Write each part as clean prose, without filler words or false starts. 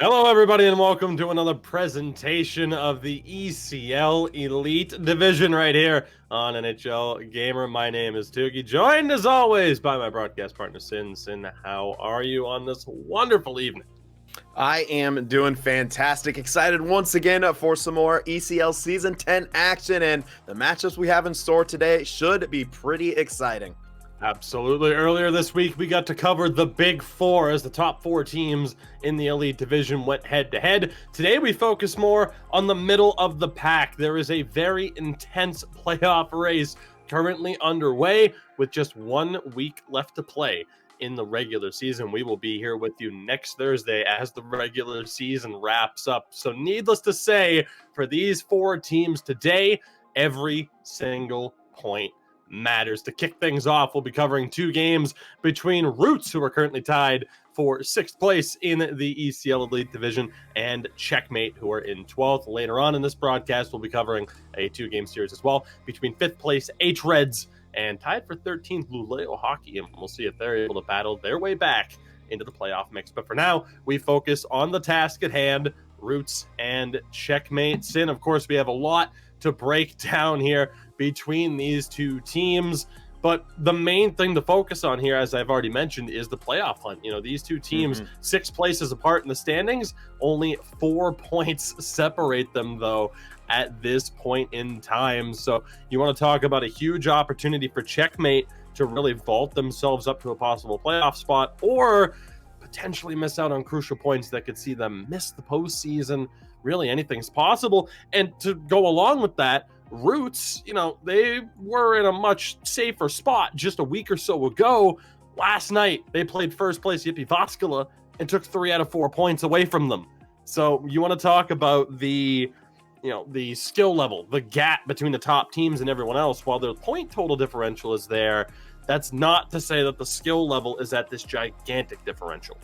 Hello, everybody, and welcome to another presentation of the ECL Elite Division right here on NHL Gamer. My name is Tuki, joined as always by my broadcast partner, Sin. Sin, how are you on this wonderful evening? I am doing fantastic. Excited once again for some more ECL Season 10 action, and the matchups we have in store today should be pretty exciting. Absolutely. Earlier this week, we got to cover the Big Four as the top four teams in the Elite Division went head-to-head. Today, we focus more on the middle of the pack. There is a very intense playoff race currently underway with just 1 week left to play in the regular season. We will be here with you next Thursday as the regular season wraps up. So needless to say, for these four teams today, every single point matters. To kick things off, we'll be covering 2 games between Roots, who are currently tied for 6th place in the ECL Elite Division, and Checkmate, who are in 12th. Later on in this broadcast, we'll be covering a 2-game series as well between 5th place hREDS and tied for 13th Luleå Hockey, and we'll see if they're able to battle their way back into the playoff mix. But for now, we focus on the task at hand, Roots and Checkmate. Sin, of course, we have a lot to break down here between these two teams, but the main thing to focus on here, as I've already mentioned, is the playoff hunt. You know, these two teams, 6 places apart in the standings, only 4 points separate them, though, at this point in time. So you want to talk about a huge opportunity for Checkmate to really vault themselves up to a possible playoff spot, or potentially miss out on crucial points that could see them miss the postseason. Really, anything's possible. And to go along with that, Roots, you know, they were in a much safer spot just a week or so ago. Last night, they played first place Yippee Voskala and took 3 out of 4 points away from them. So you want to talk about the skill level, the gap between the top teams and everyone else. While their point total differential is there, that's not to say that the skill level is at this gigantic differential.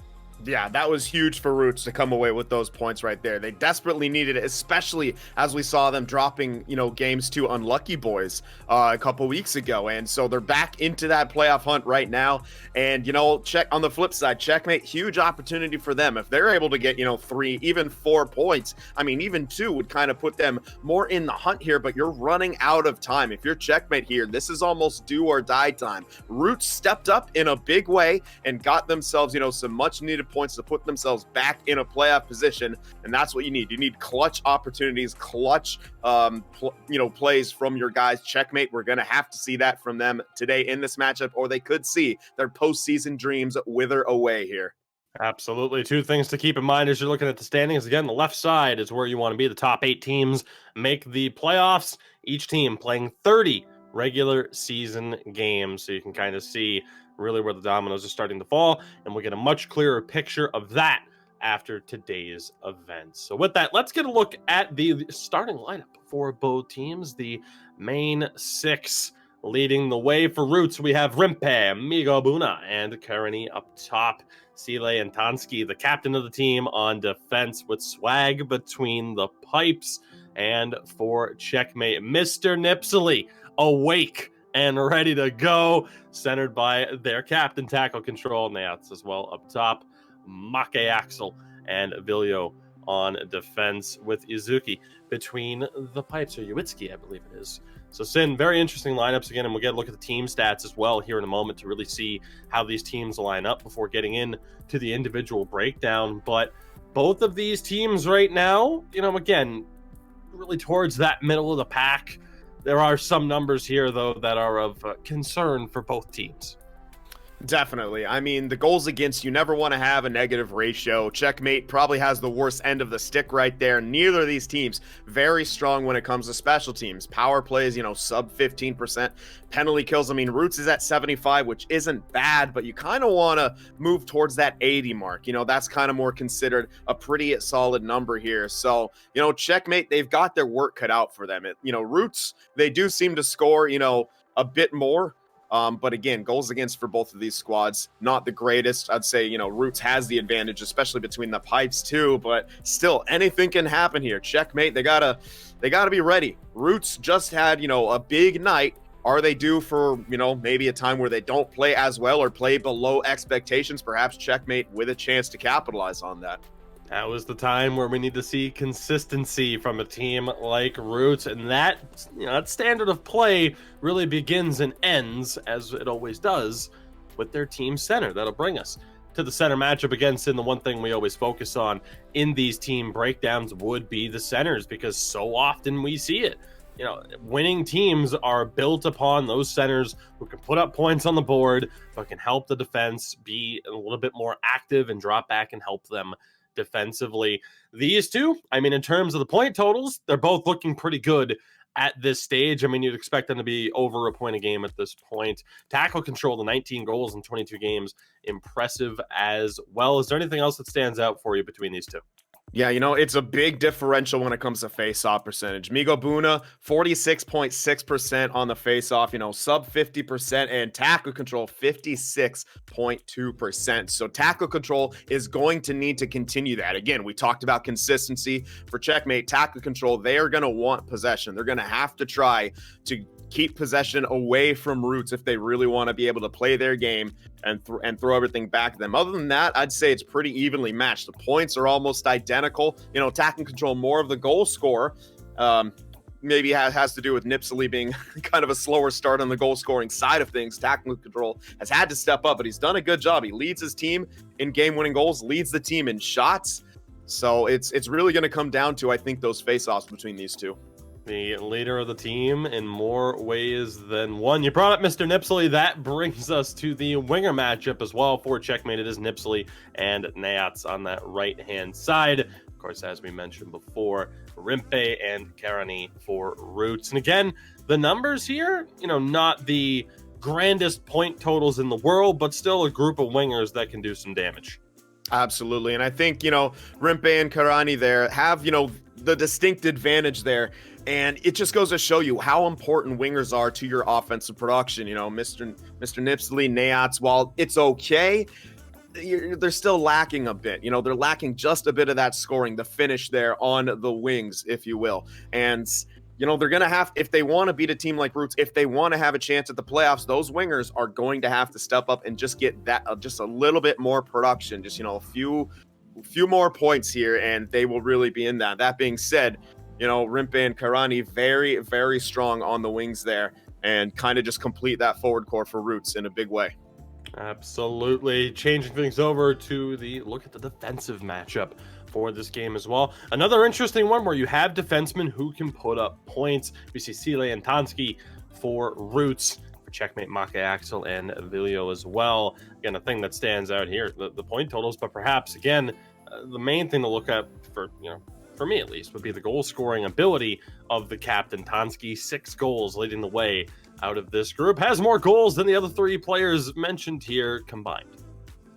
Yeah, that was huge for Roots to come away with those points right there. They desperately needed it, especially as we saw them dropping, games to Unlucky Boys a couple weeks ago. And so they're back into that playoff hunt right now. And, check on the flip side, Checkmate, huge opportunity for them. If they're able to get, 3, even 4 points, I mean, even 2 would kind of put them more in the hunt here, but you're running out of time. If you're Checkmate here, this is almost do or die time. Roots stepped up in a big way and got themselves, some much needed points to put themselves back in a playoff position, and that's what you need. You need clutch opportunities, clutch plays from your guys. Checkmate, we're going to have to see that from them today in this matchup, or they could see their postseason dreams wither away here. Absolutely. 2 things to keep in mind as you're looking at the standings. Again, the left side is where you want to be. The top 8 teams make the playoffs, each team playing 30 regular season games, so you can kind of see really where the dominoes are starting to fall, and we'll get a much clearer picture of that after today's events. So with that, let's get a look at the starting lineup for both teams. The main 6 leading the way for Roots, we have Rimpe, Migo Buna, and Karani up top. Sile and Tansky, the captain of the team, on defense with swag between the pipes. And for Checkmate, Mr. Nipsely, awake and ready to go, centered by their captain, Tackle Control, Nats as well up top. Make Axel and Viljo on defense with Izuki between the pipes, or Uitsky, I believe it is. So, Sin, very interesting lineups again, and we'll get a look at the team stats as well here in a moment to really see how these teams line up before getting into the individual breakdown. But both of these teams right now, again, really towards that middle of the pack. There are some numbers here, though, that are of concern for both teams. Definitely. I mean, the goals against, you never want to have a negative ratio. Checkmate probably has the worst end of the stick right there. Neither of these teams very strong when it comes to special teams. Power plays, sub 15%. Penalty kills, I mean, Roots is at 75, which isn't bad, but you kind of want to move towards that 80 mark. That's kind of more considered a pretty solid number here. So, Checkmate, they've got their work cut out for them. Roots, they do seem to score, a bit more. But again, goals against for both of these squads, not the greatest. I'd say, Roots has the advantage, especially between the pipes too, but still anything can happen here. Checkmate, they gotta be ready. Roots just had, a big night. Are they due for, maybe a time where they don't play as well or play below expectations? Perhaps Checkmate with a chance to capitalize on that. Now is the time where we need to see consistency from a team like Roots, and that, that standard of play really begins and ends, as it always does, with their team center. That'll bring us to the center matchup again. Sin, the one thing we always focus on in these team breakdowns would be the centers, because so often we see it. Winning teams are built upon those centers who can put up points on the board, but can help the defense be a little bit more active and drop back and help them defensively. These two, in terms of the point totals, they're both looking pretty good at this stage. You'd expect them to be over a point a game at this point. Tackle control, the 19 goals in 22 games, impressive as well. Is there anything else that stands out for you between these two? Yeah, it's a big differential when it comes to face-off percentage. Migo Buna, 46.6% on the face-off, sub 50%, and tackle control, 56.2%. So tackle control is going to need to continue that. Again, we talked about consistency for Checkmate. Tackle control, they are going to want possession. They're going to have to try to keep possession away from Roots if they really want to be able to play their game and throw everything back at them. Other than that, I'd say it's pretty evenly matched. The points are almost identical. Tackle control more of the goal scorer. Maybe has to do with Nipsley being kind of a slower start on the goal scoring side of things. Tackle control has had to step up, but he's done a good job. He leads his team in game-winning goals, leads the team in shots. So it's really going to come down to, I think, those face-offs between these two. The leader of the team in more ways than one. You brought up Mr. Nipsley. That brings us to the winger matchup as well for Checkmate. It is Nipsley and Nayats on that right-hand side. Of course, as we mentioned before, Rimpe and Karani for Roots. And again, the numbers here, not the grandest point totals in the world, but still a group of wingers that can do some damage. Absolutely. And I think, Rimpe and Karani there have, the distinct advantage there. And it just goes to show you how important wingers are to your offensive production. Mr. Nipsley, Nayats, while it's okay, they're still lacking a bit. They're lacking just a bit of that scoring, the finish there on the wings, if you will. And, they're going to have, if they want to beat a team like Roots, if they want to have a chance at the playoffs, those wingers are going to have to step up and just get that, just a little bit more production, just, a few more points here, and they will really be in that. That being said, Rimpe and Karani, very, very strong on the wings there, and kind of just complete that forward core for Roots in a big way. Absolutely. Changing things over to the look at the defensive matchup for this game as well. Another interesting one where you have defensemen who can put up points. We see Sile and Tansky for Roots, for Checkmate, Make Axel, and Vilio as well. Again, a thing that stands out here, the point totals, but perhaps, again, the main thing to look at for me at least, would be the goal scoring ability of the captain. Tansky, 6 goals leading the way out of this group, has more goals than the other 3 players mentioned here combined.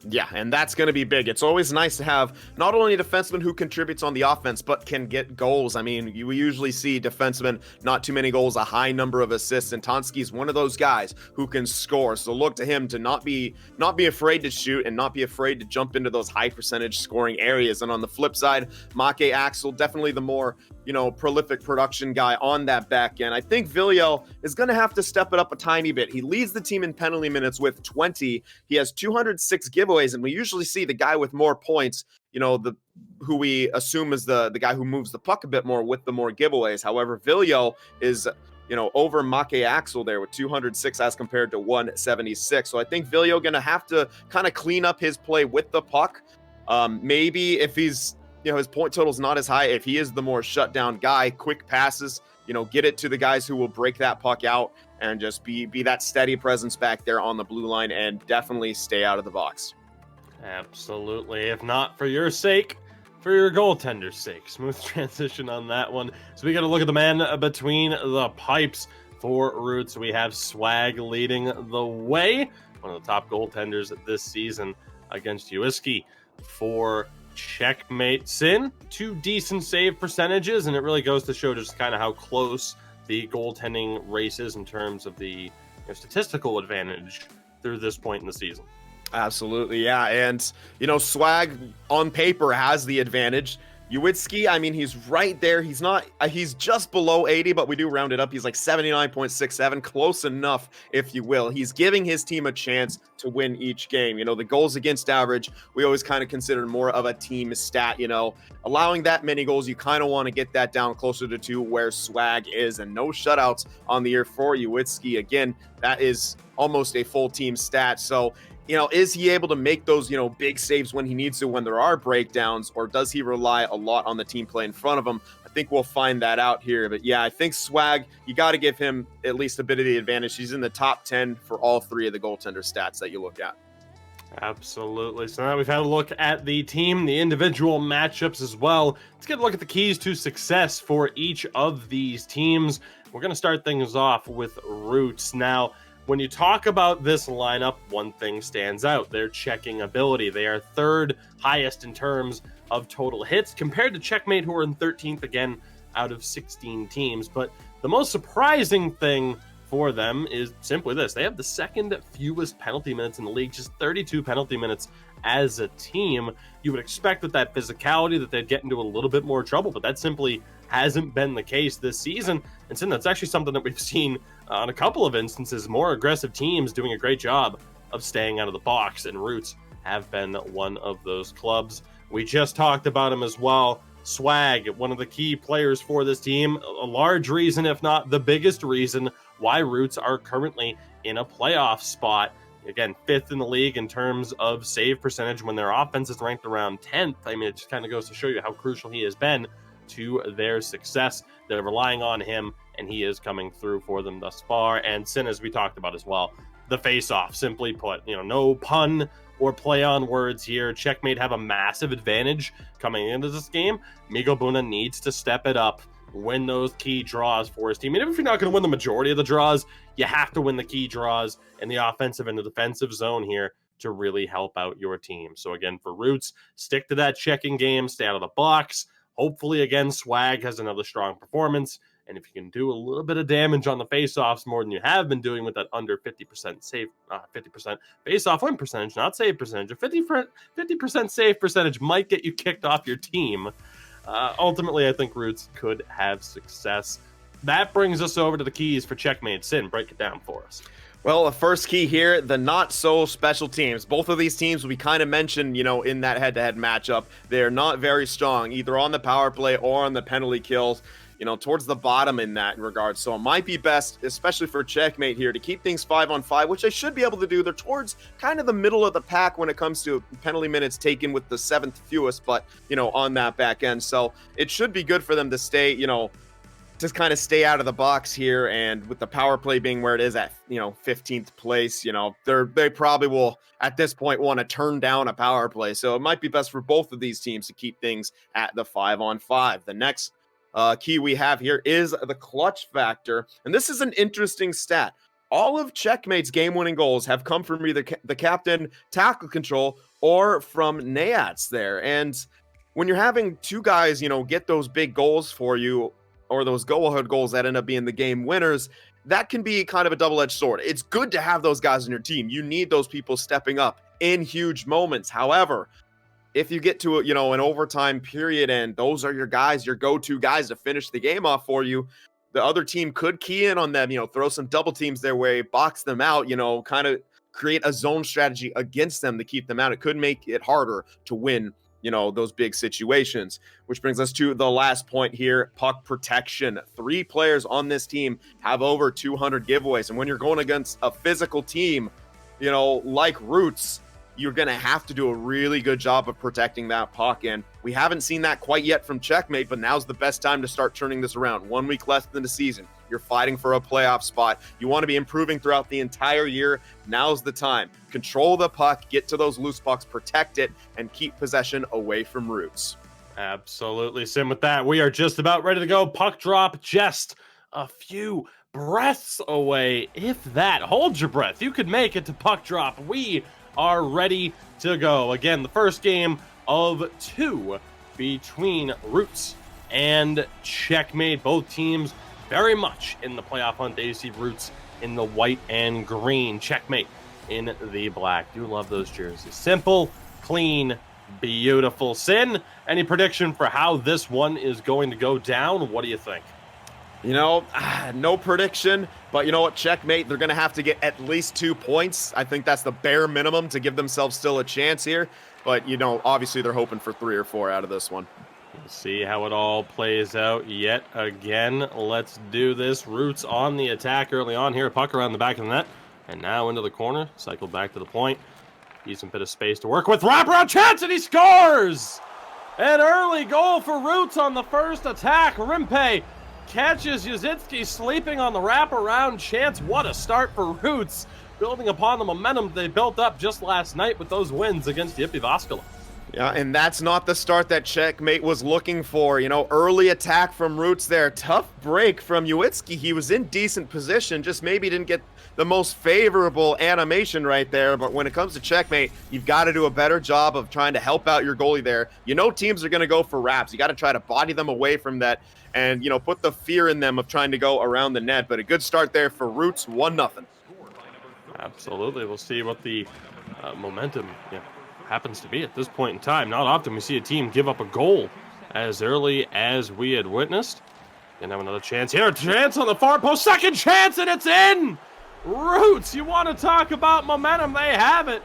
Yeah, and that's going to be big. It's always nice to have not only a defenseman who contributes on the offense, but can get goals. We usually see defensemen, not too many goals, a high number of assists, and Tansky's one of those guys who can score. So look to him to not be afraid to shoot and not be afraid to jump into those high percentage scoring areas. And on the flip side, Make Axel, definitely the more, prolific production guy on that back end. I think Vilio is going to have to step it up a tiny bit. He leads the team in penalty minutes with 20. He has 206 giveaways, and we usually see the guy with more points, who we assume is the guy who moves the puck a bit more with the more giveaways. However, Vilio is, over Make Axel there with 206 as compared to 176. So I think Vilio going to have to kind of clean up his play with the puck. Maybe if he's, his point total is not as high, if he is the more shutdown guy, quick passes, get it to the guys who will break that puck out and just be that steady presence back there on the blue line and definitely stay out of the box. Absolutely. If not for your sake, for your goaltender's sake. Smooth transition on that one. So we got to look at the man between the pipes for Roots. We have Swag leading the way, one of the top goaltenders this season against Uiski for Checkmate. Sin, 2 decent save percentages, and it really goes to show just kind of how close the goaltending race is in terms of the statistical advantage through this point in the season. Absolutely, yeah. And, Swag on paper has the advantage. Uwitski, I mean, he's right there. He's not, he's just below 80, but we do round it up. He's like 79.67, close enough, if you will. He's giving his team a chance to win each game. You know, the goals against average, we always kind of consider more of a team stat, you know. Allowing that many goals, you kind of want to get that down closer to 2 where Swag is, and no shutouts on the year for Uwitski. Again, that is almost a full team stat. So, you know, is he able to make those, you know, big saves when he needs to, when there are breakdowns, or does he rely a lot on the team play in front of him? I think we'll find that out here. But yeah, I think Swag, you got to give him at least a bit of the advantage. He's in the top 10 for all 3 of the goaltender stats that you look at. Absolutely. So now we've had a look at the team, the individual matchups as well. Let's get a look at the keys to success for each of these teams. We're going to start things off with Roots. Now, when you talk about this lineup, one thing stands out: their checking ability. They are 3rd highest in terms of total hits, compared to Checkmate, who are in 13th again out of 16 teams. But the most surprising thing for them is simply this: they have the 2nd fewest penalty minutes in the league, just 32 penalty minutes as a team. You would expect with that physicality that they'd get into a little bit more trouble, but that simply hasn't been the case this season. And so that's actually something that we've seen on a couple of instances. More aggressive teams doing a great job of staying out of the box, and Roots have been one of those clubs. We just talked about him as well. Swag, one of the key players for this team, a large reason, if not the biggest reason, why Roots are currently in a playoff spot. Again, 5th in the league in terms of save percentage when their offense is ranked around 10th. I mean, it just kind of goes to show you how crucial he has been to their success. They're relying on him, and he is coming through for them thus far. And Sin, as we talked about as well, the face-off, simply put, you know, no pun or play on words here. Checkmate have a massive advantage coming into this game. Migo Buna needs to step it up, win those key draws for his team. Even if you're not going to win the majority of the draws, you have to win the key draws in the offensive and the defensive zone here to really help out your team. So again, for Roots, stick to that checking game, stay out of the box. Hopefully, again, Swag has another strong performance. And if you can do a little bit of damage on the faceoffs more than you have been doing with that under 50% save, 50% faceoff win percentage, not save percentage, a 50% save percentage might get you kicked off your team. Ultimately, I think Roots could have success. That brings us over to the keys for Checkmate. Sin, break it down for us. Well, the first key here, the not so special teams. Both of these teams we kind of mentioned, you know, in that head-to-head matchup. They're not very strong, either on the power play or on the penalty kills, you know, towards the bottom in that regard. So it might be best, especially for Checkmate here, to keep things 5-on-5, which they should be able to do. They're towards kind of the middle of the pack when it comes to penalty minutes taken, with the 7th fewest, but, you know, on that back end. So it should be good for them to stay, you know, just kind of stay out of the box here. And with the power play being where it is at, you know, 15th place, you know, they probably will at this point want to turn down a power play. So it might be best for both of these teams to keep things at the 5-on-5. The next key we have here is the clutch factor. And this is an interesting stat. All of Checkmate's game-winning goals have come from either the captain, tackle control, or from Nayats there. And when you're having 2 guys, you know, get those big goals for you, or those go-ahead goals that end up being the game winners, that can be kind of a double-edged sword. It's good to have those guys on your team. You need those people stepping up in huge moments. However, if you get to, you know, an overtime period and those are your guys, your go-to guys to finish the game off for you, the other team could key in on them, you know, throw some double teams their way, box them out, you know, kind of create a zone strategy against them to keep them out. It could make it harder to win, you know, those big situations, which brings us to the last point here: puck protection. 3 players on this team have over 200 giveaways. And when you're going against a physical team, you know, like Roots, you're going to have to do a really good job of protecting that puck. And we haven't seen that quite yet from Checkmate, but now's the best time to start turning this around. 1 week left in the season. You're fighting for a playoff spot. You want to be improving throughout the entire year. Now's the time. Control the puck, get to those loose pucks, protect it, and keep possession away from Roots. Absolutely, Sim. With that, we are just about ready to go. Puck drop just a few breaths away, if that. Hold your breath. You could make it to puck drop. We are ready to go. Again, the first game of 2 between Roots and Checkmate. Both teams very much in the playoff hunt. You see Roots in the white and green, Checkmate in the black. Do love those jerseys. Simple, clean, Beautiful. Sin, any prediction for how this one is going to go down? What do you think? No prediction, but you know what? Checkmate, they're going to have to get at least 2 points. I think that's the bare minimum to give themselves still a chance here. But, obviously they're hoping for 3 or 4 out of this one. We'll see how it all plays out yet again. Let's do this. Roots on the attack early on here. Puck around the back of the net. And now into the corner. Cycled back to the point. Decent bit of space to work with. Wraparound chance, and he scores! An early goal for Roots on the first attack. Rimpe catches Yuzitsky sleeping on the wraparound chance. What a start for Roots, building upon the momentum they built up just last night with those wins against Yippee Vaskala. Yeah, and that's not the start that Checkmate was looking for. Early attack from Roots there. Tough break from Yuzitsky. He was in decent position, just maybe didn't get the most favorable animation right there. But when it comes to Checkmate, you've got to do a better job of trying to help out your goalie there. Teams are going to go for wraps. You got to try to body them away from that and, put the fear in them of trying to go around the net. But a good start there for Roots, 1-0. Absolutely. We'll see what the momentum happens to be at this point in time. Not often we see a team give up a goal as early as we had witnessed. Gonna have another chance here. Chance on the far post. Second chance, and it's in! Roots, you want to talk about momentum? They have it.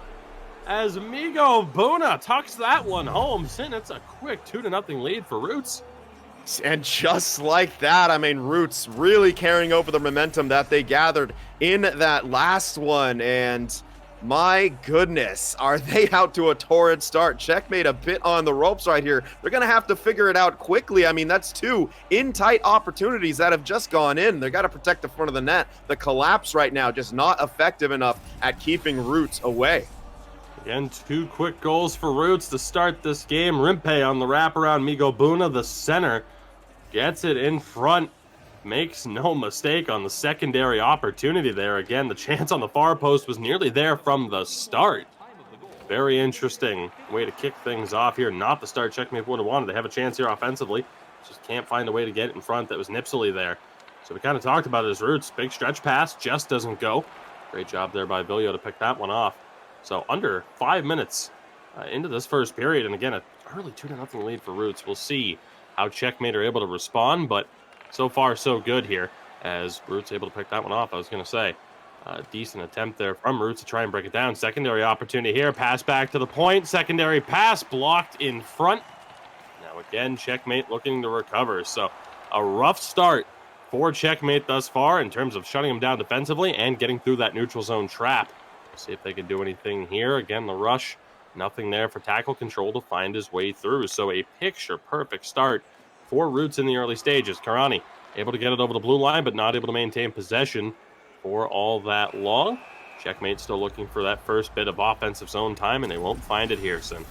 As Migo Buna tucks that one home. Sin, it's a quick 2-0 lead for Roots. And just like that, Roots really carrying over the momentum that they gathered in that last one. And my goodness, are they out to a torrid start? Checkmate a bit on the ropes right here. They're going to have to figure it out quickly. That's 2 in-tight opportunities that have just gone in. They got to protect the front of the net. The collapse right now just not effective enough at keeping Roots away. Again, 2 quick goals for Roots to start this game. Rimpe on the wraparound. Migo Buna, the center, gets it in front. Makes no mistake on the secondary opportunity there. Again, the chance on the far post was nearly there from the start. Very interesting way to kick things off here. Not the start Checkmate would have wanted. They have a chance here offensively. Just can't find a way to get it in front. That was Nipsely there. So we kind of talked about it as Roots. Big stretch pass just doesn't go. Great job there by Vilio to pick that one off. So under 5 minutes into this first period. And again, an early 2-0 lead for Roots. We'll see how Checkmate are able to respond, but so far, so good here, as Roots able to pick that one off. I was going to say, decent attempt there from Roots to try and break it down. Secondary opportunity here, pass back to the point. Secondary pass blocked in front. Now again, Checkmate looking to recover. So a rough start for Checkmate thus far in terms of shutting him down defensively and getting through that neutral zone trap. See if they can do anything here. Again, the rush, nothing there for tackle control to find his way through. So a picture-perfect start for Roots in the early stages. Karani able to get it over the blue line, but not able to maintain possession for all that long. Checkmate still looking for that first bit of offensive zone time, and they won't find it here, Sin.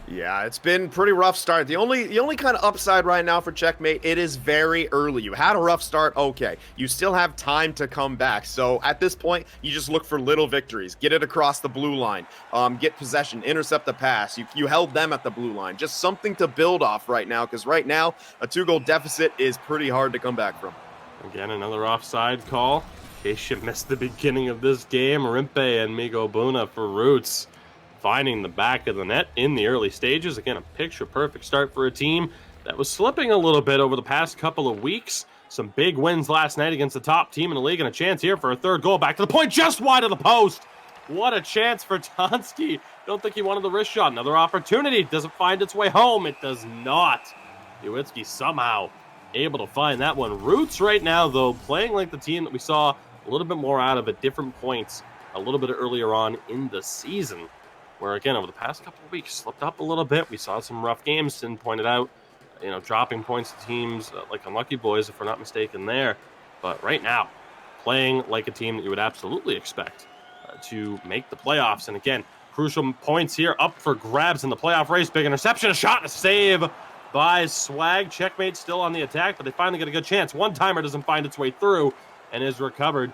Yeah, it's been pretty rough start. The only kind of upside right now for Checkmate, it is very early. You had a rough start, okay. You still have time to come back. So at this point, you just look for little victories. Get it across the blue line. Get possession, intercept the pass. You held them at the blue line. Just something to build off right now, because right now, a 2-goal deficit is pretty hard to come back from. Again, another offside call. In case you missed the beginning of this game, Rimpe and Migo Buna for Roots, finding the back of the net in the early stages. Again, a picture-perfect start for a team that was slipping a little bit over the past couple of weeks. Some big wins last night against the top team in the league, and a chance here for a third goal. Back to the point, just wide of the post. What a chance for Tonsky. Don't think he wanted the wrist shot. Another opportunity. Doesn't find its way home. It does not. Yuzitsky somehow able to find that one. Roots right now, though, playing like the team that we saw a little bit more out of at different points a little bit earlier on in the season, where, again, over the past couple of weeks, slipped up a little bit. We saw some rough games, Sin pointed out, dropping points to teams like Unlucky Boys, if we're not mistaken there. But right now, playing like a team that you would absolutely expect to make the playoffs. And again, crucial points here up for grabs in the playoff race. Big interception, a shot, and a save by Swag. Checkmate still on the attack, but they finally get a good chance. One-timer doesn't find its way through and is recovered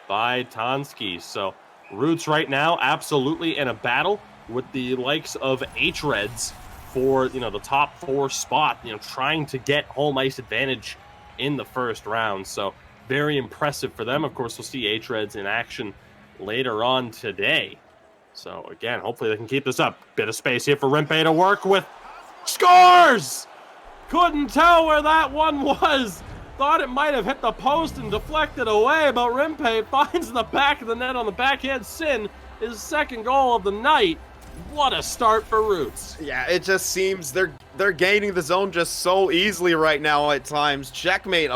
by Tonsky. So Roots right now absolutely in a battle with the likes of hREDS for, the top 4 spot, trying to get home ice advantage in the first round. So very impressive for them. Of course, we'll see hREDS in action later on today. So again, hopefully they can keep this up. Bit of space here for Rimpe to work with. Scores! Couldn't tell where that one was. Thought it might have hit the post and deflected away, but Rimpe finds the back of the net on the backhand sin. His second goal of the night. What a start for Roots. Yeah, it just seems they're gaining the zone just so easily right now at times. Checkmate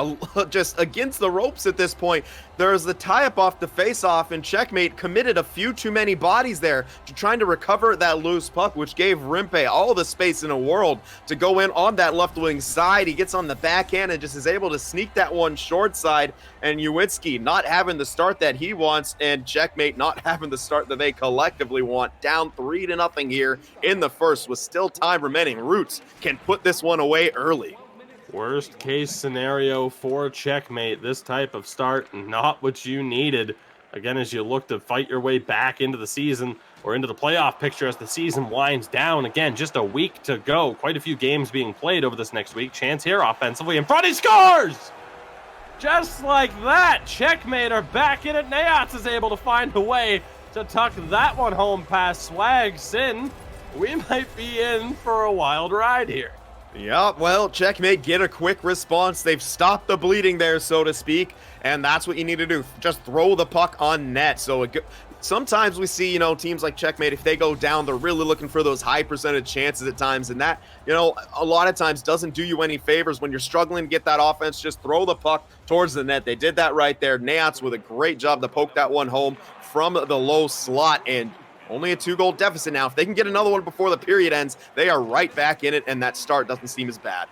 just against the ropes at this point. There's the tie-up off the face-off, and Checkmate committed a few too many bodies there to trying to recover that loose puck, which gave Rimpe all the space in the world to go in on that left wing side. He gets on the backhand and just is able to sneak that one short side, and Uwinski not having the start that he wants, and Checkmate not having the start that they collectively want. Down 3-0 here in the first with still time remaining. Roots can put this one away early. Worst case scenario for Checkmate. This type of start, not what you needed. Again, as you look to fight your way back into the season or into the playoff picture as the season winds down. Again, just a week to go. Quite a few games being played over this next week. Chance here offensively in front. He scores! Just like that, Checkmate are back in it. Nayats is able to find a way to tuck that one home past Swag Sin. We might be in for a wild ride here. Yeah, well, Checkmate get a quick response. They've stopped the bleeding there, so to speak, and that's what you need to do. Just throw the puck on net. So sometimes we see, teams like Checkmate, if they go down, they're really looking for those high percentage chances at times, and that, a lot of times doesn't do you any favors when you're struggling to get that offense. Just throw the puck towards the net. They did that right there. Nayats with a great job to poke that one home from the low slot, and only a 2-goal deficit now. If they can get another one before the period ends, they are right back in it, and that start doesn't seem as bad.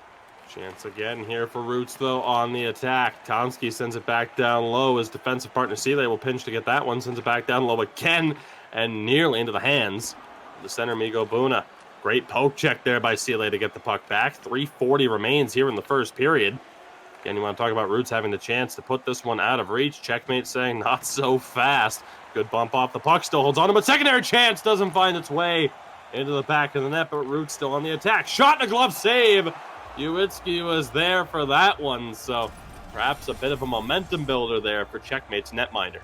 Chance again here for Roots, though, on the attack. Tonsky sends it back down low. His defensive partner, Seeley, will pinch to get that one. Sends it back down low again, and nearly into the hands of the center, Migo Buna. Great poke check there by Seeley to get the puck back. 3:40 remains here in the first period. Again, you want to talk about Roots having the chance to put this one out of reach. Checkmate saying not so fast. Good bump off the puck, still holds on to, but secondary chance doesn't find its way into the back of the net, but Roots still on the attack. Shot and a glove save. Uwinski was there for that one, so perhaps a bit of a momentum builder there for Checkmate's netminder.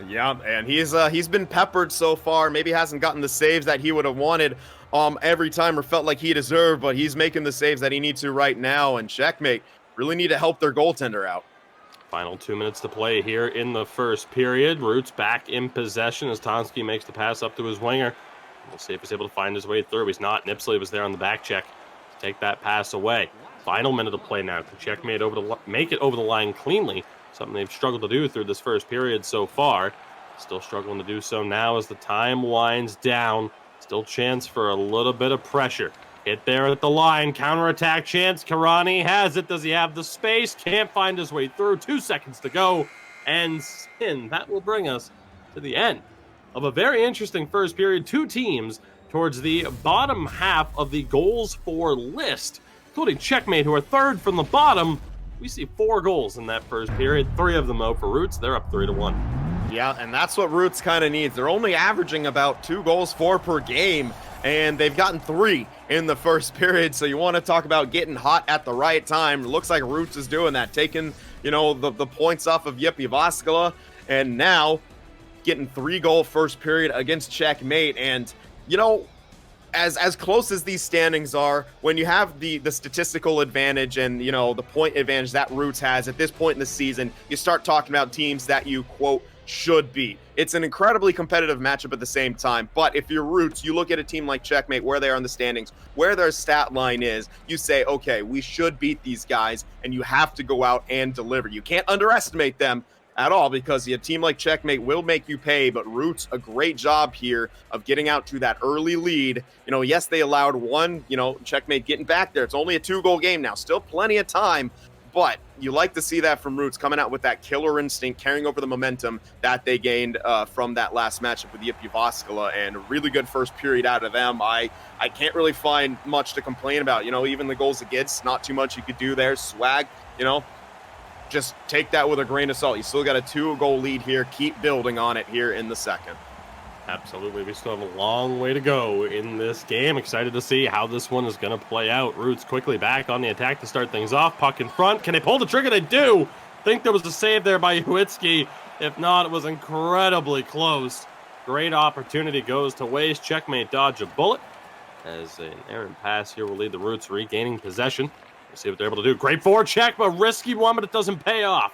Yeah, and he's been peppered so far. Maybe hasn't gotten the saves that he would have wanted every time or felt like he deserved, but he's making the saves that he needs to right now, and Checkmate really need to help their goaltender out. Final 2 minutes to play here in the first period. Roots back in possession as Tonsky makes the pass up to his winger. We'll see if he's able to find his way through. He's not. Nipsley was there on the back check to take that pass away. Final minute of play now. Can Checkmate make it over the line cleanly? Something they've struggled to do through this first period so far. Still struggling to do so now as the time winds down. Still chance for a little bit of pressure. Hit there at the line. Counterattack chance. Karani has it. Does he have the space? Can't find his way through. 2 seconds to go. And Sin. That will bring us to the end of a very interesting first period. Two teams towards the bottom half of the goals for list, including Checkmate, who are third from the bottom. We see 4 goals in that first period. 3 of them, though, for Roots. They're up 3-1. Yeah, and that's what Roots kind of needs. They're only averaging about 2 goals per game, and they've gotten 3 in the first period. So you want to talk about getting hot at the right time. It looks like Roots is doing that, taking, the points off of Vaskala, and now getting 3-goal first period against Checkmate. And, as close as these standings are, when you have the statistical advantage and, the point advantage that Roots has at this point in the season, you start talking about teams that you, quote, should beat. It's an incredibly competitive matchup at the same time, but if you're Roots, you look at a team like Checkmate, where they are in the standings, where their stat line is, you say, okay, we should beat these guys, and you have to go out and deliver. You can't underestimate them at all, because a team like Checkmate will make you pay, but Roots, a great job here of getting out to that early lead. Yes, they allowed 1, Checkmate getting back there. It's only a 2-goal game now, still plenty of time, but you like to see that from Roots, coming out with that killer instinct, carrying over the momentum that they gained from that last matchup with Vaskala, and a really good first period out of them. I can't really find much to complain about. Even the goals against, not too much you could do there. Swag, just take that with a grain of salt. You still got a 2-goal lead here. Keep building on it here in the second. Absolutely. We still have a long way to go in this game. Excited to see how this one is going to play out. Roots quickly back on the attack to start things off. Puck in front. Can they pull the trigger? They do. Think there was a save there by Uwinski. If not, it was incredibly close. Great opportunity goes to waste. Checkmate dodge a bullet. As an errant pass here will lead the Roots regaining possession. We'll see what they're able to do. Great forward check, but risky one, but it doesn't pay off.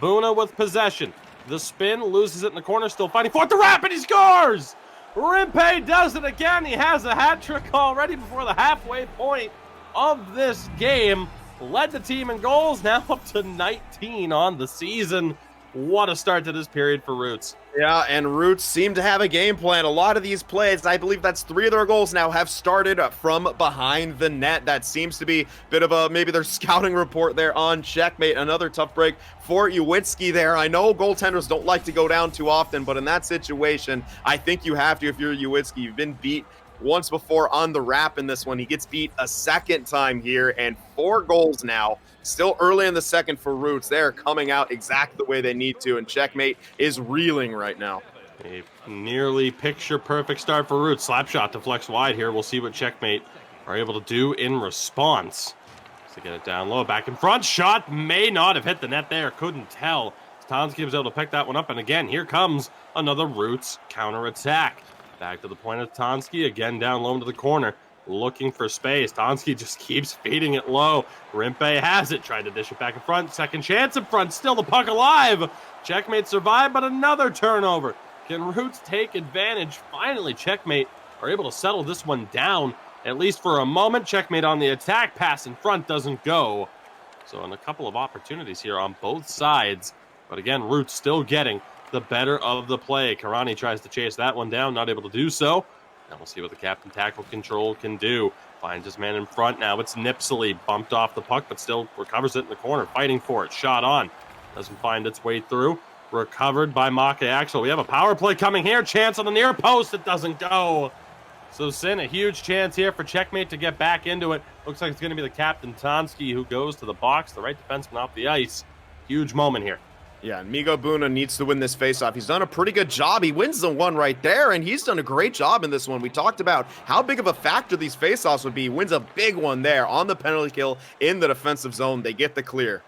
Buna with possession. The spin, loses it in the corner, still fighting for it. The wrap, and he scores! Rimpe does it again. He has a hat trick already before the halfway point of this game. Led the team in goals, now up to 19 on the season. What a start to this period for Roots. Yeah, and Roots seem to have a game plan. A lot of these plays, I believe that's 3 of their goals now, have started from behind the net. That seems to be a bit of a, maybe their scouting report there on Checkmate. Another tough break for Uwitski there. I know goaltenders don't like to go down too often, but in that situation, I think you have to if you're Uwitski. You've been beat once before on the wrap in this one. He gets beat a second time here, and 4 goals now. Still early in the second for Roots. They're coming out exactly the way they need to, and Checkmate is reeling right now. A nearly picture-perfect start for Roots. Slap shot to flex wide here. We'll see what Checkmate are able to do in response. To get it down low, back in front. Shot may not have hit the net there. Couldn't tell. Tonsky was able to pick that one up, and again, here comes another Roots counterattack. Back to the point of Tonsky, again down low into the corner, looking for space. Tonsky just keeps feeding it low. Rimpe has it, tried to dish it back in front. Second chance in front, still the puck alive. Checkmate survived, but another turnover. Can Roots take advantage? Finally, Checkmate are able to settle this one down, at least for a moment. Checkmate on the attack, pass in front doesn't go. So in a couple of opportunities here on both sides, but again, Roots still getting the better of the play. Karani tries to chase that one down, not able to do so. Now we'll see what the captain tackle control can do. Finds his man in front. Now it's Nipsely, bumped off the puck, but still recovers it in the corner, fighting for it. Shot on. Doesn't find its way through. Recovered by eASHL. We have a power play coming here. Chance on the near post. It doesn't go. So Sin, a huge chance here for Checkmate to get back into it. Looks like it's going to be the captain, Tonsky, who goes to the box. The right defenseman off the ice. Huge moment here. Yeah, Migo Buna needs to win this faceoff. He's done a pretty good job. He wins the one right there, and he's done a great job in this one. We talked about how big of a factor these faceoffs would be. He wins a big one there on the penalty kill in the defensive zone. They get the clear.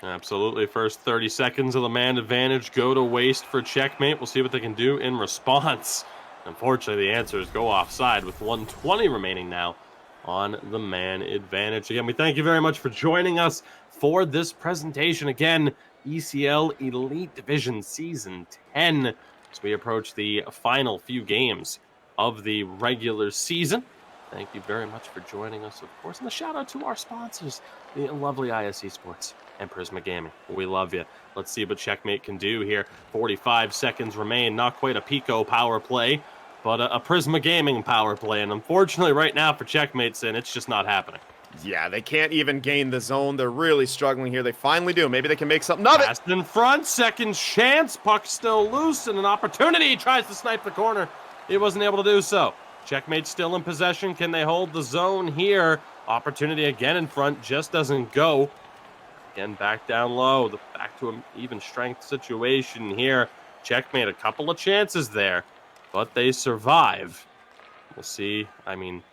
Absolutely. First 30 seconds of the man advantage go to waste for Checkmate. We'll see what they can do in response. Unfortunately, the answer is go offside with 1:20 remaining now on the man advantage. Again, we thank you very much for joining us for this presentation. Again, ECL Elite Division Season 10 as we approach the final few games of the regular season. Thank you very much for joining us, of course. And a shout out to our sponsors, the lovely IS Esports and Prisma Gaming. We love you. Let's see what Checkmate can do here. 45 seconds remain. Not quite a Pico power play, but a Prisma Gaming power play. And unfortunately, right now for Checkmate, Sin, it's just not happening. Yeah, they can't even gain the zone. They're really struggling here. They finally do. Maybe they can make something of it. Passed in front, second chance. Puck still loose, and an opportunity. He tries to snipe the corner. He wasn't able to do so. Checkmate still in possession. Can they hold the zone here? Opportunity again in front. Just doesn't go. Again, back down low. Back to an even strength situation here. Checkmate, a couple of chances there, but they survive. We'll see. I mean,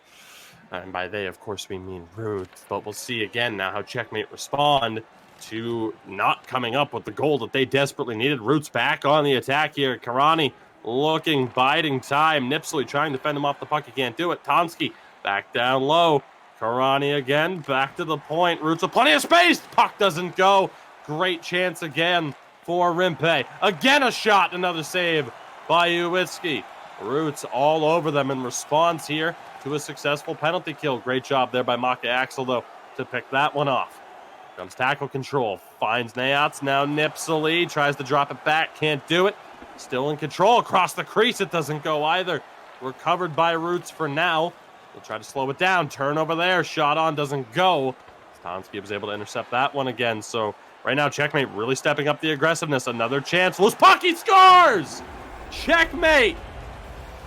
and by they, of course, we mean Roots. But we'll see again now how Checkmate respond to not coming up with the goal that they desperately needed. Roots back on the attack here. Karani looking, biding time. Nipsely trying to fend him off the puck. He can't do it. Tonsky back down low. Karani again, back to the point. Roots with plenty of space. Puck doesn't go. Great chance again for Rimpe. Again a shot, another save by Uwitski. Roots all over them in response here to a successful penalty kill. Great job there by eASHL, though, to pick that one off. Comes tackle control. Finds Nayats. Now Nipsely tries to drop it back. Can't do it. Still in control. Across the crease. It doesn't go either. Recovered by Roots for now. They'll try to slow it down. Turnover there. Shot on. Doesn't go. Tonsky was able to intercept that one again. So right now, Checkmate really stepping up the aggressiveness. Another chance. Loose puck. He scores! Checkmate!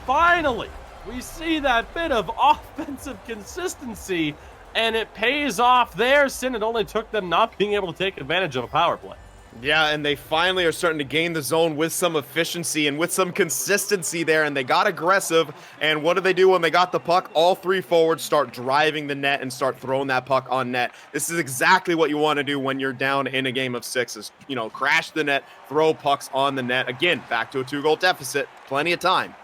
Finally! We see that bit of offensive consistency, and it pays off there. Sin, it only took them not being able to take advantage of a power play. Yeah, and they finally are starting to gain the zone with some efficiency and with some consistency there, and they got aggressive. And what did they do when they got the puck? All three forwards start driving the net and start throwing that puck on net. This is exactly what you want to do when you're down in a game of 6 is, crash the net, throw pucks on the net. Again, back to a 2-goal deficit. Plenty of time.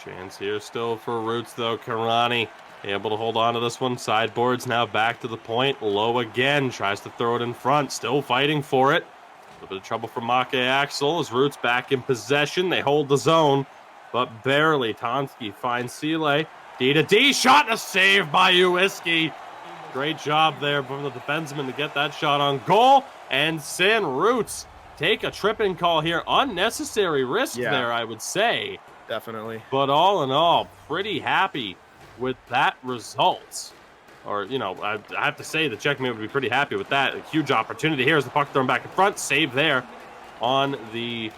Chance here still for Roots, though. Karani able to hold on to this one. Sideboards now back to the point. Low again. Tries to throw it in front. Still fighting for it. A little bit of trouble for EASHL as Roots back in possession. They hold the zone, but barely. Tonsky finds Sele. D-to-D shot and a save by Uwiski. Great job there from the defenseman to get that shot on goal. And Sin Roots take a tripping call here. Unnecessary risk there, I would say. Definitely. But all in all, pretty happy with that result. Or, I have to say the Checkmate would be pretty happy with that. A huge opportunity here as the puck thrown back in front. Save there on the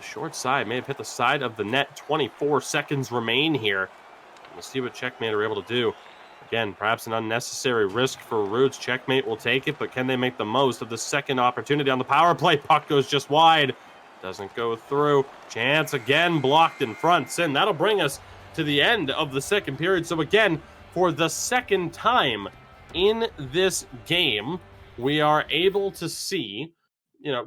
short side. May have hit the side of the net. 24 seconds remain here. We'll see what Checkmate are able to do. Again, perhaps an unnecessary risk for Roots. Checkmate will take it, but can they make the most of the second opportunity on the power play? Puck goes just wide. Doesn't go through. Chance again blocked in front. Sin, that'll bring us to the end of the second period. So again, for the second time in this game, we are able to see,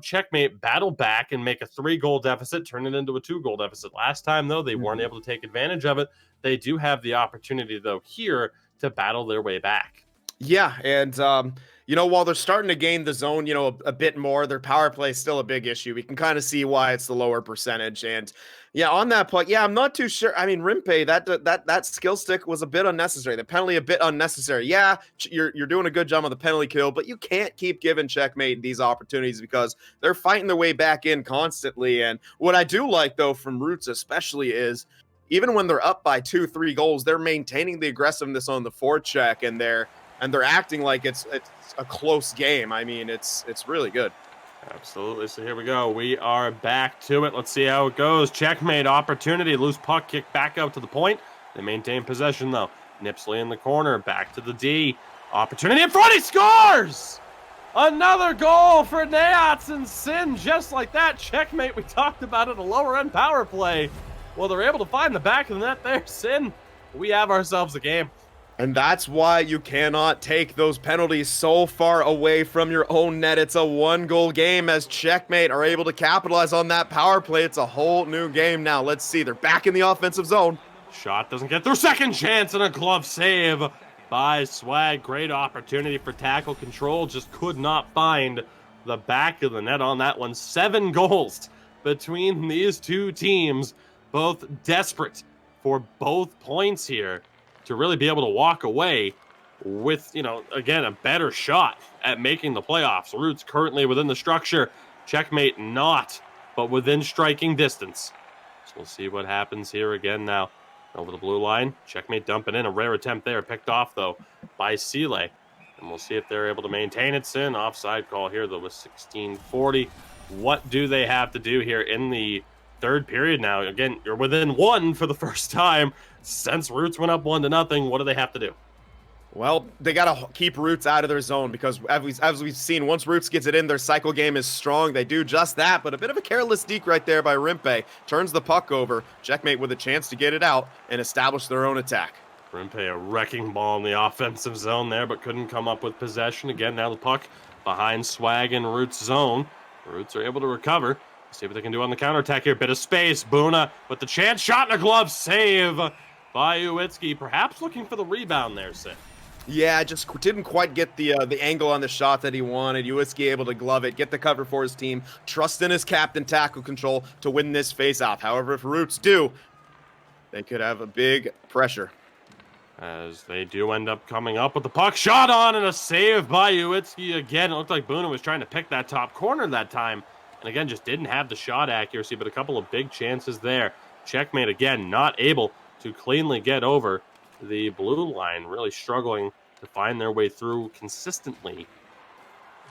Checkmate battle back and make a 3-goal deficit, turn it into a 2-goal deficit. Last time, though, they weren't able to take advantage of it. They do have the opportunity, though, here to battle their way back. Yeah, and while they're starting to gain the zone, a bit more, their power play is still a big issue. We can kind of see why it's the lower percentage. And yeah, on that puck, I'm not too sure. I mean, Rimpe, that skill stick was a bit unnecessary. The penalty a bit unnecessary. Yeah, you're doing a good job on the penalty kill, but you can't keep giving Checkmate these opportunities because they're fighting their way back in constantly. And what I do like, though, from Roots especially is even when they're up by 2-3 goals, they're maintaining the aggressiveness on the forecheck, and they're acting like it's a close game. I mean, it's really good. Absolutely. So here we go. We are back to it. Let's see how it goes. Checkmate opportunity. Loose puck kick back out to the point. They maintain possession, though. Nipsley in the corner. Back to the D. Opportunity in front. He scores! Another goal for Nayats and Sin. Just like that. Checkmate, we talked about it, a lower-end power play. Well, they're able to find the back of the net there. Sin, we have ourselves a game. And that's why you cannot take those penalties so far away from your own net. It's a 1-goal game as Checkmate are able to capitalize on that power play. It's a whole new game now. Let's see. They're back in the offensive zone. Shot doesn't get through. Second chance and a glove save by Swag. Great opportunity for tackle control. Just could not find the back of the net on that one. 7 goals between these two teams. Both desperate for both points here to really be able to walk away with, again, a better shot at making the playoffs. Roots currently within the structure. Checkmate not, but within striking distance. So we'll see what happens here again now. Over the blue line. Checkmate dumping in. A rare attempt there. Picked off, though, by Sele. And we'll see if they're able to maintain it. Sin, offside call here, though, with 16:40. What do they have to do here in the third period now? Again, you're within 1 for the first time since Roots went up 1-0. What do they have to do? Well, they got to keep Roots out of their zone because as we've seen, once Roots gets it in, their cycle game is strong. They do just that, but a bit of a careless deke right there by Rimpe. Turns the puck over. Checkmate with a chance to get it out and establish their own attack. Rimpe, a wrecking ball in the offensive zone there, but couldn't come up with possession. Again, now the puck behind Swag and Roots' zone. Roots are able to recover. See what they can do on the counterattack here. Bit of space. Boona with the chance. Shot and a glove save by Uwitzki. Perhaps looking for the rebound there, Sid. Yeah, just didn't quite get the angle on the shot that he wanted. Uwitzki able to glove it, get the cover for his team, trust in his captain tackle control to win this face-off. However, if Roots do, they could have a big pressure. As they do end up coming up with the puck. Shot on and a save by Uwitzki again. It looked like Boona was trying to pick that top corner that time. And again, just didn't have the shot accuracy, but a couple of big chances there. Checkmate, again, not able to cleanly get over the blue line, really struggling to find their way through consistently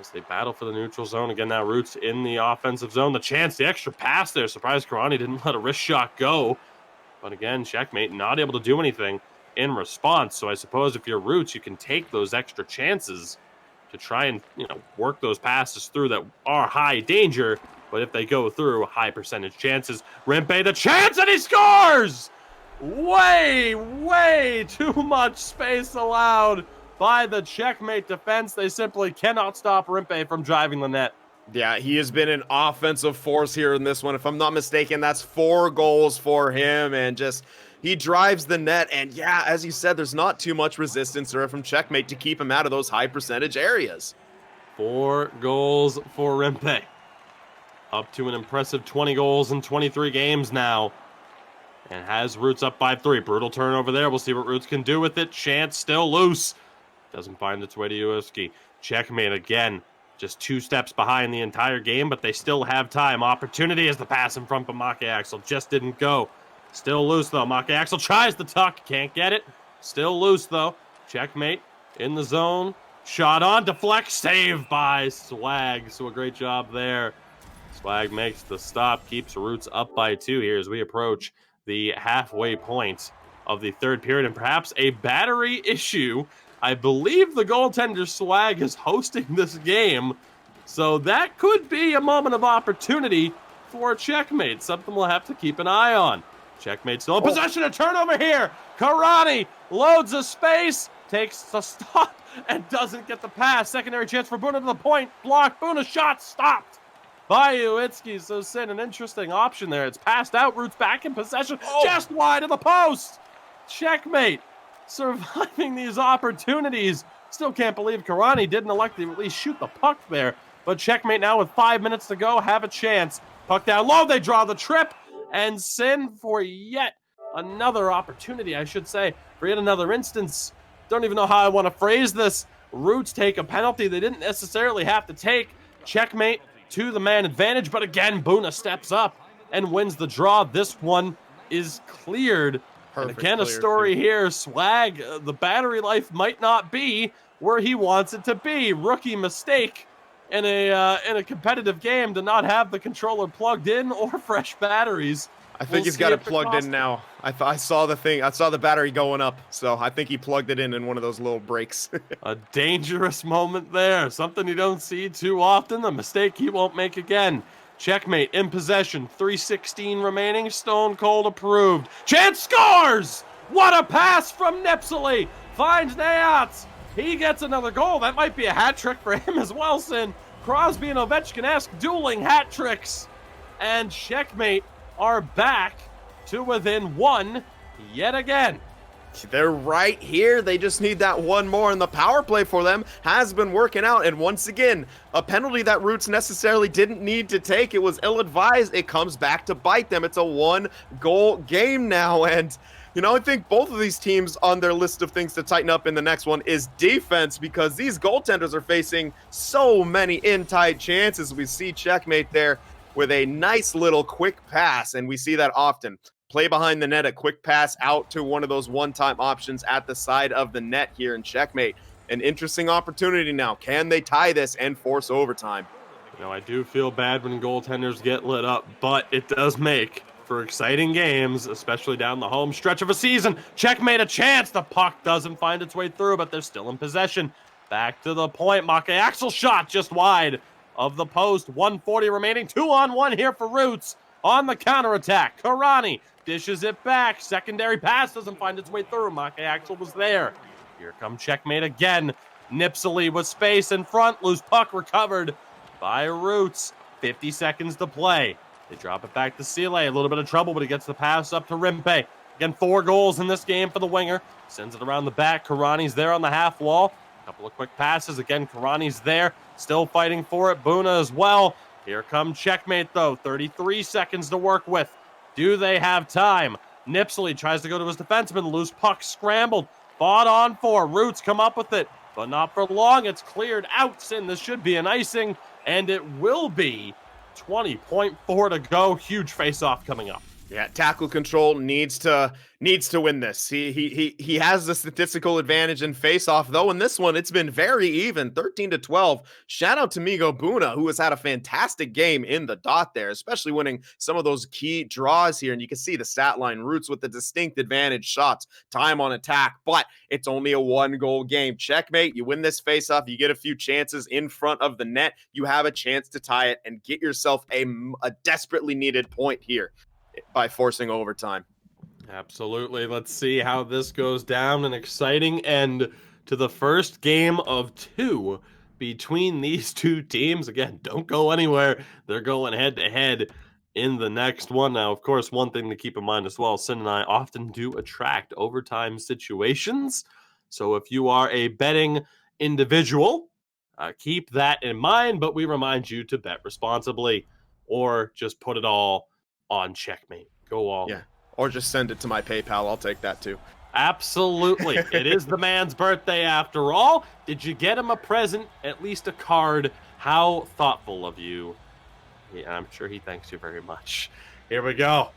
as they battle for the neutral zone. Again, now Roots in the offensive zone. The chance, the extra pass there. Surprised Karani didn't let a wrist shot go. But again, Checkmate not able to do anything in response. So I suppose if you're Roots, you can take those extra chances to try and, work those passes through that are high danger. But if they go through, high percentage chances. Rimpe the chance, and he scores! Way too much space allowed by the Checkmate defense. They simply cannot stop Rimpe from driving the net. Yeah, he has been an offensive force here in this one. If I'm not mistaken, that's 4 goals for him, and just he drives the net. And yeah, as you said, there's not too much resistance there from Checkmate to keep him out of those high percentage areas. 4 goals for Rimpe. Up to an impressive 20 goals in 23 games now. And has Roots up 5-3. Brutal turnover there. We'll see what Roots can do with it. Chance still loose. Doesn't find its way to Uski. Checkmate again. Just 2 steps behind the entire game, but they still have time. Opportunity as the pass in front of Makayaxel. Just didn't go. Still loose, though. Makayaxel tries the tuck. Can't get it. Still loose, though. Checkmate in the zone. Shot on. Deflect. Saved by Swag. So a great job there. Swag makes the stop. Keeps Roots up by 2 here as we approach the halfway point of the third period. And perhaps a battery issue. I believe the goaltender Swag is hosting this game, so that could be a moment of opportunity for Checkmate. Something we'll have to keep an eye on. Checkmate still in possession. A turnover here. Karani loads a space, takes the stop, and doesn't get the pass. Secondary chance for Buna to the point. Block. Buna shot stopped by Uitsky. So Sin, an interesting option there. It's passed out. Roots back in possession, just wide of the post. Checkmate surviving these opportunities. Still can't believe Karani didn't elect to at least shoot the puck there. But Checkmate now with 5 minutes to go have a chance. Puck down low. They draw the trip. And Sin for yet another opportunity, I should say. For yet another instance. Don't even know how I want to phrase this. Roots take a penalty they didn't necessarily have to take. Checkmate to the man advantage. But again, Buna steps up and wins the draw. This one is cleared. Perfect, and again, a story here. Swag, the battery life might not be where he wants it to be. Rookie mistake in a competitive game to not have the controller plugged in or fresh batteries. I think he's got it plugged in now. I saw the thing. I saw the battery going up, so I think he plugged it in one of those little breaks. A dangerous moment there. Something you don't see too often. A mistake he won't make again. Checkmate in possession. 3:16 remaining. Stone Cold approved. Chance scores! What a pass from Nipsely. Finds Nayats. He gets another goal. That might be a hat trick for him as well, Sin. Crosby and Ovechkin-esque dueling hat tricks. And Checkmate are back to within 1 yet again. They're right here. They just need that one more, and the power play for them has been working out. And once again, a penalty that Roots necessarily didn't need to take. It was ill-advised. It comes back to bite them. It's a 1-goal game now, and I think both of these teams on their list of things to tighten up in the next one is defense, because these goaltenders are facing so many in-tight chances. We see Checkmate there with a nice little quick pass, and we see that often. Play behind the net, a quick pass out to one of those one-time options at the side of the net here in Checkmate. An interesting opportunity now. Can they tie this and force overtime? I do feel bad when goaltenders get lit up, but it does make for exciting games, especially down the home stretch of a season. Checkmate a chance. The puck doesn't find its way through, but they're still in possession. Back to the point. Makayaxel shot just wide of the post. 1:40 remaining. 2-on-1 here for Roots on the counterattack. Karani dishes it back. Secondary pass doesn't find its way through. Makayaxel was there. Here comes Checkmate again. Nipsely with space in front. Loose puck recovered by Roots. 50 seconds to play. They drop it back to Sile. A little bit of trouble, but he gets the pass up to Rimpe. Again, 4 goals in this game for the winger. Sends it around the back. Karani's there on the half wall. A couple of quick passes. Again, Karani's there. Still fighting for it. Buna as well. Here comes Checkmate, though. 33 seconds to work with. Do they have time? Nipsely tries to go to his defenseman. Loose puck scrambled. Fought on for. Roots come up with it, but not for long. It's cleared out. Sin, this should be an icing, and it will be. 20.4 to go. Huge face-off coming up. Yeah, tackle control needs to win this. He has the statistical advantage in face-off, though in this one it's been very even, 13-12. Shout out to Migo Buna, who has had a fantastic game in the dot there, especially winning some of those key draws here. And you can see the stat line, Roots with the distinct advantage, shots, time on attack, but it's only a 1-goal game. Checkmate, you win this face-off, you get a few chances in front of the net, you have a chance to tie it and get yourself a desperately needed point here by forcing overtime. Absolutely. Let's see how this goes down. An exciting end to the first game of 2 between these two teams. Again, don't go anywhere. They're going head to head in the next one. Now, of course, one thing to keep in mind as well, Sin and I often do attract overtime situations. So if you are a betting individual, keep that in mind, but we remind you to bet responsibly or just put it all on Checkmate. Go all. Yeah. Or just send it to my PayPal. I'll take that too. Absolutely. It is the man's birthday after all. Did you get him a present? At least a card? How thoughtful of you. Yeah, I'm sure he thanks you very much. Here we go.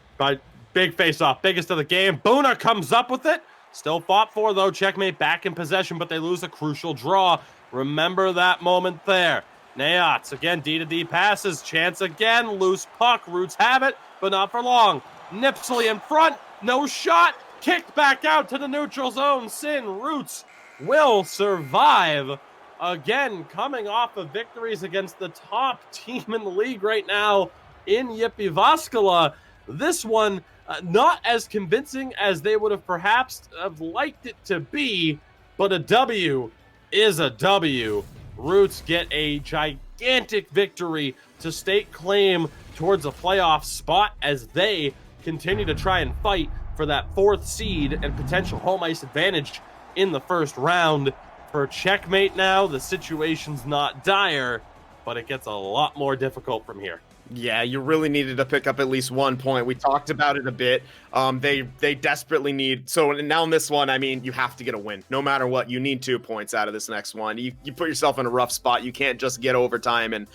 Big face-off. Biggest of the game. Buna comes up with it. Still fought for, though. Checkmate back in possession, but they lose a crucial draw. Remember that moment there. Nayots, again, D-to-D passes. Chance again. Loose puck. Roots have it, but not for long. Nipsley in front. No shot. Kicked back out to the neutral zone. Sin Roots will survive. Again, coming off of victories against the top team in the league right now in Yipivaskala. This one, not as convincing as they would have perhaps have liked it to be, but a W is a W. Roots get a gigantic victory to stake claim towards a playoff spot as they continue to try and fight for that 4th seed and potential home ice advantage in the first round. For Checkmate now, the situation's not dire, but it gets a lot more difficult from here. Yeah, you really needed to pick up at least 1 point. We talked about it a bit. They desperately need, so now in this one, I mean, you have to get a win. No matter what, you need 2 points out of this next one. You put yourself in a rough spot. You can't just get overtime and,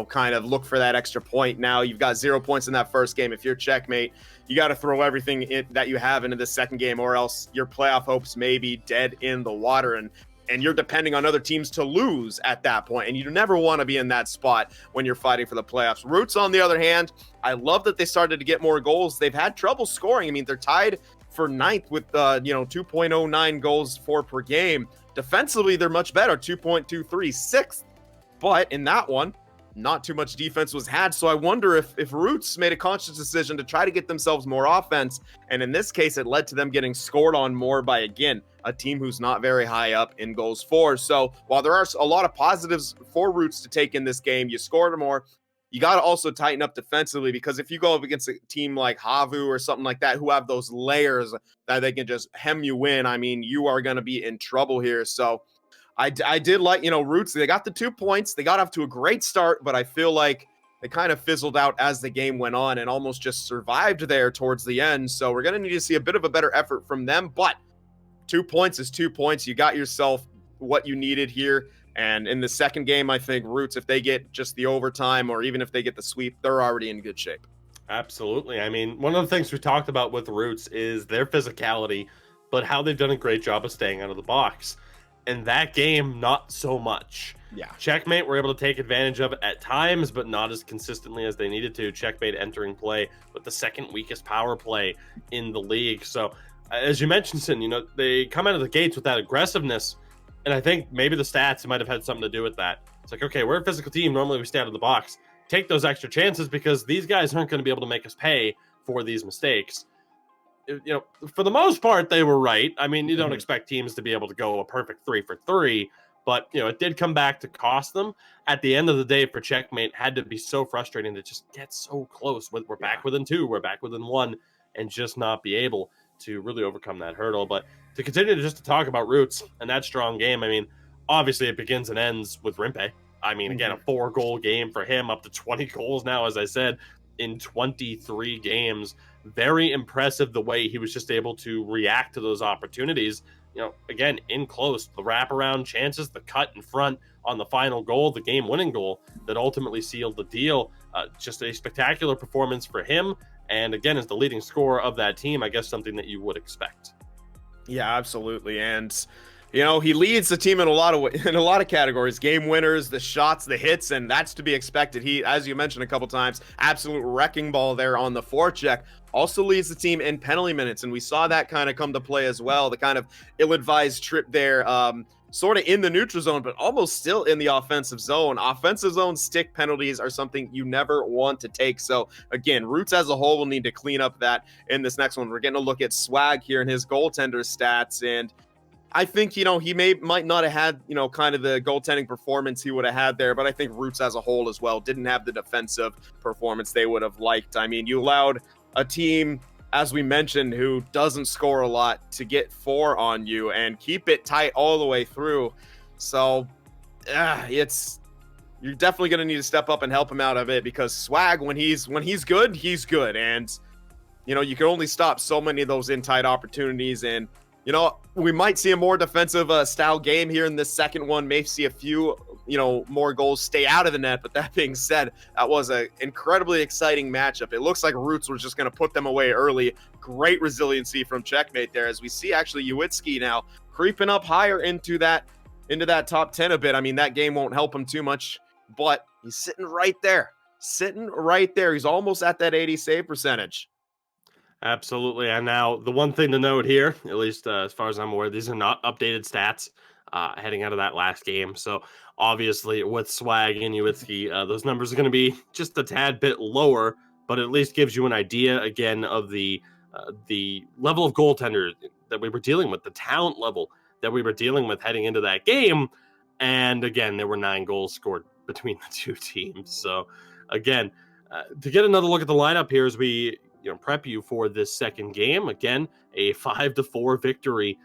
kind of look for that extra point. Now you've got 0 points in that first game. If you're Checkmate, you got to throw everything that you have into the second game, or else your playoff hopes may be dead in the water. And you're depending on other teams to lose at that point. And you never want to be in that spot when you're fighting for the playoffs. Roots, on the other hand, I love that they started to get more goals. They've had trouble scoring. I mean, they're tied for 9th with, 2.09 goals for per game. Defensively, they're much better, 2.23, 6th. But in that one, not too much defense was had. So I wonder if Roots made a conscious decision to try to get themselves more offense. And in this case, it led to them getting scored on more by, again, a team who's not very high up in goals for. So while there are a lot of positives for Roots to take in this game, you scored more. You got to also tighten up defensively, because if you go up against a team like Havu or something like that, who have those layers that they can just hem you in, I mean, you are going to be in trouble here. So I did like, Roots, they got the 2 points. They got off to a great start, but I feel like they kind of fizzled out as the game went on and almost just survived there towards the end. So we're going to need to see a bit of a better effort from them, but 2 points is 2 points. You got yourself what you needed here. And in the second game, I think Roots, if they get just the overtime or even if they get the sweep, they're already in good shape. Absolutely. I mean, one of the things we talked about with Roots is their physicality, but how they've done a great job of staying out of the box. And that game, not so much. Yeah. Checkmate were able to take advantage of it at times, but not as consistently as they needed to. Checkmate entering play with the second weakest power play in the league. So, as you mentioned, Sin, they come out of the gates with that aggressiveness, and I think maybe the stats might have had something to do with that. It's like, okay, we're a physical team. Normally we stay out of the box. Take those extra chances because these guys aren't going to be able to make us pay for these mistakes. For the most part, they were right. I mean, you don't expect teams to be able to go a perfect 3 for 3, but, it did come back to cost them. At the end of the day, for Checkmate, had to be so frustrating to just get so close. We're back within 2, we're back within 1, and just not be able to really overcome that hurdle. But to continue to talk about Roots and that strong game, I mean, obviously it begins and ends with Rimpe. I mean, again, a 4-goal game for him, up to 20 goals now, as I said, in 23 games. Very impressive the way he was just able to react to those opportunities. Again, in close, the wraparound chances, the cut in front on the final goal, the game-winning goal that ultimately sealed the deal. Just a spectacular performance for him And again, as the leading scorer of that team, I guess something that you would expect. Yeah, absolutely. And he leads the team in a lot of categories: game winners, the shots, the hits, and that's to be expected. He, as you mentioned a couple times, absolute wrecking ball there on the forecheck. Also leads the team in penalty minutes, and we saw that kind of come to play as well. The kind of ill-advised trip there, sort of in the neutral zone, but almost still in the offensive zone. Offensive zone stick penalties are something you never want to take. So again, Roots as a whole will need to clean up that in this next one. We're getting a look at Swag here and his goaltender stats, and I think, he might not have had, kind of the goaltending performance he would have had there, but I think Roots as a whole as well didn't have the defensive performance they would have liked. I mean, you allowed a team, as we mentioned, who doesn't score a lot to get 4 on you and keep it tight all the way through. So, you're definitely going to need to step up and help him out of it, because Swag, when he's good, he's good. And, you can only stop so many of those in-tight opportunities. And, we might see a more defensive style game here in this second one. May see a few, more goals stay out of the net. But that being said, that was an incredibly exciting matchup. It looks like Roots was just going to put them away early. Great resiliency from Checkmate there, as we see actually Uwitski now creeping up higher into that top 10 a bit. I mean, that game won't help him too much, but he's sitting right there. He's almost at that 80 save percentage. Absolutely. And now the one thing to note here, at least as far as I'm aware, these are not updated stats heading out of that last game. So obviously with Swag and Uwitski, those numbers are going to be just a tad bit lower, but at least gives you an idea again of the level of goaltender that we were dealing with, the talent level that we were dealing with heading into that game. And again, there were 9 goals scored between the two teams. So again, to get another look at the lineup here as we prep you for this second game. Again, a 5-4 victory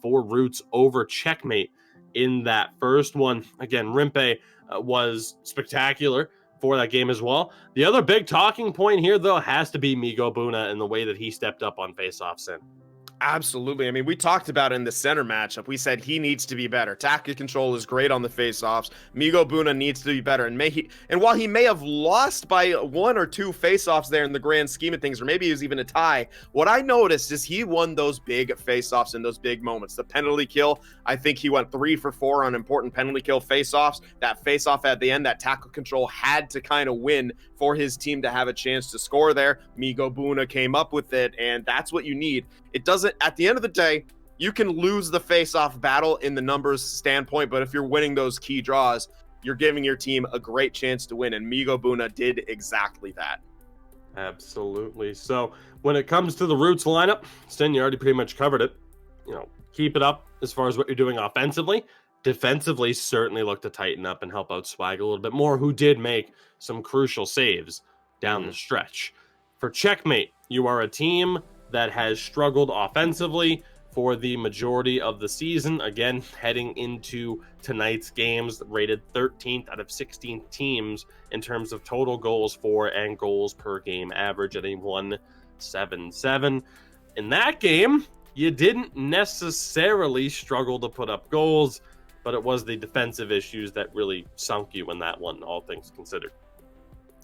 for Roots over Checkmate in that first one. Again, Rimpe was spectacular for that game as well. The other big talking point here, though, has to be Migo Buna and the way that he stepped up on faceoffs. Absolutely. I mean, we talked about it in the center matchup. We said he needs to be better. Tactic control is great on the faceoffs. Migo Buna needs to be better. And while he may have lost by 1 or 2 faceoffs there in the grand scheme of things, or maybe it was even a tie, what I noticed is he won those big faceoffs in those big moments. The penalty kill, I think he went 3 for 4 on important penalty kill faceoffs. That faceoff at the end, that tackle control had to kind of win for his team to have a chance to score there. Migo Buna came up with it, and that's what you need. It doesn't, at the end of the day, you can lose the face-off battle in the numbers standpoint, but if you're winning those key draws, you're giving your team a great chance to win, and Migo Buna did exactly that. Absolutely. So when it comes to the Roots lineup, Sten, you already pretty much covered it. Keep it up as far as what you're doing offensively. Defensively, certainly look to tighten up and help out Swag a little bit more, who did make some crucial saves down the stretch. For Checkmate, you are a team that has struggled offensively for the majority of the season. Again, heading into tonight's games, rated 13th out of 16 teams in terms of total goals for and goals per game average at a 1.77. In that game, you didn't necessarily struggle to put up goals, but it was the defensive issues that really sunk you in that one, all things considered.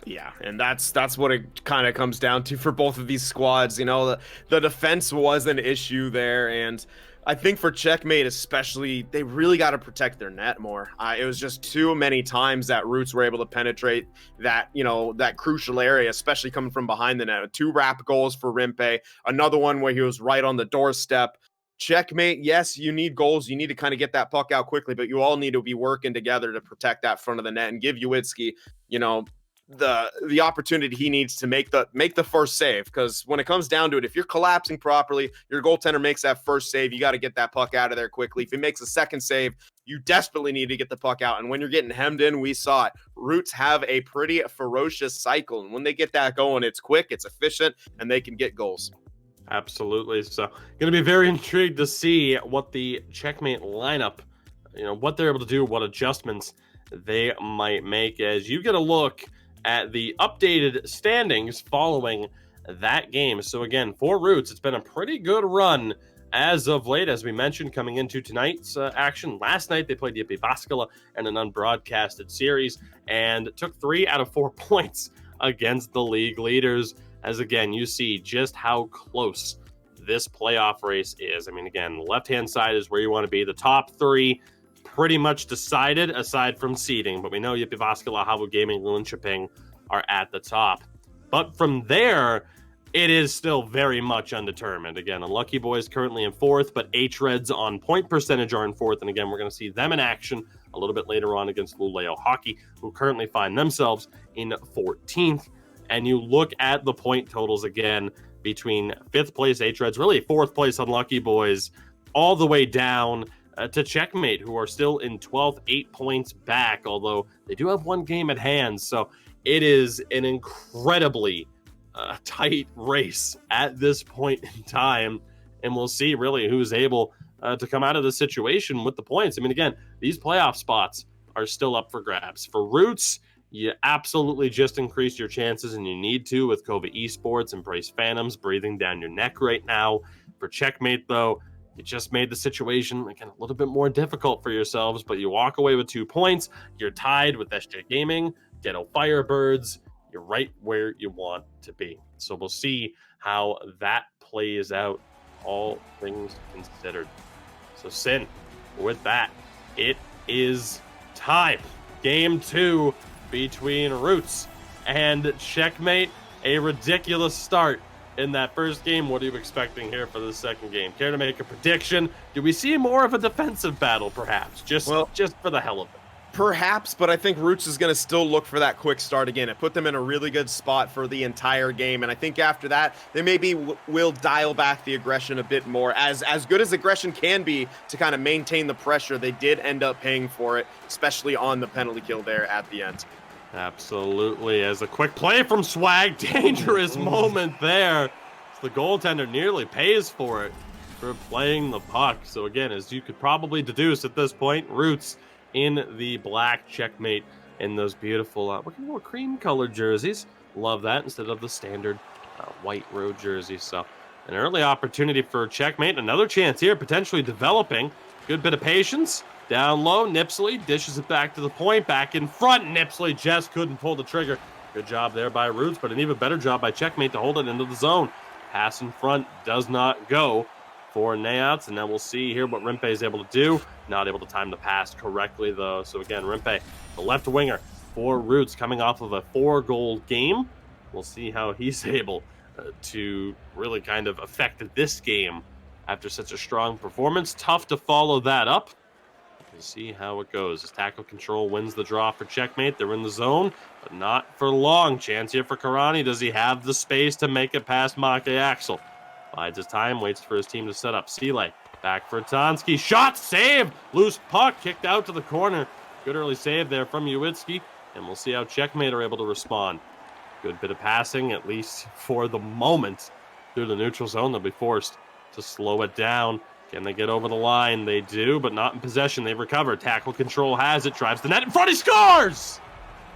Yeah, and that's what it kind of comes down to for both of these squads. The defense was an issue there, and I think for Checkmate especially, they really got to protect their net more. It was just too many times that Roots were able to penetrate that, that crucial area, especially coming from behind the net. 2 wrap goals for Rimpe, another one where he was right on the doorstep. Checkmate, yes, you need goals. You need to kind of get that puck out quickly, but you all need to be working together to protect that front of the net and give Uwitski, the opportunity he needs to make the first save. Because when it comes down to it, if you're collapsing properly, your goaltender makes that first save, you got to get that puck out of there quickly. If he makes a second save, you desperately need to get the puck out. And when you're getting hemmed in, we saw it. Roots have a pretty ferocious cycle, and when they get that going, it's quick, it's efficient, and they can get goals. Absolutely. So going to be very intrigued to see what the Checkmate lineup, what they're able to do, what adjustments they might make as you get a look at the updated standings following that game. So again, for Roots, it's been a pretty good run as of late, as we mentioned, coming into tonight's action. Last night, they played Yipi Baskala in an unbroadcasted series and took 3 out of 4 points against the league leaders. as again, you see just how close this playoff race is. I mean, again, the left-hand side is where you want to be. The top three pretty much decided aside from seeding, but we know Jyväskylä, Havu Gaming, Linköping are at the top. But from there, it is still very much undetermined. Again, Unlucky Boys currently in fourth, but hREDS on point percentage are in fourth. And again, we're going to see them in action a little bit later on against Luleå Hockey, who currently find themselves in 14th. And you look at the point totals again between fifth place hREDS, really fourth place Unlucky Boys, all the way down to Checkmate, who are still in 12th, 8 points back, although they do have one game at hand. So it is an incredibly tight race at this point in time, and we'll see really who's able to come out of the situation with the points. I mean, again, these playoff spots are still up for grabs. For Roots, you absolutely just increased your chances, and you need to with Kova Esports and Brace Phantoms breathing down your neck right now. For Checkmate, though, you just made the situation, again, a little bit more difficult for yourselves, but you walk away with 2 points. You're tied with SJ Gaming, Ghetto Firebirds. You're right where you want to be. So we'll see how that plays out, all things considered. So, Sin, with that, it is time. Game 2 between Roots and Checkmate. A ridiculous start in that first game. What are you expecting here for the second game? Care to make a prediction? Do we see more of a defensive battle, perhaps? Just for the hell of it. Perhaps, but I think Roots is going to still look for that quick start again. It put them in a really good spot for the entire game, and I think after that, they maybe will dial back the aggression a bit more. As good as aggression can be to kind of maintain the pressure, they did end up paying for it, especially on the penalty kill there at the end. Absolutely. As a quick play from Swag, dangerous moment there. The goaltender nearly pays for it for playing the puck. So again, as you could probably deduce at this point, Roots in the black, Checkmate in those beautiful looking more cream colored jerseys. Love that instead of the standard white road jersey. So an early opportunity for Checkmate. Another chance here, potentially developing. Good bit of patience. Down low, Nipsley dishes it back to the point. Back in front, Nipsley just couldn't pull the trigger. Good job there by Roots, but an even better job by Checkmate to hold it into the zone. Pass in front does not go for Nayats, and now we'll see here what Rimpe is able to do. Not able to time the pass correctly, though. So again, Rimpe, the left winger for Roots, coming off of a 4-goal game. We'll see how he's able to really kind of affect this game after such a strong performance. Tough to follow that up. We'll see how it goes. As tackle control wins the draw for Checkmate. They're in the zone, but not for long. Chance here for Karani. Does he have the space to make it past Makayaxel? Bides his time, waits for his team to set up. Sele back for Tansky. Shot, save! Loose puck, kicked out to the corner. Good early save there from Uwitski, and we'll see how Checkmate are able to respond. Good bit of passing, at least for the moment, through the neutral zone. They'll be forced to slow it down. Can they get over the line? They do, but not in possession. They've recovered. Tackle control has it. Drives the net in front. He scores!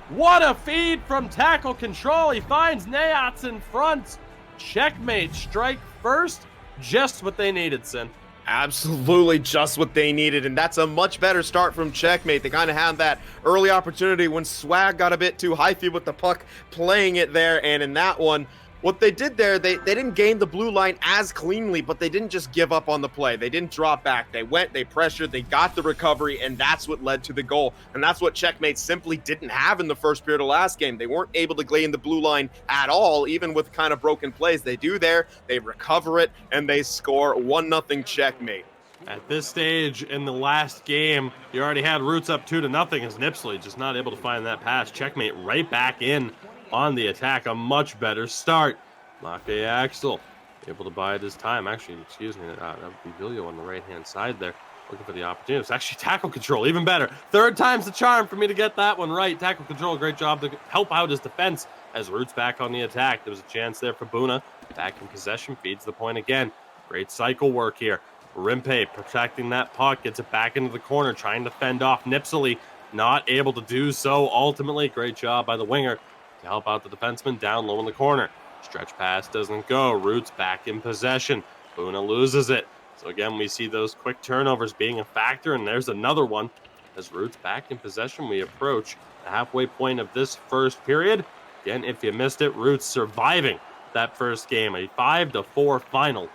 What a feed from tackle control. He finds Nayats in front. Checkmate strike first. Just what they needed, Sin. Absolutely just what they needed, and that's a much better start from Checkmate. They kind of had that early opportunity when Swag got a bit too high feed with the puck, playing it there, and in that one, what they did there, they didn't gain the blue line as cleanly, but they didn't just give up on the play. They didn't drop back. They went, they pressured, they got the recovery, and that's what led to the goal. And that's what Checkmate simply didn't have in the first period of last game. They weren't able to gain the blue line at all, even with kind of broken plays. They do there, they recover it, and they score 1-0 Checkmate. At this stage in the last game, you already had Roots up 2-0 as Nipsley just not able to find that pass. Checkmate right back in on the attack. A much better start. Maka Axel able to bide his time. Actually, excuse me, that would be Vilio on the right-hand side there. Looking for the opportunity. It's actually tackle control, even better. Third time's the charm for me to get that one right. Tackle control, great job to help out his defense as Roots back on the attack. There was a chance there for Buna. Back in possession, feeds the point again. Great cycle work here. Rimpe protecting that puck, gets it back into the corner, trying to fend off Nipsley. Not able to do so. Ultimately, great job by the winger to help out the defenseman down low in the corner. Stretch pass doesn't go. Roots back in possession. Buna loses it. So again, we see those quick turnovers being a factor, and there's another one. As Roots back in possession, we approach the halfway point of this first period. Again, if you missed it, Roots surviving that first game. A 5-4 final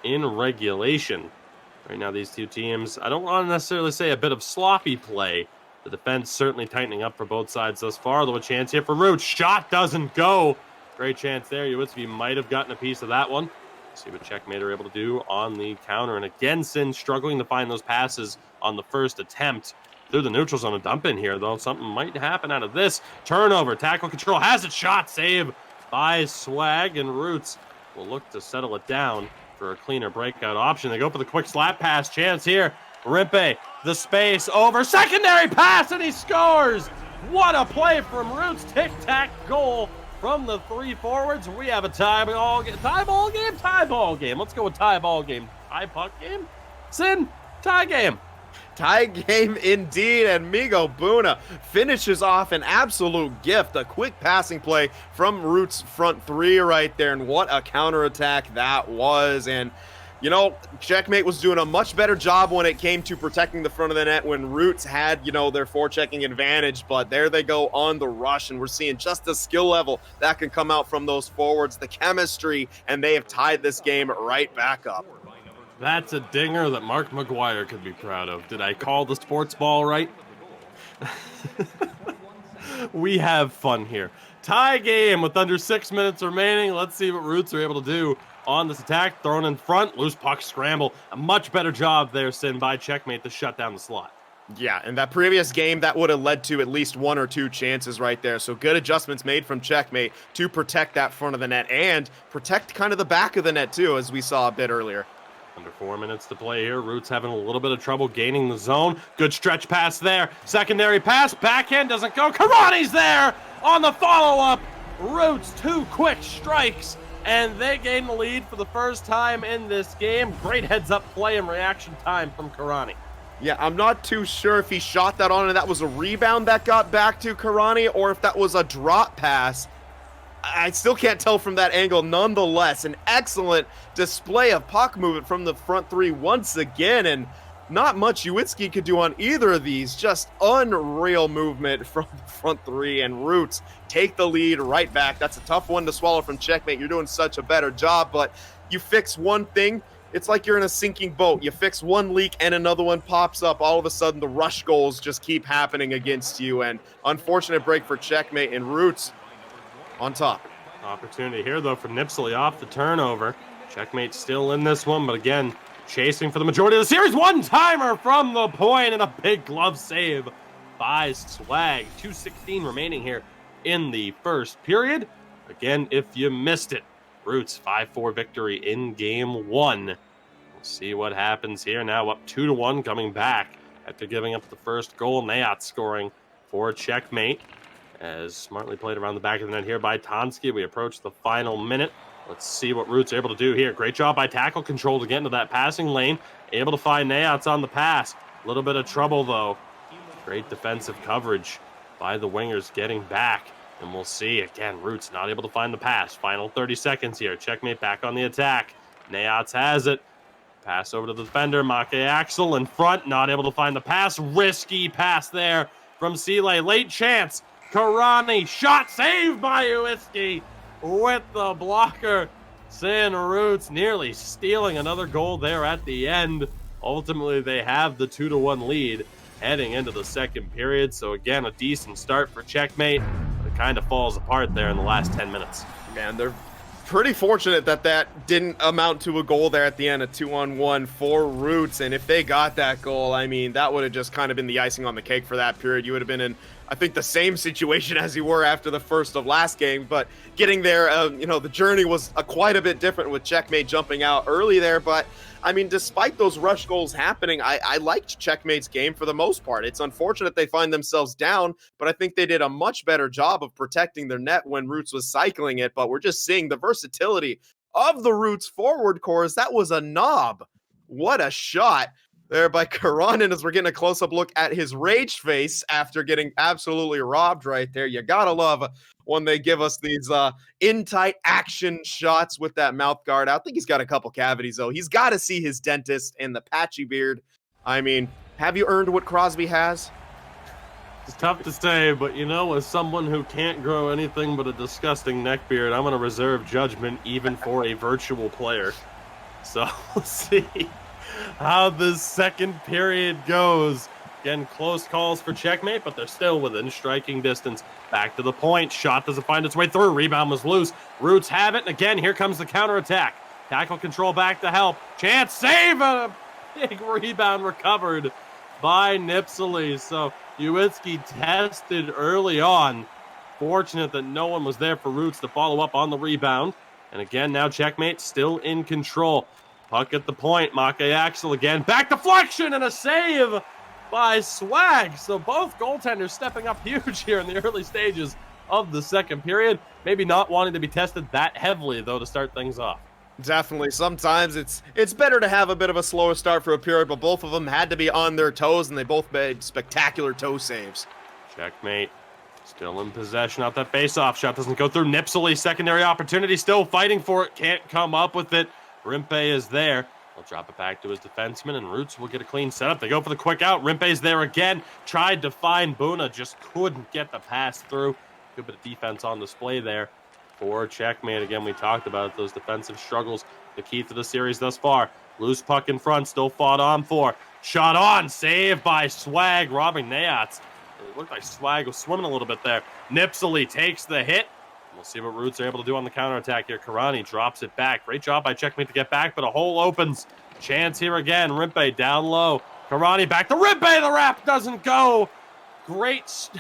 in regulation. Right now, these two teams, I don't want to necessarily say a bit of sloppy play. The defense certainly tightening up for both sides thus far. Though a chance here for Roots. Shot doesn't go. Great chance there. Uwitski might have gotten a piece of that one. See what Checkmate are able to do on the counter. And again, Sin struggling to find those passes on the first attempt. Through the neutrals on a dump in here, though. Something might happen out of this. Turnover. Tackle control. Has it. Shot. Save by Swag. And Roots will look to settle it down for a cleaner breakout option. They go for the quick slap pass. Chance here. Rimpe, the space over. Secondary pass, and he scores. What a play from Roots. Tic-tac goal from the three forwards. We have a tie ball game. Let's go with tie ball game. Tie puck game? Sin, tie game. Tie game indeed, and Migo Buna finishes off an absolute gift. A quick passing play from Roots' front three right there, and what a counterattack that was. And, you know, Checkmate was doing a much better job when it came to protecting the front of the net when Roots had, you know, their forechecking advantage, but there they go on the rush, and we're seeing just the skill level that can come out from those forwards, the chemistry, and they have tied this game right back up. That's a dinger that Mark McGuire could be proud of. Did I call the sports ball right? We have fun here. Tie game with under 6 minutes remaining. Let's see what Roots are able to do on this attack. Thrown in front, loose puck scramble. A much better job there, Sin, by Checkmate to shut down the slot. Yeah, in that previous game, that would have led to at least one or two chances right there. So good adjustments made from Checkmate to protect that front of the net and protect kind of the back of the net too, as we saw a bit earlier. Under 4 minutes to play here. Roots having a little bit of trouble gaining the zone. Good stretch pass there. Secondary pass. Backhand doesn't go. Karani's there on the follow-up. Roots, 2 quick strikes, and they gain the lead for the first time in this game. Great heads-up play and reaction time from Karani. Yeah, I'm not too sure if he shot that on and that was a rebound that got back to Karani or if that was a drop pass. I still can't tell from that angle. Nonetheless, an excellent display of puck movement from the front three once again, and not much Uwitski could do on either of these. Just unreal movement from the front three, and Roots take the lead right back. That's a tough one to swallow from Checkmate. You're doing such a better job, but you fix one thing, it's like you're in a sinking boat. You fix one leak and another one pops up. All of a sudden, the rush goals just keep happening against you, and unfortunate break for Checkmate, and Roots on top. Opportunity here, though, for Nipsley off the turnover. Checkmate still in this one, but again, chasing for the majority of the series. One-timer from the point, and a big glove save by Swag. 2:16 remaining here in the first period. Again, if you missed it, Roots 5-4 victory in game one. We'll see what happens here now. Up 2-1, coming back after giving up the first goal. Nayat scoring for Checkmate. As smartly played around the back of the net here by Tonsky. We approach the final minute. Let's see what Roots are able to do here. Great job by tackle control to get into that passing lane. Able to find Nayats on the pass. A little bit of trouble, though. Great defensive coverage by the wingers getting back. And we'll see. Again, Roots not able to find the pass. Final 30 seconds here. Checkmate back on the attack. Nayats has it. Pass over to the defender. Make Axel in front. Not able to find the pass. Risky pass there from Seeley. Late chance. Karani, shot saved by Uwitski with the blocker. Sin Roots nearly stealing another goal there at the end. Ultimately, they have the 2-1 lead heading into the second period. So again, a decent start for Checkmate, but it kind of falls apart there in the last 10 minutes. Man, they're pretty fortunate that that didn't amount to a goal there at the end, a 2-on-1 for Roots. And if they got that goal, I mean, that would have just kind of been the icing on the cake for that period. You would have been in, I think, the same situation as you were after the first of last game, but getting there, you know, the journey was quite a bit different with Checkmate jumping out early there. But I mean, despite those rush goals happening, I liked Checkmate's game for the most part. It's unfortunate they find themselves down, but I think they did a much better job of protecting their net when Roots was cycling it. But we're just seeing the versatility of the Roots forward cores. That was a knob. What a shot there by Karanin, as we're getting a close-up look at his rage face after getting absolutely robbed right there. You gotta love when they give us these in-tight action shots with that mouth guard. I think he's got a couple cavities, though. He's got to see his dentist and the patchy beard. I mean, have you earned what Crosby has? It's tough to say, but you know, as someone who can't grow anything but a disgusting neck beard, I'm going to reserve judgment even for a virtual player. So we'll see how this second period goes. Again, close calls for Checkmate, but they're still within striking distance. Back to the point. Shot doesn't find its way through. Rebound was loose. Roots have it. And again, here comes the counterattack. Tackle control back to help. Chance save. A big rebound recovered by Nipsey. So Uitsky tested early on. Fortunate that no one was there for Roots to follow up on the rebound. And again, now Checkmate still in control. Puck at the point. EASHL again. Back deflection and a save by Swag. So both goaltenders stepping up huge here in the early stages of the second period. Maybe not wanting to be tested that heavily, though, to start things off. Definitely. Sometimes it's better to have a bit of a slower start for a period, but both of them had to be on their toes, and they both made spectacular toe saves. Checkmate still in possession out that faceoff. Shot doesn't go through. Nipsey, secondary opportunity, still fighting for it. Can't come up with it. Rimpe is there. He'll drop it back to his defenseman, and Roots will get a clean setup. They go for the quick out. Rimpe's there again. Tried to find Buna, just couldn't get the pass through. Good bit of defense on display there for Checkmate. Again, we talked about those defensive struggles, the key to the series thus far. Loose puck in front, still fought on for. Shot on, saved by Swag, robbing Nayats. It looked like Swag was swimming a little bit there. Nipsey takes the hit. We'll see what Roots are able to do on the counterattack here. Karani drops it back. Great job by Checkmate to get back, but a hole opens. Chance here again. Rimpe down low. Karani back to Rimpe. The wrap doesn't go. Great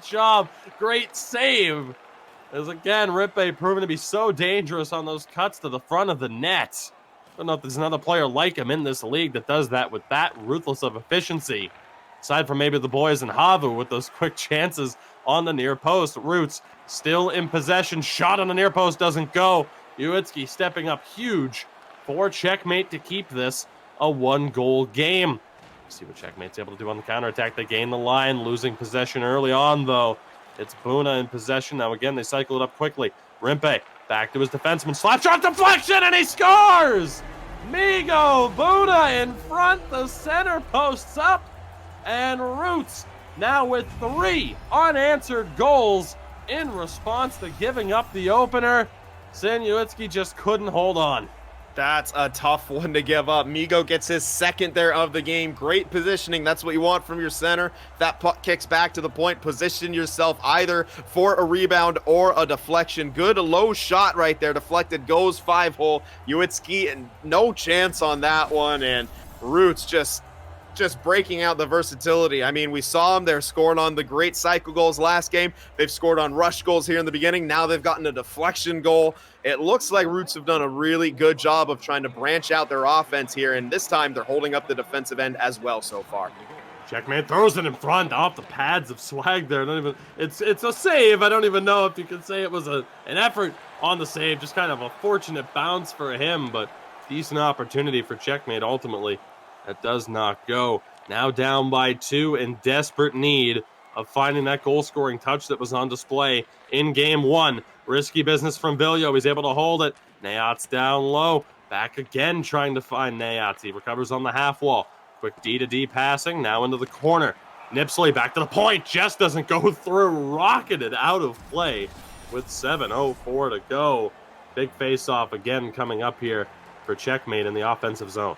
job. Great save. As again, Rimpe proven to be so dangerous on those cuts to the front of the net. I don't know if there's another player like him in this league that does that with that ruthless of efficiency. Aside from maybe the boys in Havu with those quick chances on the near post. Roots still in possession. Shot on the near post doesn't go. Uitsky stepping up huge for Checkmate to keep this a one-goal game. See what Checkmate's able to do on the counterattack. They gain the line, losing possession early on, though. It's Buna in possession. Now, again, they cycle it up quickly. Rimpe back to his defenseman. Slap shot deflection, and he scores! Migo Buna in front. The center posts up. And Roots now with 3 unanswered goals in response to giving up the opener. Uitsky just couldn't hold on. That's a tough one to give up. Migo gets his second there of the game. Great positioning. That's what you want from your center. That puck kicks back to the point. Position yourself either for a rebound or a deflection. Good low shot right there. Deflected, goes 5-hole. Uitsky, and no chance on that one. And Roots just breaking out the versatility. I mean, we saw them. They're scoring on the great cycle goals last game. They've scored on rush goals here in the beginning. Now they've gotten a deflection goal. It looks like Roots have done a really good job of trying to branch out their offense here, and this time they're holding up the defensive end as well so far. Checkmate throws it in front off the pads of Swag there. It's a save. I don't even know if you could say it was an effort on the save. Just kind of a fortunate bounce for him, but decent opportunity for Checkmate ultimately. That does not go. Now down by 2 in desperate need of finding that goal-scoring touch that was on display in Game 1. Risky business from Vilio. He's able to hold it. Nayats down low. Back again trying to find Nayats. He recovers on the half wall. Quick D-to-D passing. Now into the corner. Nipsey back to the point. Just doesn't go through. Rocketed out of play with 7:04 to go. Big face-off again coming up here for Checkmate in the offensive zone.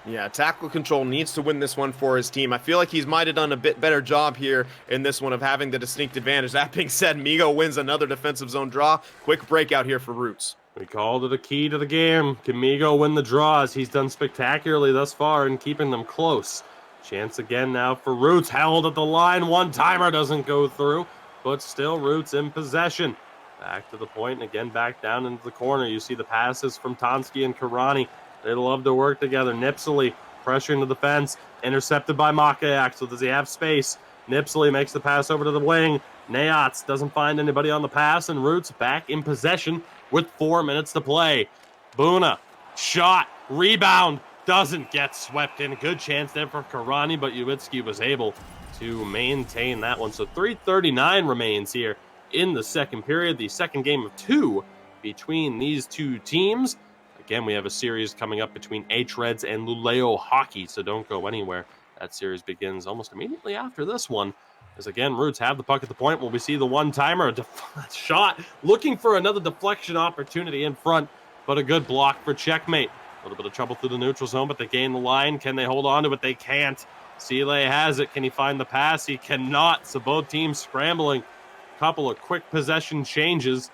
Yeah, tackle control needs to win this one for his team. I feel like he's might have done a bit better job here in this one of having the distinct advantage. That being said, Migo wins another defensive zone draw. Quick breakout here for Roots. We called it a key to the game. Can Migo win the draws? He's done spectacularly thus far in keeping them close. Chance again now for Roots. Held at the line. One-timer doesn't go through, but still Roots in possession. Back to the point, and again back down into the corner. You see the passes from Tonsky and Karani. They love to work together. Nipsey pressuring the defense. Intercepted by EASHL. Does he have space? Nipsey makes the pass over to the wing. Nayats doesn't find anybody on the pass, and Roots back in possession with 4 minutes to play. Buna, shot, rebound, doesn't get swept in. Good chance there for Karani, but Uitsky was able to maintain that one. So 3:39 remains here in the second period. The second game of 2 between these two teams. Again, we have a series coming up between hREDS and Luleå Hockey, so don't go anywhere. That series begins almost immediately after this one. As again, Roots have the puck at the point. Will we see the one-timer? A shot, looking for another deflection opportunity in front, but a good block for Checkmate. A little bit of trouble through the neutral zone, but they gain the line. Can they hold on to it? They can't. Seeley has it. Can he find the pass? He cannot. So both teams scrambling. Couple of quick possession changes.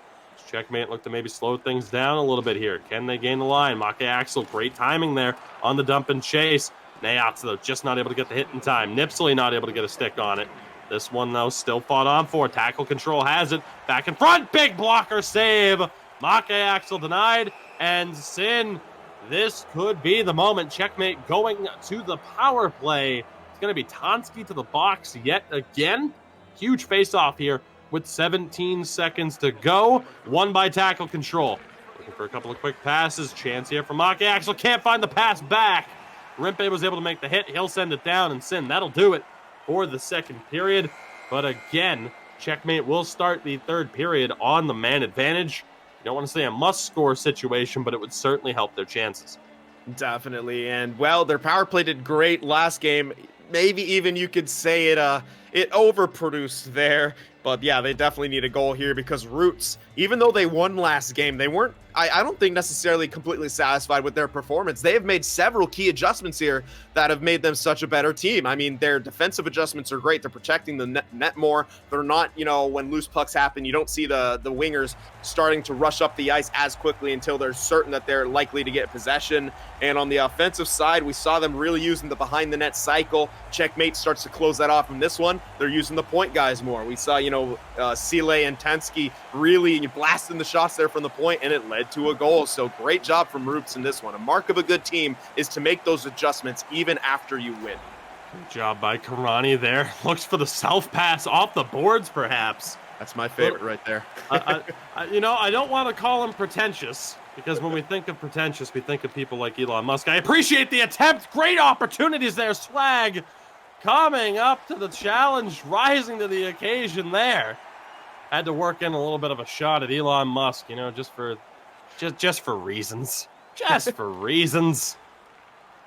Checkmate look to maybe slow things down a little bit here. Can they gain the line? Make Axel, great timing there on the dump and chase. Nayats, though, just not able to get the hit in time. Nipsley not able to get a stick on it. This one, though, still fought on for. Tackle control has it. Back in front. Big blocker save. Make Axel denied. And Sin, this could be the moment. Checkmate going to the power play. It's going to be Tansky to the box yet again. Huge face-off here with 17 seconds to go. Won by tackle control. Looking for a couple of quick passes. Chance here for Make Axel. Can't find the pass back. Rimpe was able to make the hit. He'll send it down, and Sin, that'll do it for the second period. But again, Checkmate will start the third period on the man advantage. You don't want to say a must-score situation, but it would certainly help their chances. Definitely. And, well, their power play did great last game. Maybe even you could say it overproduced there. But yeah, they definitely need a goal here because Roots, even though they won last game, they weren't, I don't think necessarily completely satisfied with their performance. They have made several key adjustments here that have made them such a better team. I mean, their defensive adjustments are great. They're protecting the net more. They're not, when loose pucks happen, you don't see the wingers starting to rush up the ice as quickly until they're certain that they're likely to get possession. And on the offensive side, we saw them really using the behind the net cycle. Checkmate starts to close that off in this one. They're using the point guys more. We saw, Seele and Tansky really blasting the shots there from the point, and it led to a goal. So great job from Roots in this one. A mark of a good team is to make those adjustments even after you win. Good job by Karani there. Looks for the south pass off the boards, perhaps. That's my favorite right there. I don't want to call him pretentious, because when we think of pretentious, we think of people like Elon Musk. I appreciate the attempt. Great opportunities there. Swag coming up to the challenge, rising to the occasion there. Had to work in a little bit of a shot at Elon Musk, just for reasons. Just for reasons.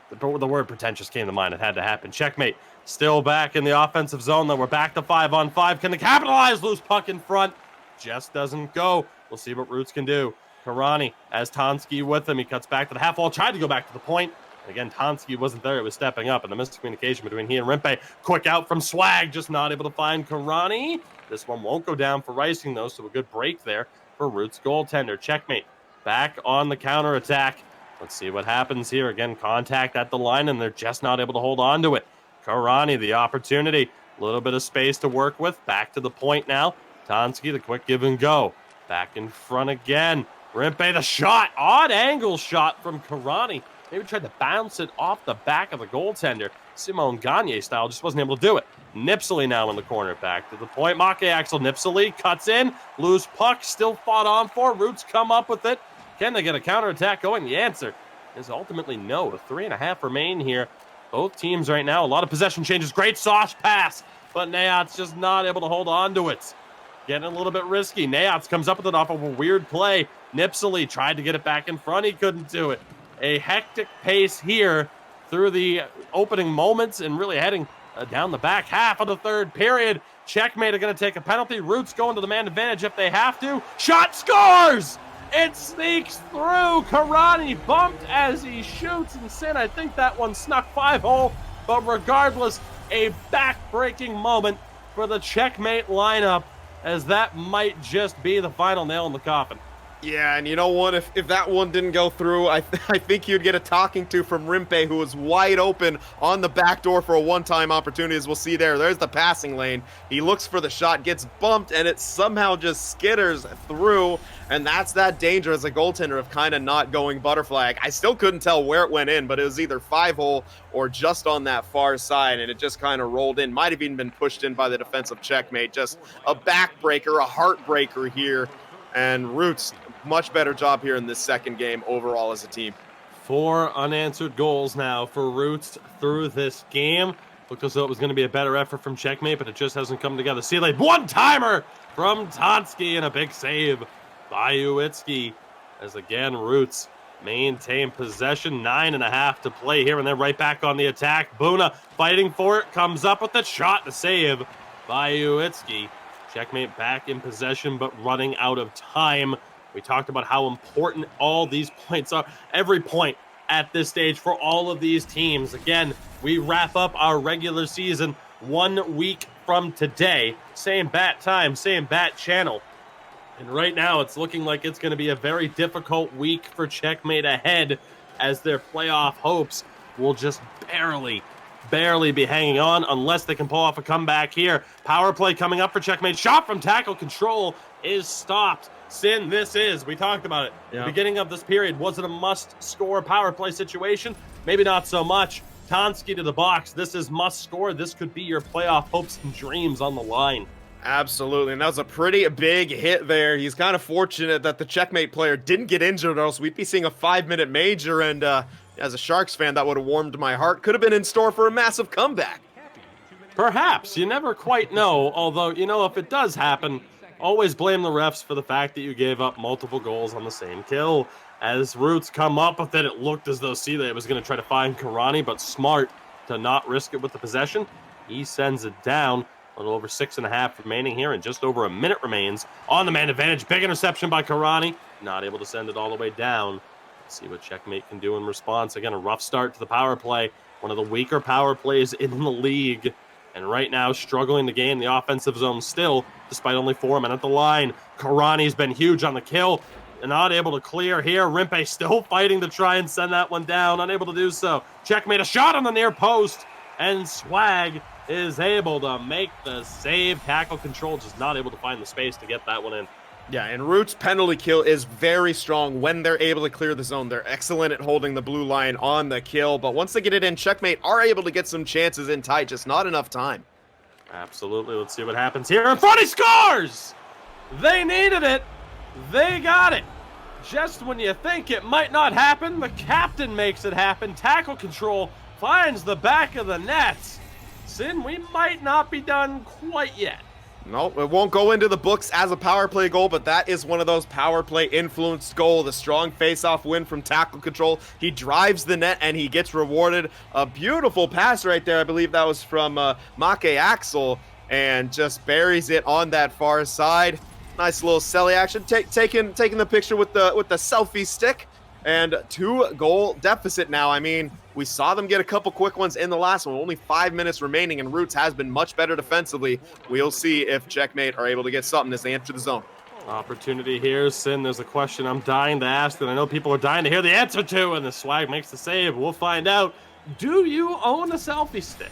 The word pretentious came to mind. It had to happen. Checkmate still back in the offensive zone, though. We're back to 5-on-5. Can they capitalize? Loose puck in front. Just doesn't go. We'll see what Roots can do. Karani has Tansky with him. He cuts back to the half wall. Tried to go back to the point. Again, Tansky wasn't there. It was stepping up, and the miscommunication between he and Rimpe. Quick out from Swag. Just not able to find Karani. This one won't go down for Rising, though, so a good break there for Roots goaltender. Checkmate back on the counterattack. Let's see what happens here. Again, contact at the line, and they're just not able to hold on to it. Karani, the opportunity. A little bit of space to work with. Back to the point now. Tansky, the quick give and go. Back in front again. Rimpe, the shot. Odd angle shot from Karani. Maybe tried to bounce it off the back of the goaltender. Simone Gagne style, just wasn't able to do it. Nipsley now in the corner. Back to the point. Make Axel. Nipsley cuts in. Loose puck. Still fought on for. Roots come up with it. Can they get a counterattack going? The answer is ultimately no. 3.5 remain here. Both teams right now, a lot of possession changes. Great sauce pass, but Nayats just not able to hold on to it. Getting a little bit risky. Nayats comes up with it off of a weird play. Nipsley tried to get it back in front. He couldn't do it. A hectic pace here through the opening moments and really heading down the back half of the third period. Checkmate are going to take a penalty. Roots going to the man advantage if they have to. Shot scores! It sneaks through. Karani bumped as he shoots, and Sin, I think that one snuck 5-hole. But regardless, a back-breaking moment for the Checkmate lineup, as that might just be the final nail in the coffin. Yeah, and you know what? If that one didn't go through, I think you'd get a talking to from Rimpe, who was wide open on the back door for a one-time opportunity, as we'll see there. There's the passing lane. He looks for the shot, gets bumped, and it somehow just skitters through, and that's that danger as a goaltender of kind of not going butterfly. I still couldn't tell where it went in, but it was either 5-hole or just on that far side, and it just kind of rolled in. Might have even been pushed in by the defensive Checkmate. Just a backbreaker, a heartbreaker here. And Roots, much better job here in this second game overall as a team. 4 unanswered goals now for Roots through this game. Looked as though it was going to be a better effort from Checkmate, but it just hasn't come together. See, like one-timer from Tansky and a big save by Uitsky. As again, Roots maintain possession. 9.5 to play here, and they're right back on the attack. Buna fighting for it, comes up with the shot, the save by Uitsky. Checkmate back in possession, but running out of time. We talked about how important all these points are. Every point at this stage for all of these teams. Again, we wrap up our regular season 1 week from today. Same bat time, same bat channel. And right now, it's looking like it's going to be a very difficult week for Checkmate ahead, as their playoff hopes will just barely be hanging on unless they can pull off a comeback here. Power play coming up for Checkmate. Shot from tackle control is stopped. Sin, we talked about it. Yeah. The beginning of this period, was it a must-score power play situation? Maybe not so much. Tonsky to the box. This is must-score. This could be your playoff hopes and dreams on the line. Absolutely, and that was a pretty big hit there. He's kind of fortunate that the Checkmate player didn't get injured, or else we'd be seeing a 5-minute major, and as a Sharks fan, that would have warmed my heart. Could have been in store for a massive comeback. Perhaps. You never quite know, although, if it does happen, always blame the refs for the fact that you gave up multiple goals on the same kill. As Roots come up with it, it looked as though Sile was going to try to find Karani, but smart to not risk it with the possession. He sends it down. A little over 6.5 remaining here, and just over a minute remains on the man advantage. Big interception by Karani. Not able to send it all the way down. Let's see what Checkmate can do in response. Again, a rough start to the power play. One of the weaker power plays in the league. And right now, struggling to gain the offensive zone still, despite only 4 men at the line. Karani's been huge on the kill. And not able to clear here. Rimpe still fighting to try and send that one down. Unable to do so. Checkmate a shot on the near post. And Swag is able to make the save. Tackle control just not able to find the space to get that one in. Yeah, and Roots' penalty kill is very strong when they're able to clear the zone. They're excellent at holding the blue line on the kill, but once they get it in, Checkmate are able to get some chances in tight, just not enough time. Absolutely. Let's see what happens here. In front, he scores! They needed it. They got it. Just when you think it might not happen, the captain makes it happen. Tackle control finds the back of the net. Sin, we might not be done quite yet. No, it won't go into the books as a power play goal, but that is one of those power play influenced goals. The strong face-off win from tackle control. He drives the net and he gets rewarded. A beautiful pass right there. I believe that was from Make Axel, and just buries it on that far side. Nice little celly action. Taking the picture with the selfie stick. And 2-goal deficit now. I mean, we saw them get a couple quick ones in the last one. Only 5 minutes remaining, and Roots has been much better defensively. We'll see if Checkmate are able to get something as they enter the zone. Opportunity here. Sin, there's a question I'm dying to ask that I know people are dying to hear the answer to, and the Swag makes the save. We'll find out. Do you own a selfie stick?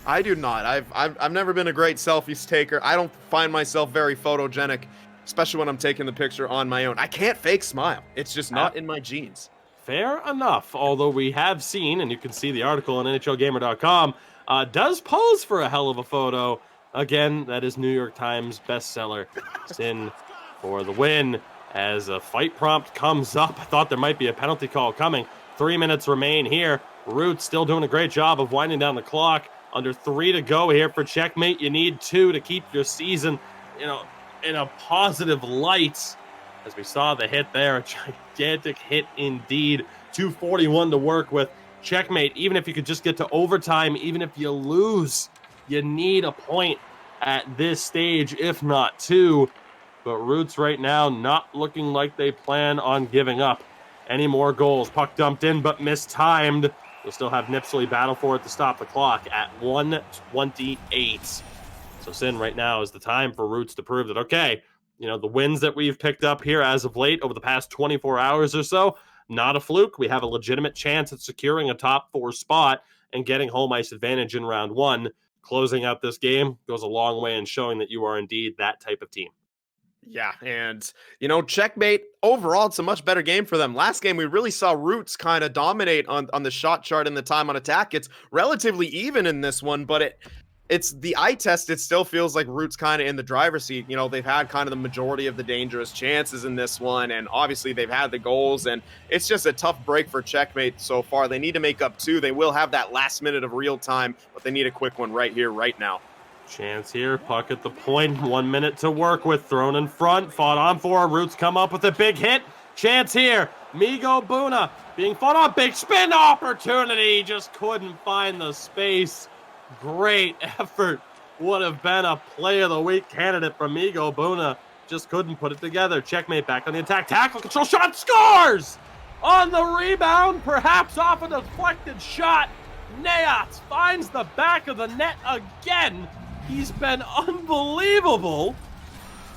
I do not. I've never been a great selfie taker. I don't find myself very photogenic, especially when I'm taking the picture on my own. I can't fake smile. It's just not in my genes. Fair enough, although we have seen, and you can see the article on NHLGamer.com, does pose for a hell of a photo. Again, that is New York Times bestseller. Sin for the win. As a fight prompt comes up, I thought there might be a penalty call coming. 3 minutes remain here. Roots still doing a great job of winding down the clock. Under 3 to go here for Checkmate. You need 2 to keep your season, in a positive light. As we saw the hit there, a gigantic hit indeed. 2:41 to work with. Checkmate, even if you could just get to overtime, even if you lose, you need a point at this stage, if not 2. But Roots right now not looking like they plan on giving up any more goals. Puck dumped in, but mistimed. We'll still have Nipsley battle for it to stop the clock at 1:28. So Sin, right now is the time for Roots to prove that, okay, the wins that we've picked up here as of late over the past 24 hours or so, not a fluke. We have a legitimate chance at securing a top 4 spot and getting home ice advantage in round 1. Closing out this game goes a long way in showing that you are indeed that type of team. Yeah, and, Checkmate, overall, it's a much better game for them. Last game, we really saw Roots kind of dominate on the shot chart and the time on attack. It's relatively even in this one, but it's the eye test. It still feels like Roots kind of in the driver's seat. They've had kind of the majority of the dangerous chances in this one, and obviously they've had the goals, and it's just a tough break for Checkmate so far. They need to make up 2. They will have that last minute of real time, but they need a quick one right here, right now. Chance here, puck at the point, 1 minute to work with, thrown in front, fought on for, Roots come up with a big hit, chance here, Migo Buna being fought on, big spin opportunity, just couldn't find the space. Great effort would have been a play of the week candidate from Migo Buna. Just couldn't put it together. Checkmate back on the attack. Tackle, control, shot, scores! On the rebound, perhaps off a deflected shot. Nayats finds the back of the net again. He's been unbelievable.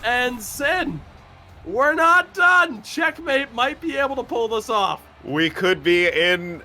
And Sin, we're not done. Checkmate might be able to pull this off. We could be in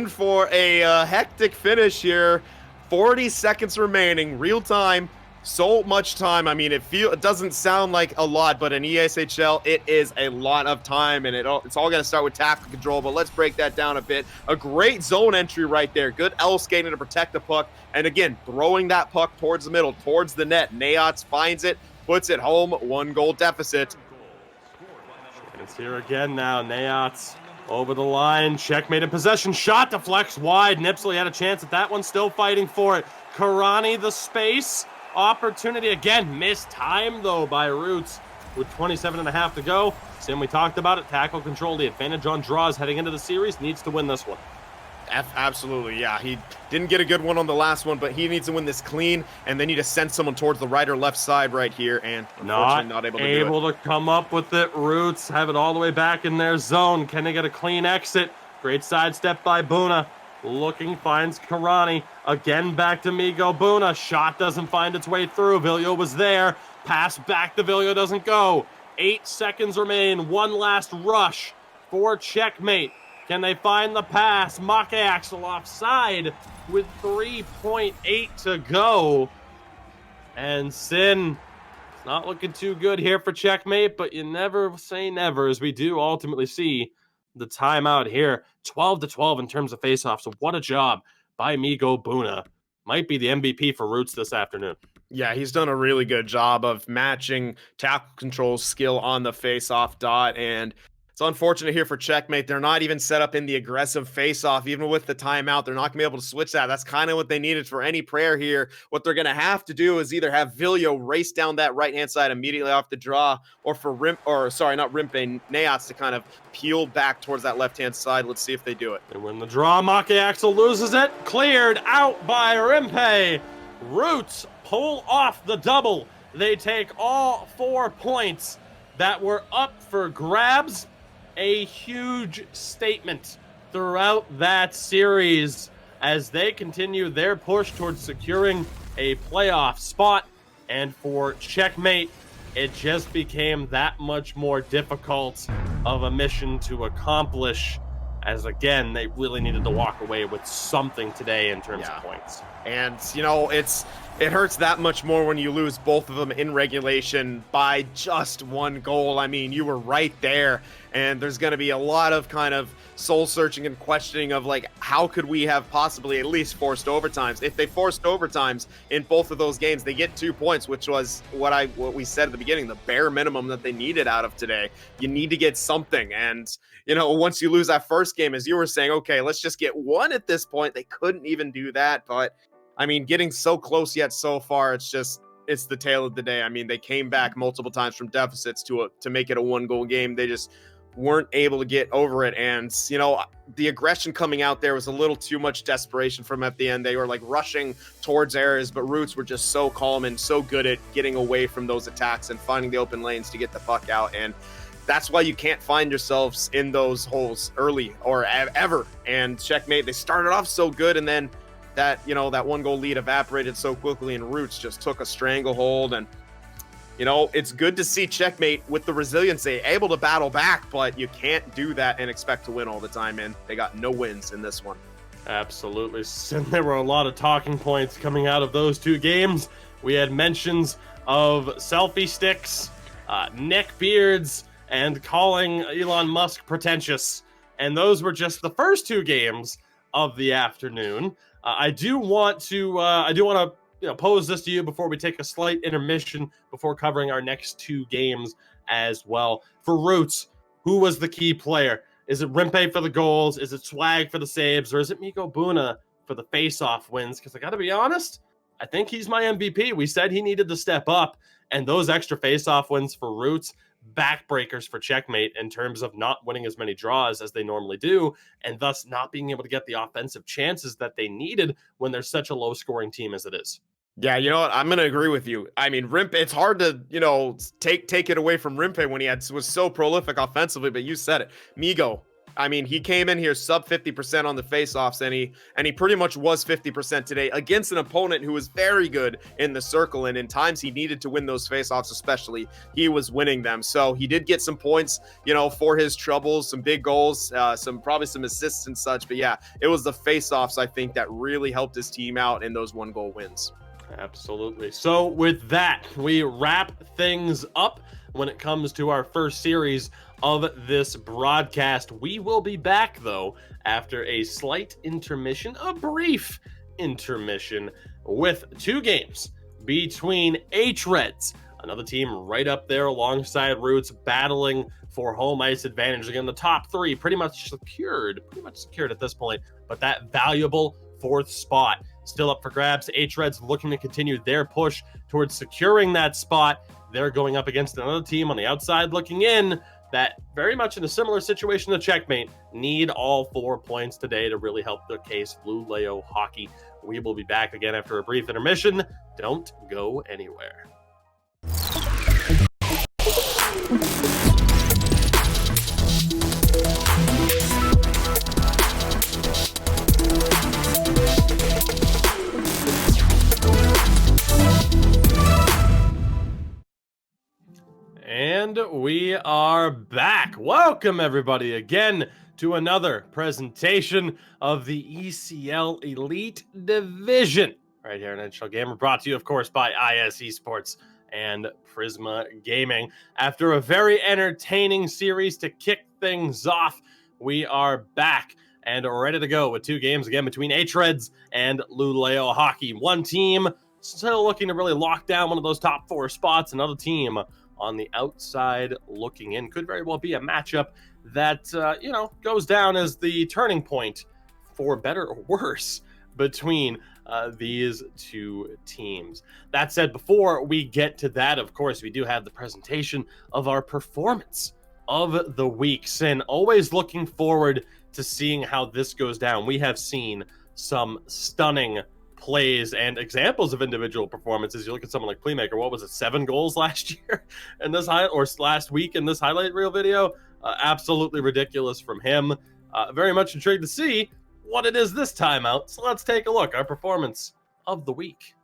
for a hectic finish here. 40 seconds remaining, real time. So much time. I mean, it doesn't sound like a lot, but in EASHL, it is a lot of time, and it's all going to start with tactical control, but let's break that down a bit. A great zone entry right there. Good L skating to protect the puck, and again, throwing that puck towards the middle, towards the net. Nayats finds it, puts it home, 1-goal deficit. It's here again now. Nayats over the line. Checkmate in possession. Shot deflects wide. Nipsley had a chance at that one. Still fighting for it. Karani the space. Opportunity again. Missed time, though, by Roots with 27.5 to go. Sim, we talked about it. Tackle control. The advantage on draws heading into the series. Needs to win this one. Absolutely, yeah. He didn't get a good one on the last one, but he needs to win this clean, and they need to send someone towards the right or left side right here, and unfortunately not able to come up with it. Roots have it all the way back in their zone. Can they get a clean exit? Great sidestep by Buna. Looking, finds Karani. Again back to Migo Buna. Shot doesn't find its way through. Vilio was there. Pass back to Vilio doesn't go. 8 seconds remain. One last rush for Checkmate. Can they find the pass? Make Axel offside with 3.8 to go. And Sin, it's not looking too good here for Checkmate, but you never say never, as we do ultimately see the timeout here. 12-12 in terms of faceoffs. So what a job by Migo Buna. Might be the MVP for Roots this afternoon. Yeah, he's done a really good job of matching tackle control skill on the face-off dot, and it's unfortunate here for Checkmate. They're not even set up in the aggressive face-off. Even with the timeout, they're not going to be able to switch that. That's kind of what they needed for any prayer here. What they're going to have to do is either have Vilio race down that right-hand side immediately off the draw, or for Nayats to kind of peel back towards that left-hand side. Let's see if they do it. They win the draw. Make Axel loses it. Cleared out by Rimpe. Roots pull off the double. They take all 4 points that were up for grabs. A huge statement throughout that series as they continue their push towards securing a playoff spot. And for Checkmate, it just became that much more difficult of a mission to accomplish, as again, they really needed to walk away with something today in terms of points. And, you know, it hurts that much more when you lose both of them in regulation by just 1 goal. I mean, you were right there, and there's going to be a lot of kind of soul-searching and questioning of, like, how could we have possibly at least forced overtimes? If they forced overtimes in both of those games, they get 2 points, which was what we said at the beginning, the bare minimum that they needed out of today. You need to get something, and, you know, once you lose that first game, as you were saying, okay, let's just get 1 at this point. They couldn't even do that, but I mean, getting so close yet so far, it's the tale of the day. I mean, they came back multiple times from deficits to make it a 1-goal game. They just weren't able to get over it. And, you know, the aggression coming out there was a little too much desperation from at the end. They were like rushing towards areas, but Roots were just so calm and so good at getting away from those attacks and finding the open lanes to get the puck out. And that's why you can't find yourselves in those holes early or ever. And Checkmate, they started off so good, and then that 1-goal lead evaporated so quickly, and Roots just took a stranglehold. And, you know, it's good to see Checkmate with the resiliency able to battle back, but you can't do that and expect to win all the time, and they got no wins in this one. Absolutely. And there were a lot of talking points coming out of those 2 games. We had mentions of selfie sticks, neck beards, and calling Elon Musk pretentious. And those were just the first 2 games of the afternoon. I do want to pose this to you before we take a slight intermission before covering our next 2 games as well. For Roots, who was the key player? Is it Rimpe for the goals? Is it Swag for the saves? Or is it Migo Buna for the face-off wins? Because I got to be honest, I think he's my MVP. We said he needed to step up, and those extra face-off wins for Roots, backbreakers for Checkmate in terms of not winning as many draws as they normally do, and thus not being able to get the offensive chances that they needed when they're such a low-scoring team as it is. Yeah, you know what? I'm gonna agree with you. I mean, Rimpe, it's hard to, take it away from Rimpe when was so prolific offensively, but you said it. Migo. I mean, he came in here sub 50% on the faceoffs, and he pretty much was 50% today against an opponent who was very good in the circle. And in times he needed to win those faceoffs, especially, he was winning them. So he did get some points, for his troubles, some big goals, probably some assists and such. But yeah, it was the faceoffs, I think, that really helped his team out in those 1-goal wins. Absolutely. So with that, we wrap things up when it comes to our first series of this broadcast. We will be back, though, after a slight intermission, a brief intermission, with 2 games between hREDS, another team right up there alongside Roots, battling for home ice advantage. Again, the top 3 pretty much secured at this point, but that valuable 4th spot still up for grabs. hREDS looking to continue their push towards securing that spot. They're going up against another team on the outside looking in that, very much in a similar situation to Checkmate, need all 4 points today to really help their case. Luleå hockey. We will be back again after a brief intermission. Don't go anywhere. And we are back. Welcome, everybody, again to another presentation of the ECL Elite Division right here in NHL Gamer, brought to you, of course, by esports and Prisma Gaming. After a very entertaining series to kick things off, we are back and ready to go with 2 games again between hREDS and Luleå hockey. One team still looking to really lock down one of those top 4 spots. Another team on the outside looking in. Could very well be a matchup that, goes down as the turning point, for better or worse, between these 2 teams. That said, before we get to that, of course, we do have the presentation of our performance of the weeks, and always looking forward to seeing how this goes down. We have seen some stunning plays and examples of individual performances. You look at someone like Playmaker, what was it, 7 goals last year in this last week in this highlight reel video? Absolutely ridiculous from him. Very much intrigued to see what it is this time out. So let's take a look. Our performance of the week.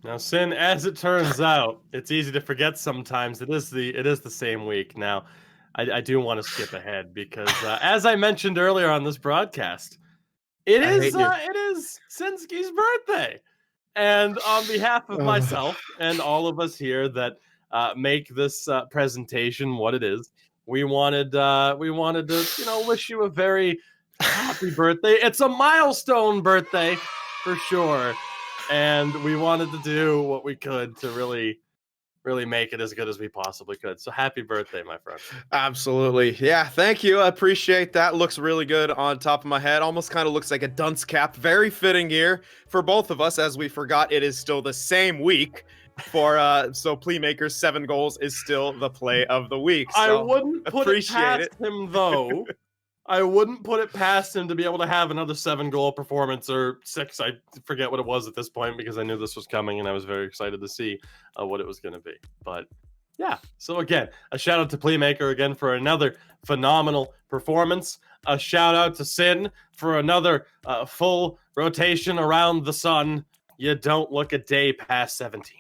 Now, Sin, as it turns out, it's easy to forget sometimes. It is the same week. Now, I do want to skip ahead because, as I mentioned earlier on this broadcast, it is Sinski's birthday, and on behalf of myself and all of us here that make this presentation what it is, we wanted to wish you a very happy birthday. It's a milestone birthday for sure. And we wanted to do what we could to really make it as good as we possibly could. So happy birthday, my friend. Absolutely. Yeah, thank you. I appreciate that. Looks really good on top of my head. Almost kind of looks like a dunce cap. Very fitting here for both of us, as we forgot it is still the same week for so Playmaker's 7 goals is still the play of the week. So I wouldn't put it past him though. I wouldn't put it past him to be able to have another 7-goal performance, or 6. I forget what it was at this point, because I knew this was coming and I was very excited to see what it was going to be. But yeah, so again, a shout out to Playmaker again for another phenomenal performance. A shout out to Sin for another full rotation around the sun. You don't look a day past 17.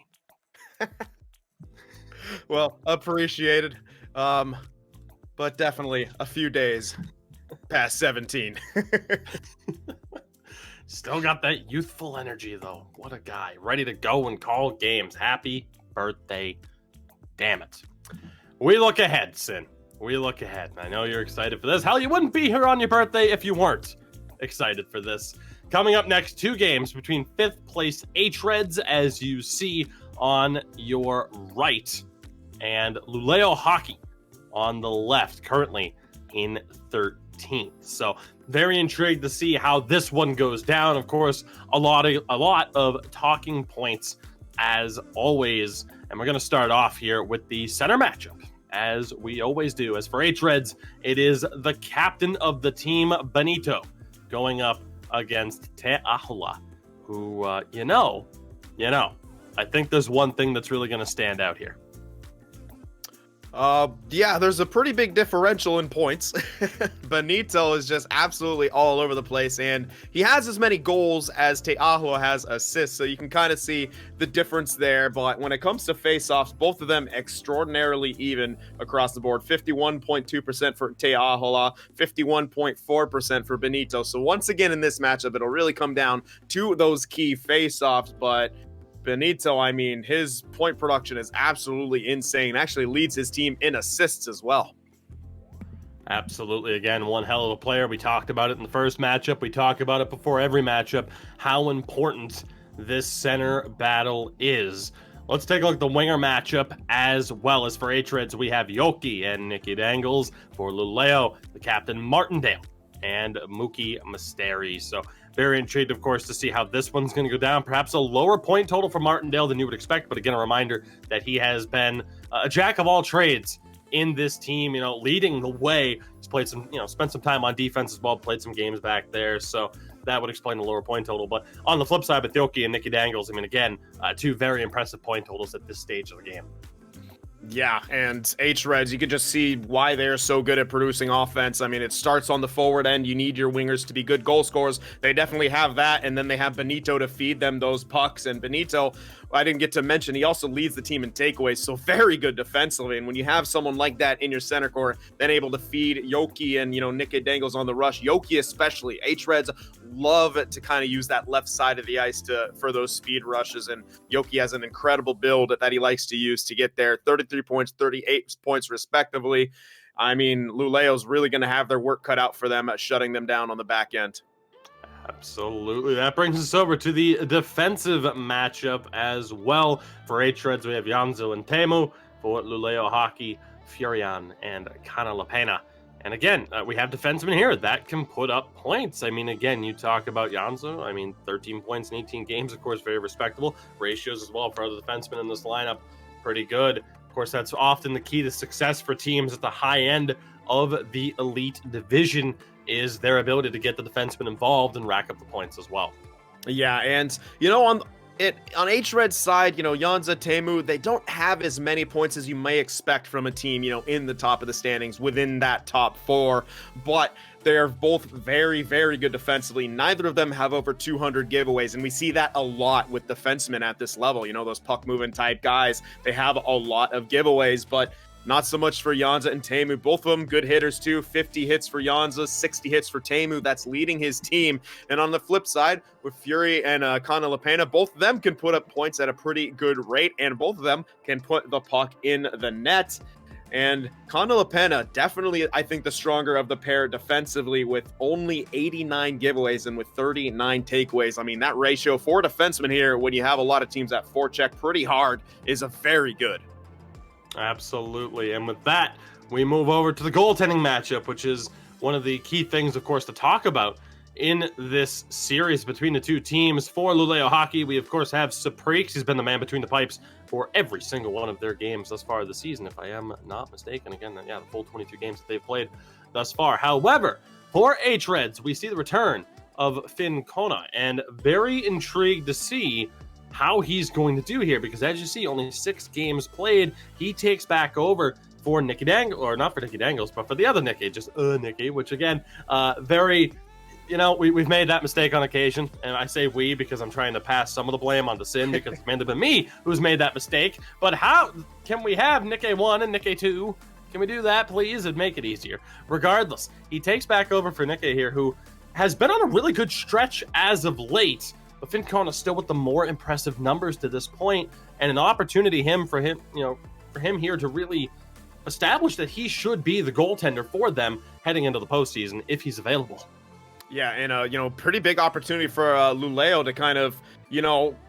Well, appreciated. But definitely a few days past 17. Still got that youthful energy, though. What a guy. Ready to go and call games. Happy birthday. Damn it. We look ahead, Sin. We look ahead. I know you're excited for this. Hell, you wouldn't be here on your birthday if you weren't excited for this. Coming up next, 2 games between 5th place hREDS, as you see on your right, and Luleå Hockey on the left, currently in 13th. So very intrigued to see how this one goes down. Of course, a lot of talking points as always. And we're going to start off here with the center matchup, as we always do. As for hREDS, it is the captain of the team, Benito, going up against Te'ahula, who, I think there's one thing that's really going to stand out here. Yeah, there's a pretty big differential in points. Benito is just absolutely all over the place, and he has as many goals as Te'ahua has assists, so you can kind of see the difference there. But when it comes to face-offs, both of them extraordinarily even across the board. 51.2% for Te'ahua, 51.4% for Benito. So once again in this matchup, it'll really come down to those key face-offs, but Benito, I mean, his point production is absolutely insane. Actually leads his team in assists as well. Absolutely. Again, one hell of a player. We talked about it in the first matchup. We talk about it before every matchup, how important this center battle is. Let's take a look at the winger matchup as well. As for hREDS, we have Yoki and Nicky Dangles. For Luleå, the captain Martindale and Mookie Mysteri. So very intrigued, of course, to see how this one's going to go down. Perhaps a lower point total for Martindale than you would expect, but again, a reminder that he has been a jack of all trades in this team, leading the way. He's played some, spent some time on defense as well, played some games back there, so that would explain the lower point total. But on the flip side, with Yoki and Nicky Dangles, I mean, again, 2 very impressive point totals at this stage of the game. Yeah, and hREDS, you can just see why they're so good at producing offense. I mean, it starts on the forward end. You need your wingers to be good goal scorers. They definitely have that, and then they have Benito to feed them those pucks. And Benito, I didn't get to mention, he also leads the team in takeaways, so very good defensively. And when you have someone like that in your center core, then able to feed Yoki and, Nicky Dangles on the rush, Yoki especially, hREDS love to kind of use that left side of the ice for those speed rushes, and Yoki has an incredible build that he likes to use to get there. 33 points, 38 points respectively. I mean, Luleå's really going to have their work cut out for them at shutting them down on the back end. Absolutely. That brings us over to the defensive matchup as well. For hREDS, we have Janzo and Teemu. For Luleå Hockey, Furian and Kanalapena. And again, we have defensemen here that can put up points. I mean, again, you talk about Janzo. I mean, 13 points in 18 games, of course, very respectable. Ratios as well for other defensemen in this lineup, pretty good. Of course, that's often the key to success for teams at the high end of the elite division, is their ability to get the defenseman involved and rack up the points as well. Yeah, and on hRED's side, Janza, Teemu, they don't have as many points as you may expect from a team, in the top of the standings within that top 4, but they're both very, very good defensively. Neither of them have over 200 giveaways, and we see that a lot with defensemen at this level. Those puck-moving type guys, they have a lot of giveaways, but not so much for Janza and Teemu. Both of them good hitters too. 50 hits for Janza, 60 hits for Teemu. That's leading his team. And on the flip side, with Fury and Kanalapena, both of them can put up points at a pretty good rate, and both of them can put the puck in the net. And Condelapena, definitely, I think, the stronger of the pair defensively with only 89 giveaways and with 39 takeaways. I mean, that ratio for defensemen here, when you have a lot of teams that forecheck pretty hard, is a very good. Absolutely. And with that, we move over to the goaltending matchup, which is one of the key things, of course, to talk about in this series between the two teams. For Luleå Hockey, we, of course, have Saprix. He's been the man between the pipes for every single one of their games thus far this season, if I am not mistaken. Again, the full 22 games that they've played thus far. However, for hREDS, we see the return of Finn Kona, and very intrigued to see how he's going to do here, because as you see, only 6 games played. He takes back over for Nicky Dangles, or not for Nicky Dangles, but for the other Nicky, just Nicky, which again, very, we've made that mistake on occasion, and I say we because I'm trying to pass some of the blame onto Sin, because it's mainly been me who's made that mistake. But how can we have Nicky 1 and Nicky 2? Can we do that, please, and make it easier? Regardless, he takes back over for Nicky here, who has been on a really good stretch as of late. But Finn Kona still with the more impressive numbers to this point, and an opportunity for him here to really establish that he should be the goaltender for them heading into the postseason if he's available. Yeah, and pretty big opportunity for Luleå to kind of,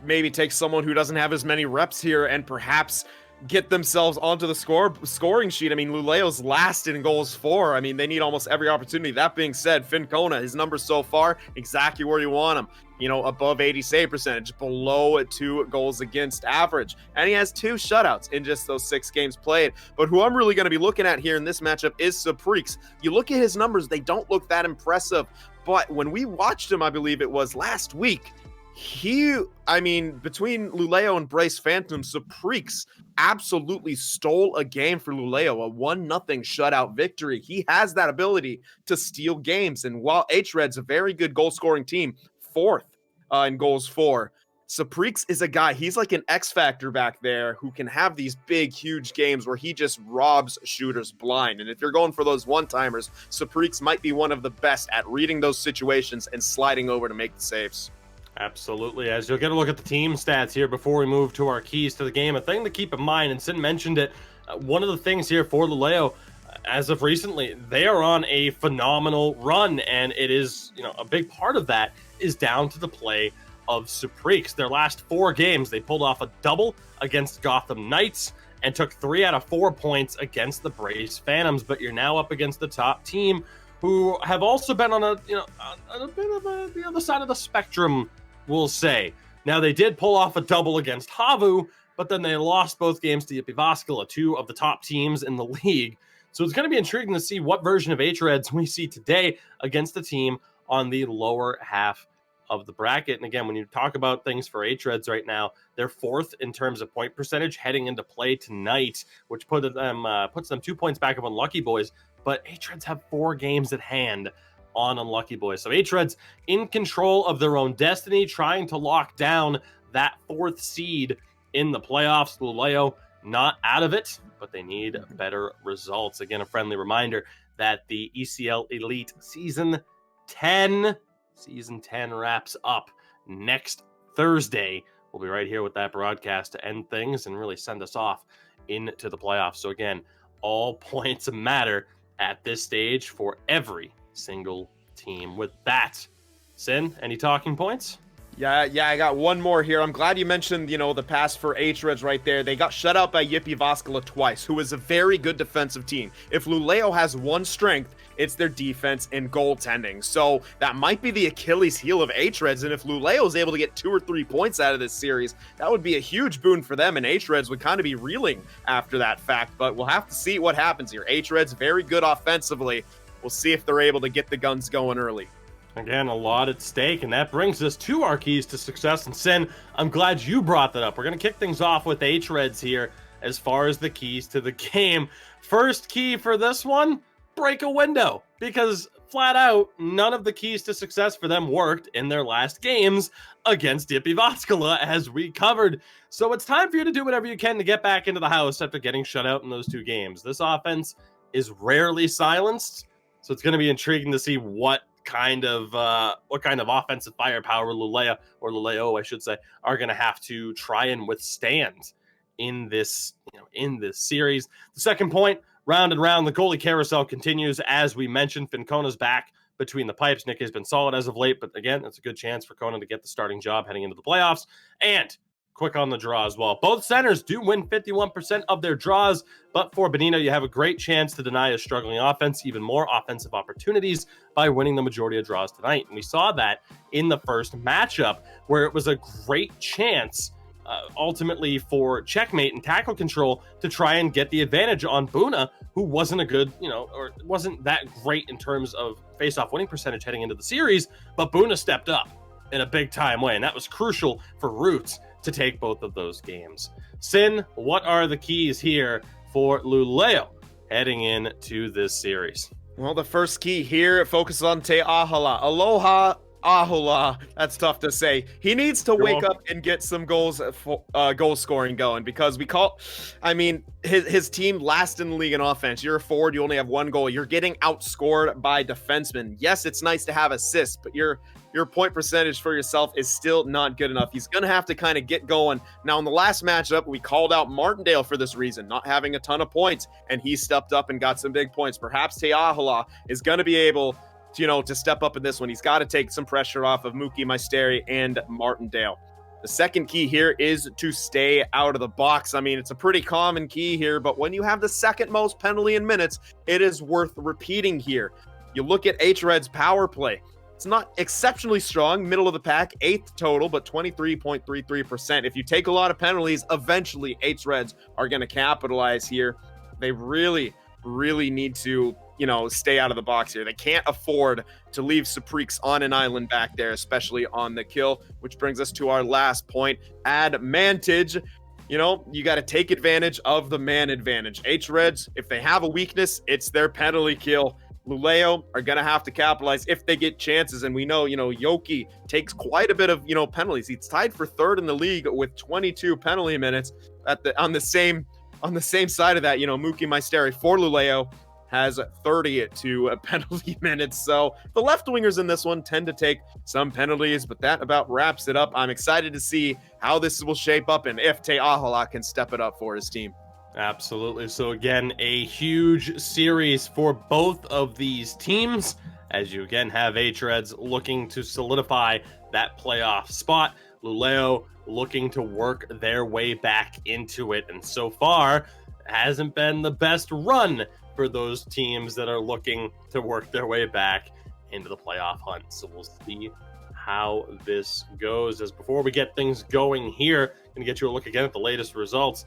maybe take someone who doesn't have as many reps here and perhaps get themselves onto the scoring sheet. I mean, Luleå's last in goals for. I mean, they need almost every opportunity. That being said, Finn Kona, his numbers so far, exactly where you want him. Above 80 save percentage, below 2 goals against average. And he has 2 shutouts in just those 6 games played. But who I'm really going to be looking at here in this matchup is Saprix. You look at his numbers, they don't look that impressive. But when we watched him, I believe it was last week, between Luleå and Bryce Phantom, Saprix absolutely stole a game for Luleå, a 1-0 shutout victory. He has that ability to steal games. And while hRED's a very good goal-scoring team, 4th in goals for, Saprix is a guy, he's like an X factor back there who can have these big, huge games where he just robs shooters blind. And if you're going for those one-timers, Saprix might be one of the best at reading those situations and sliding over to make the saves. Absolutely. As you'll get a look at the team stats here before we move to our keys to the game, a thing to keep in mind, and Sin mentioned it, one of the things here for Luleå, as of recently, they are on a phenomenal run, and it is, a big part of that is down to the play of Saprix. Their last 4 games, they pulled off a double against Gotham Knights and took 3 out of 4 points against the Bryce Phantoms. But you're now up against the top team, who have also been on a bit of the other side of the spectrum, we'll say. Now, they did pull off a double against Havu, but then they lost both games to Jyväskylä, 2 of the top teams in the league. So it's going to be intriguing to see what version of hREDS we see today against the team on the lower half of the bracket. And again, when you talk about things for hREDS right now, they're 4th in terms of point percentage heading into play tonight, which puts them 2 points back of Unlucky Boys. But hREDS have 4 games at hand on Unlucky Boys. So hREDS in control of their own destiny, trying to lock down that 4th seed in the playoffs. Luleå not out of it, but they need better results. Again, a friendly reminder that the ECL Elite Season 10 wraps up next Thursday. We'll be right here with that broadcast to end things and really send us off into the playoffs. So again, all points matter at this stage for every single team. With that, Sin, any talking points? Yeah, I got one more here. I'm glad you mentioned, the pass for hREDS right there. They got shut out by Jyväskylä twice, who is a very good defensive team. If Luleå has one strength, it's their defense and goaltending. So that might be the Achilles heel of hREDS, and if Luleå is able to get 2 or 3 points out of this series, that would be a huge boon for them, and hREDS would kind of be reeling after that fact. But we'll have to see what happens here. hREDS very good offensively. We'll see if they're able to get the guns going early. Again, a lot at stake, and that brings us to our keys to success. And Sin, I'm glad you brought that up. We're going to kick things off with hREDS here as far as the keys to the game. First key for this one, break a window, because flat out, none of the keys to success for them worked in their last games against Jyväskylä, as we covered. So it's time for you to do whatever you can to get back into the house after getting shut out in those 2 games. This offense is rarely silenced, so it's going to be intriguing to see what kind of offensive firepower Luleå, I should say, are going to have to try and withstand in this series. The second point, round and round, the goalie carousel continues. As we mentioned, Fincona's back between the pipes. Nick has been solid as of late, but again, it's a good chance for Kona to get the starting job heading into the playoffs. And quick on the draw as well. Both centers do win 51% of their draws, but for Bonino, you have a great chance to deny a struggling offense even more offensive opportunities by winning the majority of draws tonight. And we saw that in the first matchup, where it was a great chance ultimately for Checkmate and tackle control to try and get the advantage on Buna, who wasn't a good, or wasn't that great in terms of face-off winning percentage heading into the series, but Buna stepped up in a big-time way, and that was crucial for Roots to take both of those games. Sin, what are the keys here for Luleå heading into this series? Well, the first key here focuses on Te Ahala. Aloha Ahola. That's tough to say. He needs to wake up and get some goal scoring going, because his team last in the league in offense. You're a forward, you only have one goal. You're getting outscored by defensemen. Yes, it's nice to have assists, but your point percentage for yourself is still not good enough. He's going to have to kind of get going. Now, in the last matchup, we called out Martindale for this reason, not having a ton of points, and he stepped up and got some big points. Perhaps Te Ahala is going to be able to step up in this one. He's got to take some pressure off of Mookie Maisteri and Martindale. The second key here is to stay out of the box. It's a pretty common key here, but when you have the second most penalty in minutes, it is worth repeating here. You look at hREDS power play. It's not exceptionally strong, middle of the pack, 8th total, but 23.33%. If you take a lot of penalties, eventually hREDS are going to capitalize here. They really need to stay out of the box here. They can't afford to leave Supreeks on an island back there, especially on the kill, which brings us to our last point. Advantage. You got to take advantage of the man advantage. hREDS, if they have a weakness, it's their penalty kill. Luleå are going to have to capitalize if they get chances. And we know, Yoki takes quite a bit of, penalties. He's tied for third in the league with 22 penalty minutes on the same side of that. Mookie Maisteri for Luleå has 32 penalty minutes. So the left wingers in this one tend to take some penalties, but that about wraps it up. I'm excited to see how this will shape up and if Te Ahala can step it up for his team. Absolutely. So again, a huge series for both of these teams, as you again have hREDS looking to solidify that playoff spot. Luleå looking to work their way back into it. And so far, hasn't been the best run for those teams that are looking to work their way back into the playoff hunt. So we'll see how this goes. As before we get things going here, going to get you a look again at the latest results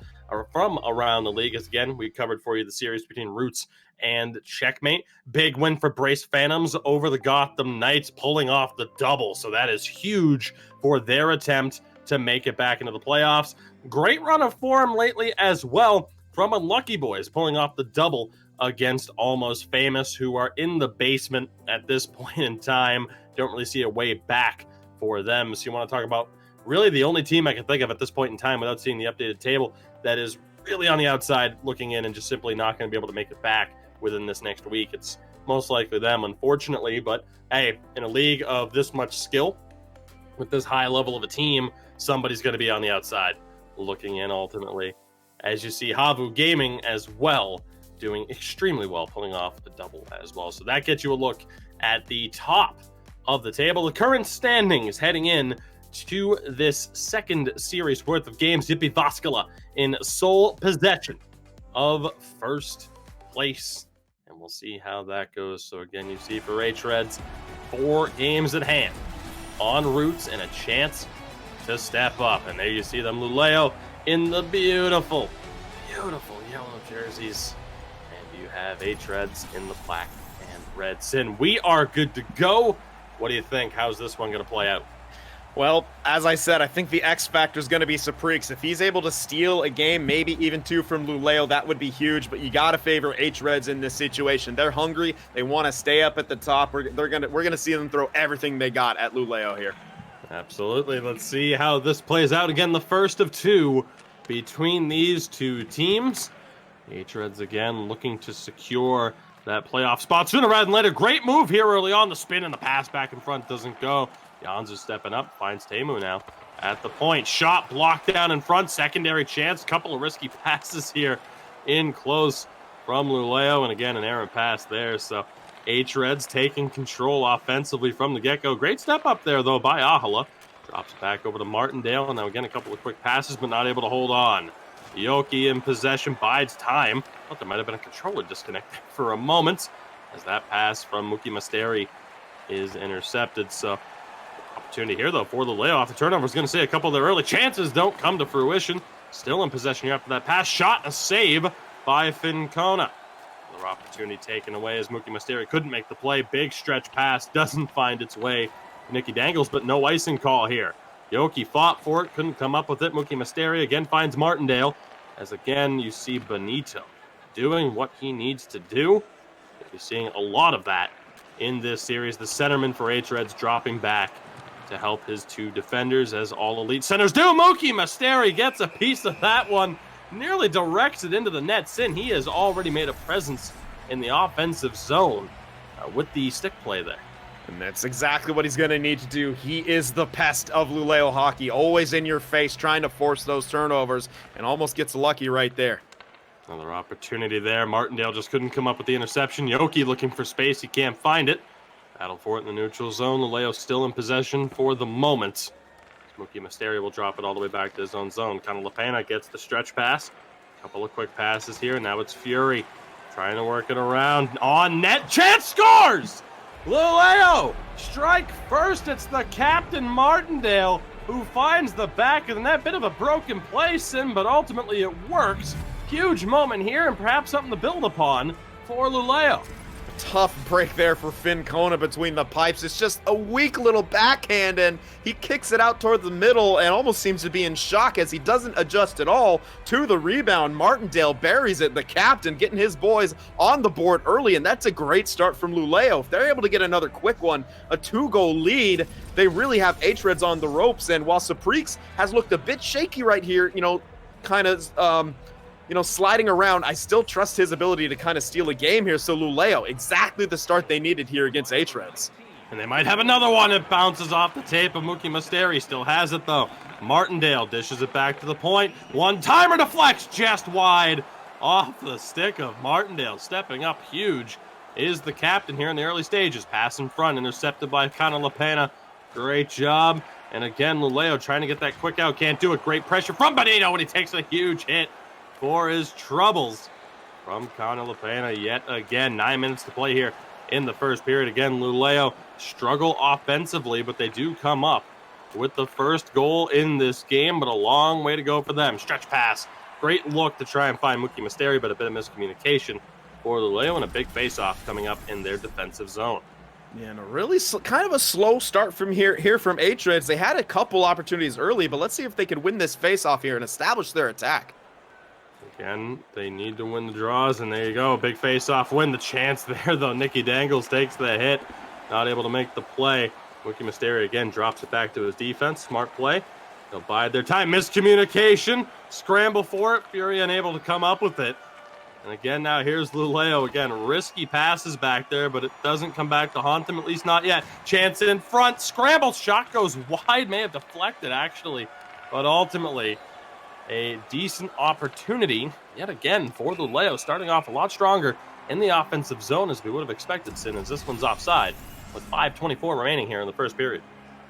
from around the league. As again, we covered for you the series between Roots and Checkmate. Big win for Brace Phantoms over the Gotham Knights, pulling off the double. So that is huge for their attempt to make it back into the playoffs. Great run of form lately as well from Unlucky Boys, pulling off the double against Almost Famous, who are in the basement at this point in time. Don't really see a way back for them. So you want to talk about really the only team I can think of at this point in time without seeing the updated table that is really on the outside looking in and just simply not going to be able to make it back within this next week. It's most likely them, unfortunately. But hey, in a league of this much skill, with this high level of a team, somebody's going to be on the outside looking in ultimately. As you see, Havu Gaming as well doing extremely well, pulling off a double as well. So that gets you a look at the top of the table. The current standings heading in to this second series worth of games. Yippee Vaskala in sole possession of first place. And we'll see how that goes. So again, you see for hREDS, 4 games at hand on Roots and a chance to step up. And there you see them, Luleå, in the beautiful yellow jerseys. And you have hREDS in the black and red. Sin, we are good to go. What do you think? How's this one going to play out? Well, as I said, I think the X factor is going to be Supreeks. If he's able to steal a game, maybe even 2 from Luleå, that would be huge. But you got to favor hREDS in this situation. They're hungry. They want to stay up at the top. We're going to see them throw everything they got at Luleå here. Absolutely. Let's see how this plays out. Again, the first of 2 between these two teams. hREDS again looking to secure that playoff spot sooner rather than later. Great move here early on. The spin and the pass back in front doesn't go. Jansu stepping up, finds Teemu now at the point. Shot blocked down in front, secondary chance. Couple of risky passes here in close from Luleå, and again, an errant pass there. So hREDS taking control offensively from the get-go. Great step up there, though, by EASHL. Drops it back over to Martindale, and now again, a couple of quick passes, but not able to hold on. Yoki in possession, bides time. Thought there might have been a controller disconnect for a moment, as that pass from Muki Masteri is intercepted. So opportunity here, though, for Luleå off the turnover. I was going to say a couple of their early chances don't come to fruition. Still in possession here after that pass. Shot, a save by Fincona. Another opportunity taken away as Muki Masteri couldn't make the play. Big stretch pass doesn't find its way to Nicky Dangles, but no icing call here. Yoki fought for it, couldn't come up with it. Muki Masteri again finds Martindale, as again you see Benito doing what he needs to do. You're seeing a lot of that in this series. The centerman for hREDS dropping back to help his two defenders, as all elite centers do. Muki Masteri gets a piece of that one, nearly directs it into the net. Sin, he has already made a presence in the offensive zone with the stick play there. And that's exactly what he's going to need to do. He is the pest of Luleå hockey, always in your face, trying to force those turnovers, and almost gets lucky right there. Another opportunity there. Martindale just couldn't come up with the interception. Yoki looking for space. He can't find it. Battle for it in the neutral zone. Luleå still in possession for the moment. Muki Masteri will drop it all the way back to his own zone. Lapena gets the stretch pass. A couple of quick passes here. Now it's Fury trying to work it around. On net. Chance scores! Luleå strike first. It's the captain, Martindale, who finds the back of the net. Bit of a broken play, Sin, but ultimately it works. Huge moment here, and perhaps something to build upon for Luleå. Tough break there for Fincona between the pipes. It's just a weak little backhand, and he kicks it out toward the middle and almost seems to be in shock as he doesn't adjust at all to the rebound. Martindale buries it, the captain getting his boys on the board early, and that's a great start from Luleå. If they're able to get another quick one, a 2-goal lead, they really have hREDS on the ropes. And while Saprix has looked a bit shaky right here, kind of sliding around, I still trust his ability to kind of steal a game here. So Luleå, exactly the start they needed here against hREDS. And they might have another one. It bounces off the tape of Muki Masteri. Still has it, though. Martindale dishes it back to the point. One-timer deflects just wide off the stick of Martindale. Stepping up huge is the captain here in the early stages. Pass in front, intercepted by Lapena. Great job. And again, Luleå trying to get that quick out. Can't do it. Great pressure from Benito when he takes a huge hit for his troubles from Lapena yet again. 9 minutes to play here in the first period. Again, Luleå struggle offensively, but they do come up with the first goal in this game, but a long way to go for them. Stretch pass. Great look to try and find Muki Masteri, but a bit of miscommunication for Luleå, and a big face-off coming up in their defensive zone. Yeah, and a really kind of a slow start from here from hREDS. They had a couple opportunities early, but let's see if they could win this face-off here and establish their attack. Again, they need to win the draws, and there you go. Big face-off win. The chance there, though. Nicky Dangles takes the hit. Not able to make the play. Muki Masteri again drops it back to his defense. Smart play. They'll bide their time. Miscommunication. Scramble for it. Fury unable to come up with it. And again, now here's Luleå. Again, risky passes back there, but it doesn't come back to haunt them, at least not yet. Chance in front. Scramble. Shot goes wide. May have deflected, actually. But ultimately, a decent opportunity, yet again, for Luleå, starting off a lot stronger in the offensive zone as we would have expected, Sin, as this one's offside with 5:24 remaining here in the first period.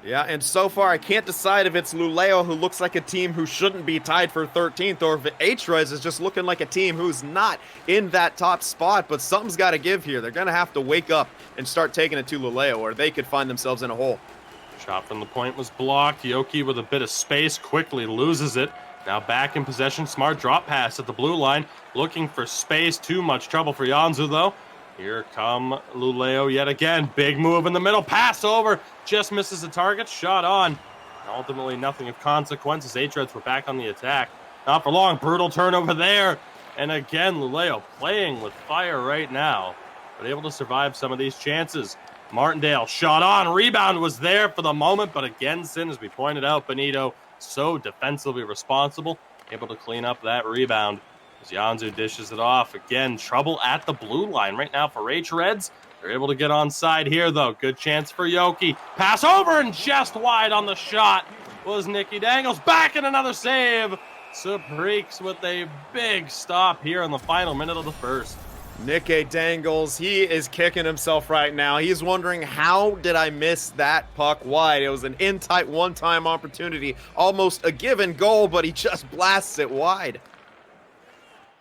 Yeah, and so far I can't decide if it's Luleå, who looks like a team who shouldn't be tied for 13th, or if hREDS is just looking like a team who's not in that top spot, but something's got to give here. They're going to have to wake up and start taking it to Luleå, or they could find themselves in a hole. Shot from the point was blocked. Yoki with a bit of space quickly loses it. Now back in possession. Smart drop pass at the blue line. Looking for space. Too much trouble for Janzu, though. Here come Luleå yet again. Big move in the middle. Pass over. Just misses the target. Shot on. Ultimately, nothing of consequences. hREDS were back on the attack. Not for long. Brutal turnover there. And again, Luleå playing with fire right now, but able to survive some of these chances. Martindale shot on. Rebound was there for the moment, but again, Sin, as we pointed out, Benito so defensively responsible, able to clean up that rebound as Janzu dishes it off. Again, trouble at the blue line right now for hREDS. They're able to get onside here, though. Good chance for Yoki. Pass over and just wide on the shot was Nicky Dangles. Back in another save. Saprix with a big stop here in the final minute of the first. Nicky Dangles, he is kicking himself right now. He's wondering, how did I miss that puck wide? It was an in-tight one-time opportunity, almost a given goal, but he just blasts it wide.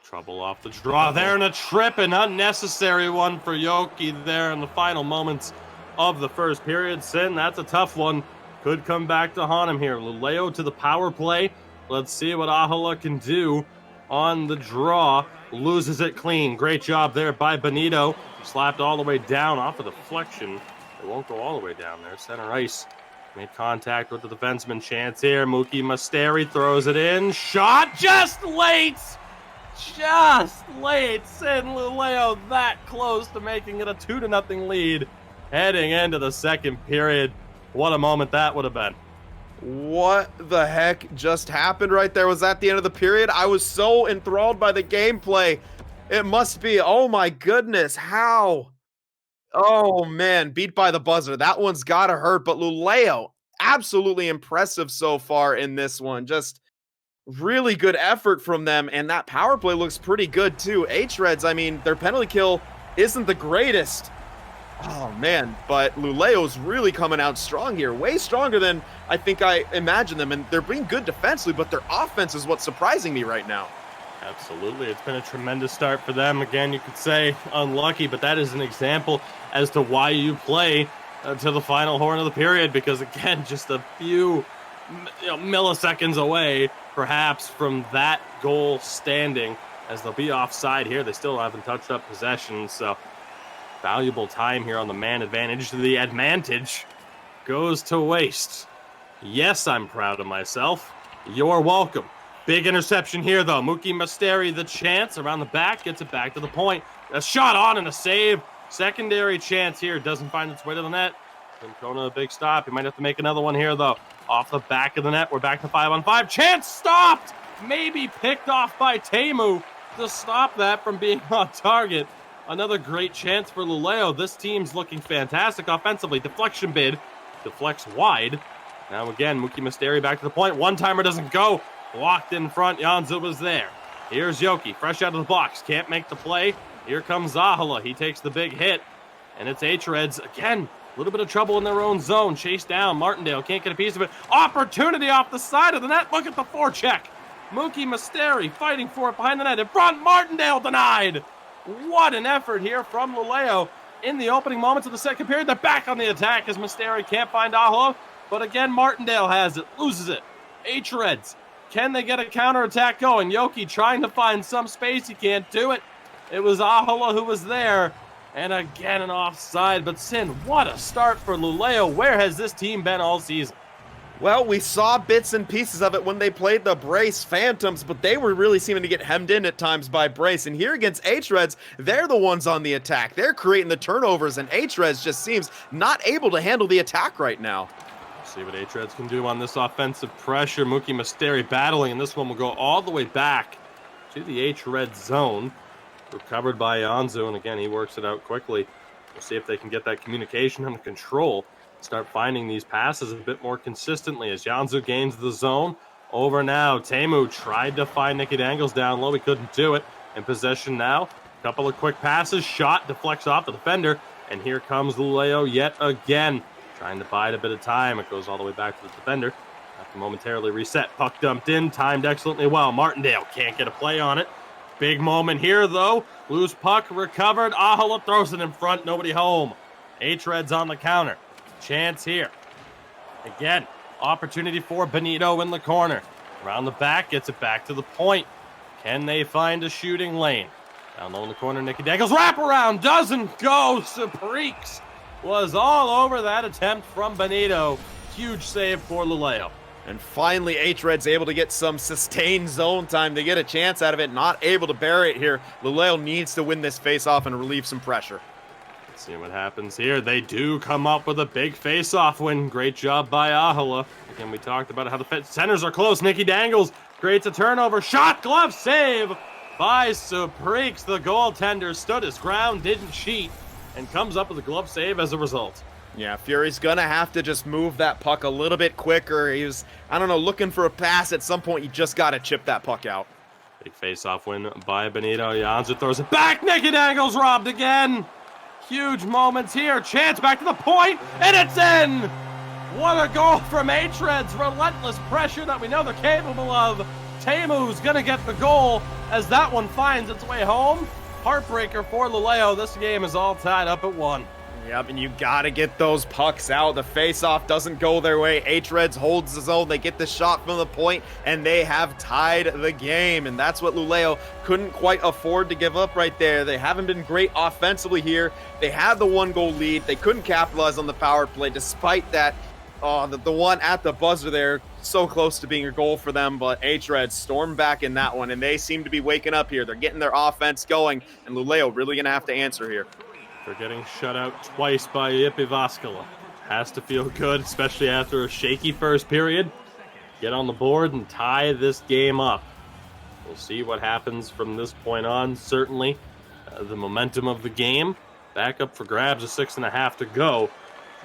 Trouble off the draw there, and a trip, an unnecessary one for Yoki there in the final moments of the first period. Sin, that's a tough one. Could come back to haunt him here. Luleå to the power play. Let's see what EASHL can do on the draw. Loses it clean. Great job there by Benito. Slapped all the way down off a deflection. It won't go all the way down there. Center ice. Made contact with the defenseman. Chance here. Mookie Masteri throws it in. Shot just late. Just late. Sin Luleå that close to making it a 2-0 lead. Heading into the second period. What a moment that would have been. What the heck just happened right there? Was that the end of the period? I was so enthralled by the gameplay. It must be. Oh my goodness. How? Oh man, beat by the buzzer. That one's gotta hurt, but Luleå, absolutely impressive so far in this one. Just really good effort from them, and that power play looks pretty good too. hREDS, I mean, their penalty kill isn't the greatest. Oh man, but Luleå's really coming out strong here. Way stronger than I think I imagined them, and they're being good defensively, but their offense is what's surprising me right now. Absolutely. It's been a tremendous start for them. Again, you could say unlucky, but that is an example as to why you play to the final horn of the period, because again, just a few milliseconds away perhaps from that goal standing, as they'll be offside here. They still haven't touched up possession, so valuable time here on the man advantage. The advantage goes to waste. Yes, I'm proud of myself. You're welcome. Big interception here, though. Mookie Masteri, the chance around the back, gets it back to the point. A shot on and a save. Secondary chance here. Doesn't find its way to the net. Kona, a big stop. He might have to make another one here, though. Off the back of the net. We're back to 5-on-5. Chance stopped! Maybe picked off by Teemu to stop that from being on target. Another great chance for Luleå. This team's looking fantastic offensively. Deflection bid. Deflects wide. Now again, Mookie Masteri back to the point. One-timer doesn't go. Blocked in front. Janzu was there. Here's Yoki, fresh out of the box. Can't make the play. Here comes EASHL. He takes the big hit. And it's hREDS again. A little bit of trouble in their own zone. Chased down. Martindale can't get a piece of it. Opportunity off the side of the net. Look at the forecheck. Mookie Masteri fighting for it behind the net. In front, Martindale denied. What an effort here from Luleå in the opening moments of the second period. They're back on the attack as Masteri can't find EASHL. But again, Martindale has it. Loses it. hREDS. Can they get a counterattack going? Yoki trying to find some space. He can't do it. It was EASHL who was there. And again, an offside. But Sin, what a start for Luleå. Where has this team been all season? Well, we saw bits and pieces of it when they played the Brace Phantoms, but they were really seeming to get hemmed in at times by Brace. And here against hREDS, they're the ones on the attack. They're creating the turnovers, and hREDS just seems not able to handle the attack right now. See what hREDS can do on this offensive pressure. Mookie Masteri battling, and this one will go all the way back to the hREDS zone. Recovered by Janzu, and again, he works it out quickly. We'll see if they can get that communication under control. Start finding these passes a bit more consistently as Janzu gains the zone. Over now, Teemu tried to find Nicky Dangles down low. He couldn't do it. In possession now. Couple of quick passes. Shot deflects off the defender. And here comes Luleå yet again. Trying to bide a bit of time. It goes all the way back to the defender. Have to momentarily reset. Puck dumped in. Timed excellently well. Martindale can't get a play on it. Big moment here, though. Loose puck recovered. EASHL throws it in front. Nobody home. hREDS on the counter. Chance here. Again, opportunity for Benito in the corner. Around the back, gets it back to the point. Can they find a shooting lane? Down low in the corner, Nicky Dangles. Wraparound doesn't go. Sapreeks was all over that attempt from Benito. Huge save for Luleå. And finally, hREDS able to get some sustained zone time to get a chance out of it. Not able to bury it here. Luleå needs to win this face-off and relieve some pressure. See what happens here. They do come up with a big face-off win. Great job by EASHL. Again, we talked about how the centers are close. Nicky Dangles creates a turnover. Shot, glove, save by Sapreeks. The goaltender stood his ground, didn't cheat, and comes up with a glove save as a result. Yeah, Fury's gonna have to just move that puck a little bit quicker. He was, I don't know, looking for a pass at some point. You just gotta chip that puck out. Big face-off win by Benito. Janzer throws it back. Nicky Dangles robbed again. Huge moments here. Chance back to the point, and it's in. What a goal from hREDS. Relentless pressure that we know they're capable of. Teemu's going to get the goal as that one finds its way home. Heartbreaker for Luleå. This game is all tied up at 1. Yep, and you gotta get those pucks out. The face-off doesn't go their way. hREDS holds the zone. They get the shot from the point, and they have tied the game. And that's what Luleå couldn't quite afford to give up right there. They haven't been great offensively here. They had the 1-goal lead. They couldn't capitalize on the power play despite that. The one at the buzzer there, so close to being a goal for them, but hREDS stormed back in that one, and they seem to be waking up here. They're getting their offense going, and Luleå really going to have to answer here. They're getting shut out twice by Jypi Vaskala. Has to feel good, especially after a shaky first period. Get on the board and tie this game up. We'll see what happens from this point on. Certainly, the momentum of the game. Back up for grabs, a 6.5 to go.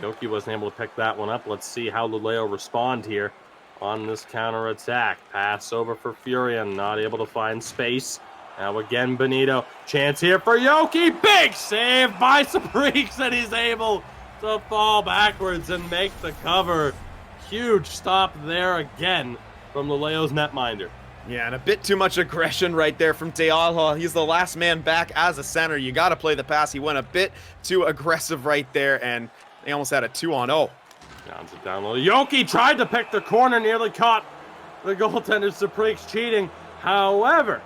Yoki wasn't able to pick that one up. Let's see how Luleå respond here on this counterattack. Pass over for Furion, not able to find space. Now again, Benito. Chance here for Yoki. Big save by Saprix, and he's able to fall backwards and make the cover. Huge stop there again from Luleå's netminder. Yeah, and a bit too much aggression right there from Te'aho. He's the last man back as a center. You got to play the pass. He went a bit too aggressive right there, and they almost had a 2-on-0. Downs it down low. Yoki tried to pick the corner, nearly caught the goaltender Saprix cheating. However,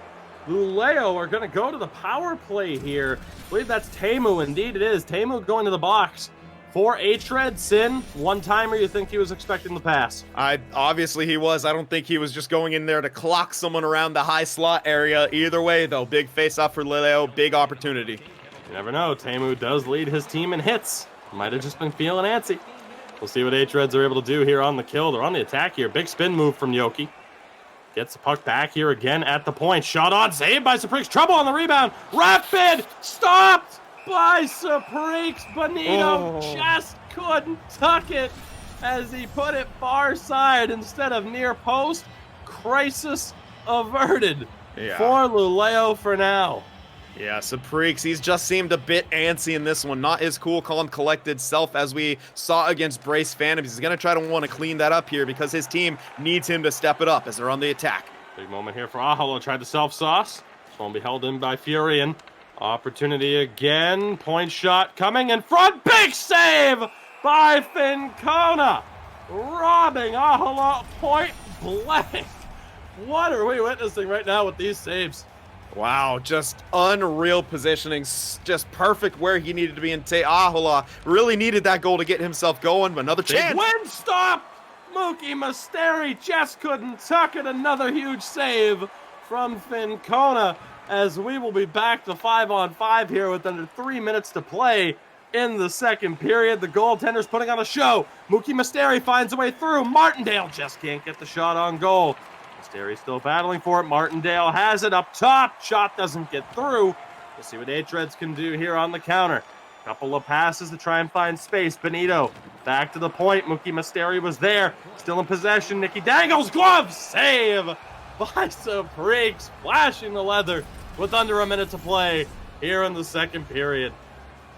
Luleå are going to go to the power play here. I believe that's Teemu. Indeed it is. Teemu going to the box for hREDS. Sin, one-timer, you think he was expecting the pass? Obviously he was. I don't think he was just going in there to clock someone around the high slot area. Either way, though, big face-off for Luleå, big opportunity. You never know. Teemu does lead his team in hits. Might have just been feeling antsy. We'll see what hREDS are able to do here on the kill. They're on the attack here. Big spin move from Yoki. Gets the puck back here again at the point. Shot on, saved by Saprix. Trouble on the rebound. Rapid stopped by Saprix. Benito just couldn't tuck it as he put it far side instead of near post. Crisis averted for Luleå for now. Yeah, Saprix, he's just seemed a bit antsy in this one. Not his cool, calm, collected self as we saw against Brace Phantoms. He's going to try to want to clean that up here because his team needs him to step it up as they're on the attack. Big moment here for Aholo. Tried to self-sauce. This one will be held in by Furion. Opportunity again. Point shot coming in front. Big save by Fincona. Robbing Aholo point blank. What are we witnessing right now with these saves? Wow, just unreal positioning, just perfect where he needed to be. And Te'aho really needed that goal to get himself going. Another chance. Win stop! Mookie Masteri just couldn't tuck it. Another huge save from Fincona as we will be back to 5-on-5 here with under 3 minutes to play in the second period. The goaltender's putting on a show. Mookie Masteri finds a way through. Martindale just can't get the shot on goal. Masteri still battling for it. Martindale has it up top. Shot doesn't get through. We'll see what hREDS can do here on the counter. Couple of passes to try and find space. Benito back to the point. Mookie Masteri was there. Still in possession. Nicky Dangles glove save by Saprix. Flashing the leather with under a minute to play here in the second period.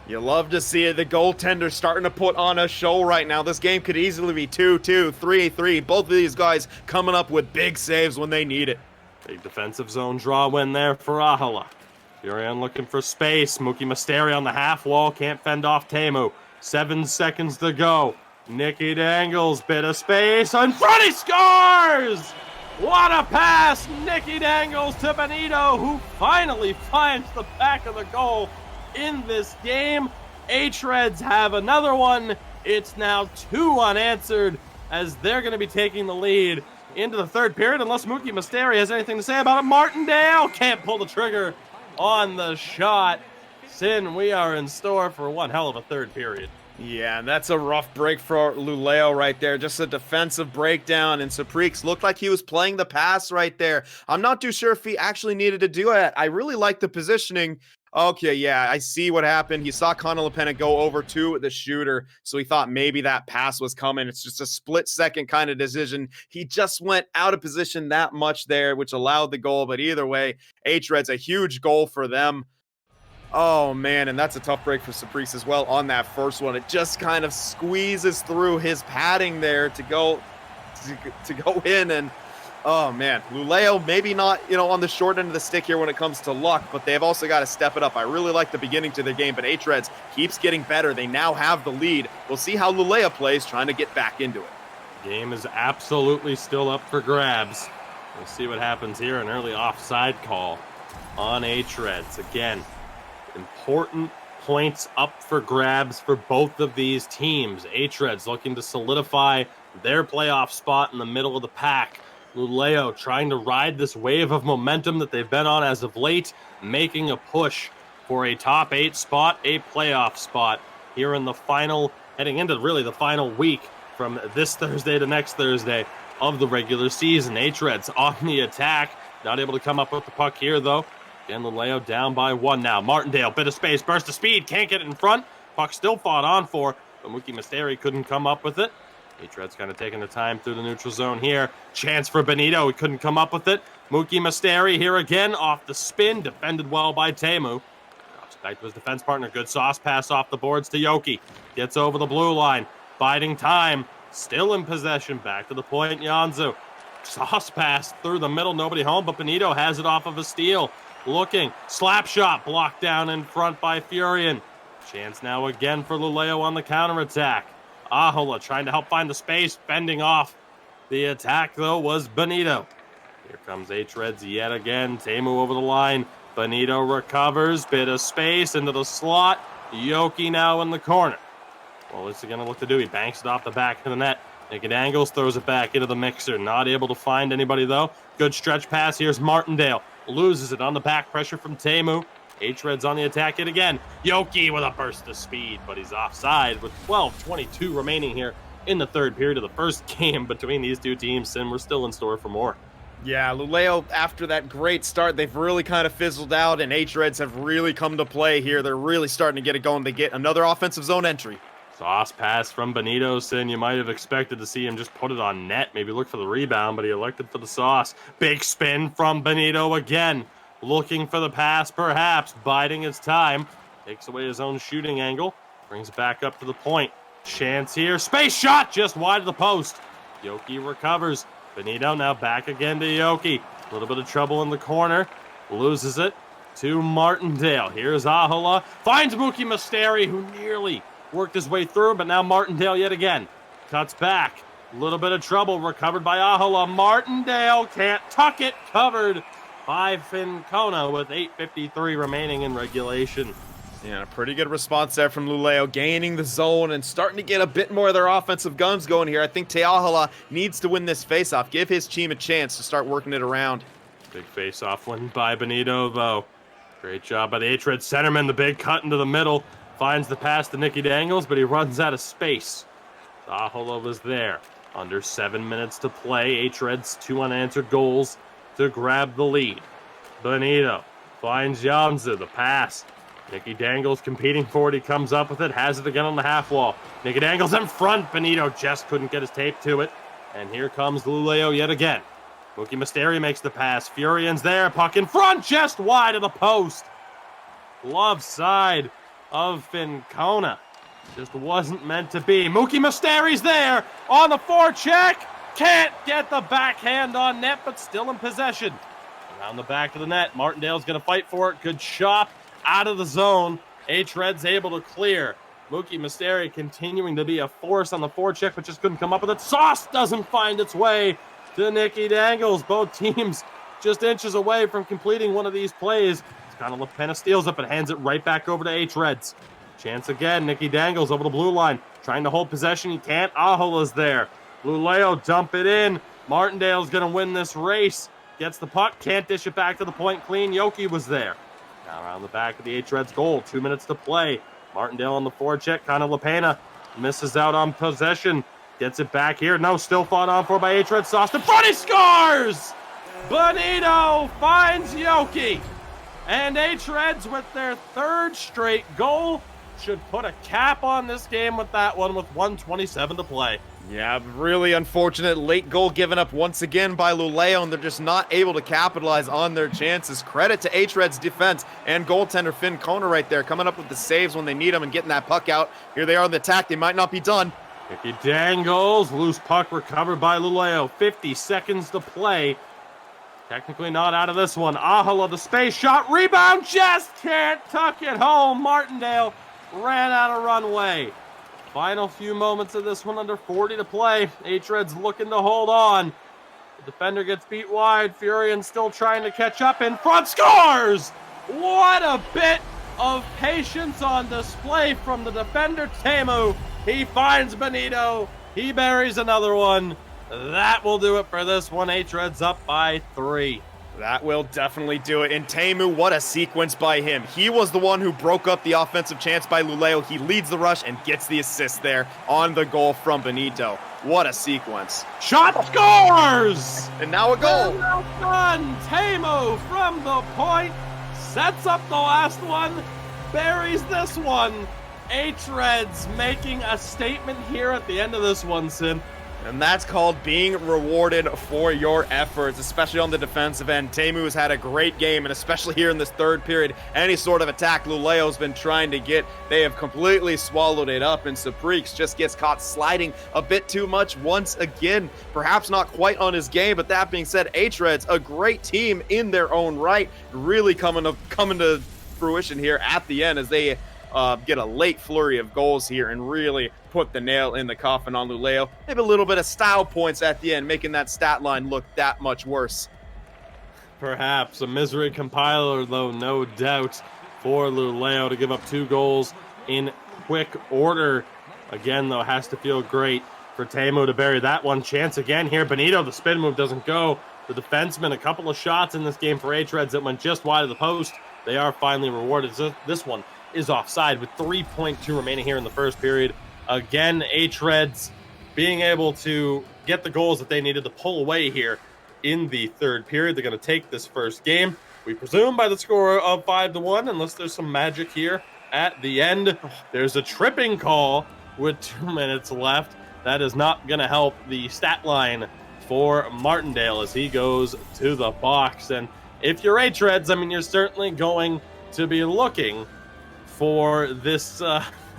You love to see it. The goaltender starting to put on a show right now. This game could easily be 2-2, 3-3. Both of these guys coming up with big saves when they need it. Big defensive zone draw win there for Aholo. Furion looking for space. Mookie Masteri on the half wall. Can't fend off Teemu. 7 seconds to go. Nicky Dangles, bit of space. In front, he scores! What a pass! Nicky Dangles to Benito, who finally finds the back of the goal in this game. hREDS have another one. It's now 2 unanswered as they're going to be taking the lead into the third period unless Mookie Masteri has anything to say about it. Martindale can't pull the trigger on the shot. Sin, we are in store for one hell of a third period. Yeah, and that's a rough break for Luleå right there. Just a defensive breakdown, and Saprix looked like he was playing the pass right there. I'm not too sure if he actually needed to do it. I really like the positioning Okay, yeah, I see what happened. He saw Connor LaPena go over to the shooter, so he thought maybe that pass was coming. It's just a split-second kind of decision. He just went out of position that much there, which allowed the goal. But either way, hREDS, a huge goal for them. Oh, man, and that's a tough break for Saprisse as well on that first one. It just kind of squeezes through his padding there to go in, and oh, man, Luleå maybe not, on the short end of the stick here when it comes to luck, but they've also got to step it up. I really like the beginning to their game, but hREDS keeps getting better. They now have the lead. We'll see how Luleå plays, trying to get back into it. Game is absolutely still up for grabs. We'll see what happens here. An early offside call on hREDS. Again, important points up for grabs for both of these teams. hREDS looking to solidify their playoff spot in the middle of the pack. Luleå trying to ride this wave of momentum that they've been on as of late, making a push for a top 8 spot, a playoff spot here in the final, heading into really the final week from this Thursday to next Thursday of the regular season. hREDS on the attack, not able to come up with the puck here though. Again, Luleå down by 1 now. Martindale, bit of space, burst of speed, can't get it in front. Puck still fought on for, but Mookie Misteri couldn't come up with it. hREDS kind of taking the time through the neutral zone here. Chance for Benito, he couldn't come up with it. Mookie Misteri here again, off the spin, defended well by Teemu. Drops back to his defense partner, good sauce pass off the boards to Yoki. Gets over the blue line, biding time, still in possession, back to the point, Janzu. Sauce pass through the middle, nobody home, but Benito has it off of a steal. Looking, slap shot, blocked down in front by Furion. Chance now again for Luleå on the counterattack. Ahola trying to help find the space, fending off the attack, though, was Benito. Here comes hREDS yet again. Teemu over the line. Benito recovers, bit of space into the slot. Yoki now in the corner. Well, what's he going to look to do? He banks it off the back of the net. Naked angles, throws it back into the mixer. Not able to find anybody, though. Good stretch pass. Here's Martindale. Loses it on the back pressure from Teemu. hREDS on the attack yet again. Yoki with a burst of speed, but he's offside with 12:22 remaining here in the third period of the first game between these two teams, and we're still in store for more. Yeah, Luleå, after that great start, they've really kind of fizzled out, and hREDS have really come to play here. They're really starting to get it going. They get another offensive zone entry. Sauce pass from Benito, Sin. You might have expected to see him just put it on net, maybe look for the rebound, but he elected for the sauce. Big spin from Benito again. Looking for the pass, perhaps, biding his time. Takes away his own shooting angle. Brings it back up to the point. Chance here. Space shot just wide of the post. Yoki recovers. Benito now back again to Yoki. A little bit of trouble in the corner. Loses it to Martindale. Here's Ahola. Finds Mookie Misteri, who nearly worked his way through, but now Martindale yet again. Cuts back. A little bit of trouble. Recovered by Ahola. Martindale can't tuck it. Covered by Fincona with 8:53 remaining in regulation. Yeah, a pretty good response there from Luleå, gaining the zone and starting to get a bit more of their offensive guns going here. I think Teahala needs to win this faceoff, give his team a chance to start working it around. Big faceoff win by Benito, though. Great job by the hREDS centerman. The big cut into the middle. Finds the pass to Nicky Dangles, but he runs out of space. Ahola was there. Under 7 minutes to play. hREDS 2 unanswered goals to grab the lead. Benito finds Janzu. The pass. Nicky Dangles competing for it. He comes up with it. Has it again on the half wall. Nicky Dangles in front. Benito just couldn't get his tape to it. And here comes Luleå yet again. Mookie Misteri makes the pass. Furion's there. Puck in front. Just wide of the post. Glove side of Fincona. Just wasn't meant to be. Mookie Misteri's there on the forecheck. Can't get the backhand on net, but still in possession. Around the back of the net. Martindale's going to fight for it. Good chop out of the zone. hREDS able to clear. Mookie Misteri continuing to be a force on the forecheck, but just couldn't come up with it. Sauce doesn't find its way to Nicky Dangles. Both teams just inches away from completing one of these plays. Connor LaPena steals it, but hands it right back over to hREDS. Chance again. Nicky Dangles over the blue line. Trying to hold possession. He can't. Ahola's there. Luleå dump it in. Martindale's going to win this race. Gets the puck. Can't dish it back to the point clean. Yoki was there. Now around the back of the hREDS goal. 2 minutes to play. Martindale on the forecheck. Connor LaPena misses out on possession. Gets it back here. No, still fought on for by hREDS. Sauce in front. He scores! Benito finds Yoki. And hREDS with their third straight goal should put a cap on this game with that one with 1:27 to play. Yeah, really unfortunate late goal given up once again by Luleå, and they're just not able to capitalize on their chances. Credit to hRED's defense and goaltender Finn Kona right there, coming up with the saves when they need them and getting that puck out. Here they are in the attack. They might not be done. Icky dangles, loose puck recovered by Luleå. 50 seconds to play. Technically not out of this one. EASHL, the space shot, rebound, just can't tuck it home. Martindale ran out of runway. Final few moments of this one, under 40 to play. hRED's looking to hold on. The defender gets beat wide. Furion still trying to catch up in front. Scores! What a bit of patience on display from the defender, Teemu. He finds Benito. He buries another one. That will do it for this one. hRED's up by 3. That will definitely do it. And Teemu, what a sequence by him. He was the one who broke up the offensive chance by Luleå. He leads the rush and gets the assist there on the goal from Benito. What a sequence. Shot scores! And now a goal. Well done. Teemu from the point sets up the last one, buries this one. hRED's making a statement here at the end of this one, Sin. And that's called being rewarded for your efforts, especially on the defensive end. Teemu has had a great game, and especially here in this third period, any sort of attack Luleå's been trying to get, they have completely swallowed it up, and Saprix just gets caught sliding a bit too much once again. Perhaps not quite on his game, but that being said, hRED's a great team in their own right, really coming to fruition here at the end as they get a late flurry of goals here and really put the nail in the coffin on Luleå. Maybe a little bit of style points at the end, making that stat line look that much worse. Perhaps a misery compiler, though, no doubt, for Luleå to give up 2 goals in quick order. Again, though, has to feel great for Teemu to bury that one. Chance again here. Benito, the spin move doesn't go. The defenseman, a couple of shots in this game for hREDS that went just wide of the post. They are finally rewarded. So this one is offside with 3.2 remaining here in the first period. Again, hREDS being able to get the goals that they needed to pull away here in the third period. They're going to take this first game, we presume, by the score of 5-1, unless there's some magic here at the end. There's a tripping call with 2 minutes left. That is not going to help the stat line for Martindale as he goes to the box. And if you're hREDS, I mean, you're certainly going to be looking for this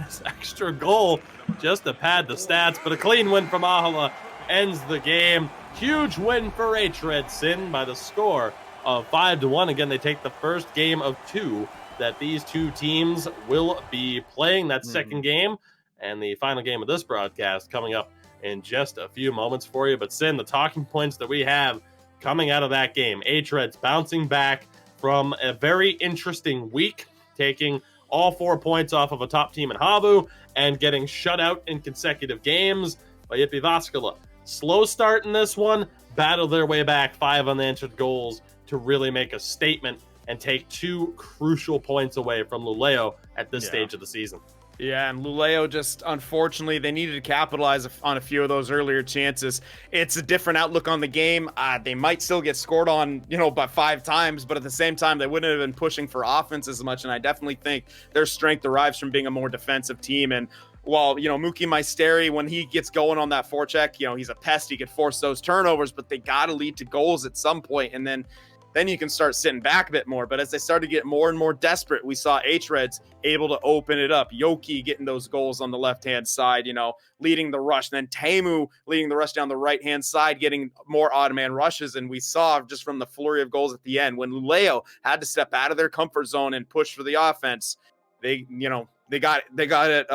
this extra goal just to pad the stats, but a clean win from EASHL ends the game. Huge win for hREDS, Sin, by the score of 5-1. Again, they take the first game of 2 that these two teams will be playing. That second game and the final game of this broadcast coming up in just a few moments for you. But Sin, the talking points that we have coming out of that game: hREDS bouncing back from a very interesting week, taking all 4 points off of a top team in Havu and getting shut out in consecutive games by Jyväskylä. Slow start in this one, battle their way back, 5 unanswered goals to really make a statement and take 2 crucial points away from Luleå at this stage of the season. Yeah, and Luleå just, unfortunately, they needed to capitalize on a few of those earlier chances. It's a different outlook on the game. They might still get scored on, by 5 times, but at the same time, they wouldn't have been pushing for offense as much, and I definitely think their strength derives from being a more defensive team. And while, Mookie Maisteri, when he gets going on that forecheck, he's a pest. He could force those turnovers, but they got to lead to goals at some point, and then you can start sitting back a bit more. But as they started to get more and more desperate, we saw hREDS able to open it up. Yoki getting those goals on the left-hand side, leading the rush. And then Teemu leading the rush down the right-hand side, getting more odd man rushes. And we saw just from the flurry of goals at the end, when Luleå had to step out of their comfort zone and push for the offense, they got it.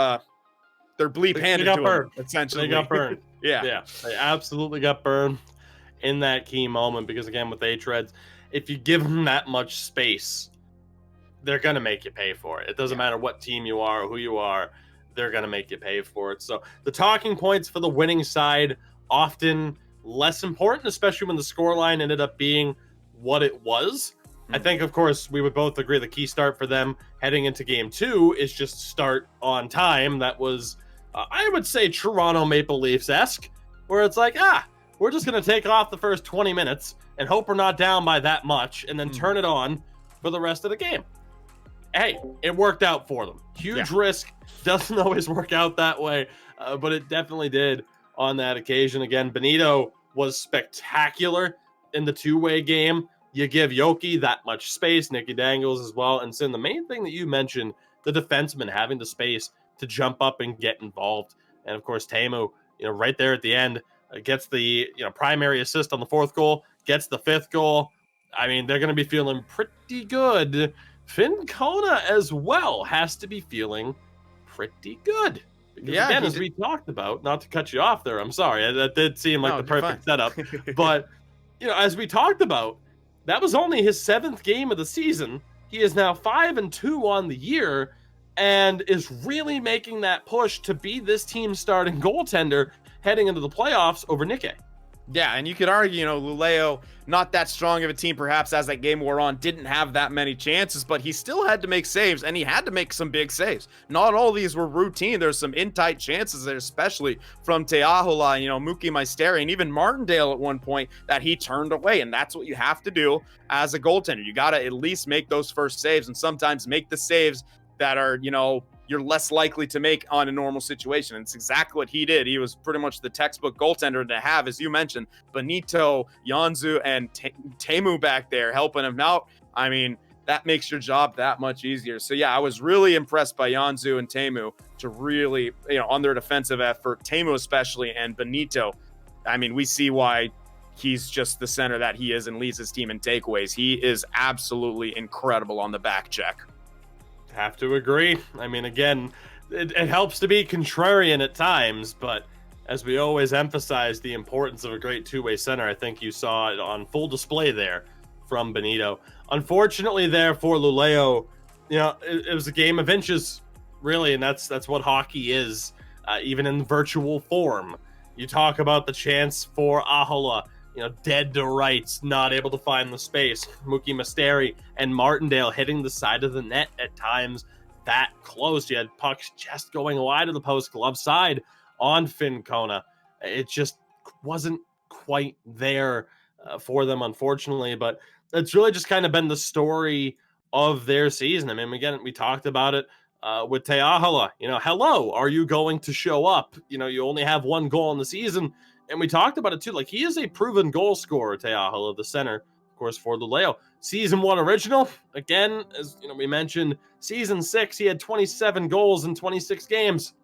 Their bleep handed to them, essentially. They got burned. Yeah, they absolutely got burned in that key moment, because again, with hREDS, if you give them that much space, they're going to make you pay for it. It doesn't matter what team you are or who you are, they're going to make you pay for it. So the talking points for the winning side, often less important, especially when the scoreline ended up being what it was. I think, of course, we would both agree the key start for them heading into game 2 is just start on time. That was, I would say, Toronto Maple Leafs-esque, where it's like, we're just going to take off the first 20 minutes and hope we're not down by that much, and then turn it on for the rest of the game. Hey, it worked out for them. Huge risk, doesn't always work out that way, but it definitely did on that occasion. Again, Benito was spectacular in the two-way game. You give Yoki that much space, Nicky Dangles as well. And Sin, the main thing that you mentioned, the defenseman having the space to jump up and get involved. And of course, Teemu, right there at the end, gets the primary assist on the fourth goal, gets the fifth goal. I mean, they're going to be feeling pretty good. Finn Kona as well has to be feeling pretty good. Because again, as we talked about, not to cut you off there, I'm sorry, that did seem like the perfect setup. But, as we talked about, that was only his 7th game of the season. He is now 5-2 on the year and is really making that push to be this team's starting goaltender heading into the playoffs over Nikke. Yeah, and you could argue, Luleå, not that strong of a team perhaps as that game wore on, didn't have that many chances, but he still had to make saves, and he had to make some big saves. Not all these were routine. There's some in-tight chances there, especially from Te Ahola, Mookie Maisteri, and even Martindale at one point that he turned away, and that's what you have to do as a goaltender. You got to at least make those first saves, and sometimes make the saves that are, you're less likely to make on a normal situation. And it's exactly what he did. He was pretty much the textbook goaltender to have, as you mentioned, Benito, Yanzu, and Teemu back there helping him out. I mean, that makes your job that much easier. So yeah, I was really impressed by Yanzu and Teemu to really, on their defensive effort, Teemu especially, and Benito. I mean, we see why he's just the center that he is and leads his team in takeaways. He is absolutely incredible on the back check. Have to agree. I mean, again, it helps to be contrarian at times, but as we always emphasize the importance of a great two-way center, I think you saw it on full display there from Benito. Unfortunately there for Luleå, it was a game of inches, really, and that's what hockey is, even in virtual form. You talk about the chance for Ahola, dead to rights, not able to find the space. Mookie Maisteri and Martindale hitting the side of the net at times that close. You had pucks just going wide of the post glove side on Finn Kona. It just wasn't quite there for them, unfortunately. But it's really just kind of been the story of their season. I mean, again, we talked about it with Te Ahola. Hello, are you going to show up? You only have one goal in the season. And we talked about it too. Like, he is a proven goal scorer, Te Ahola, the center, of course, for Luleå. Season 1 original, again, as we mentioned, season 6, he had 27 goals in 26 games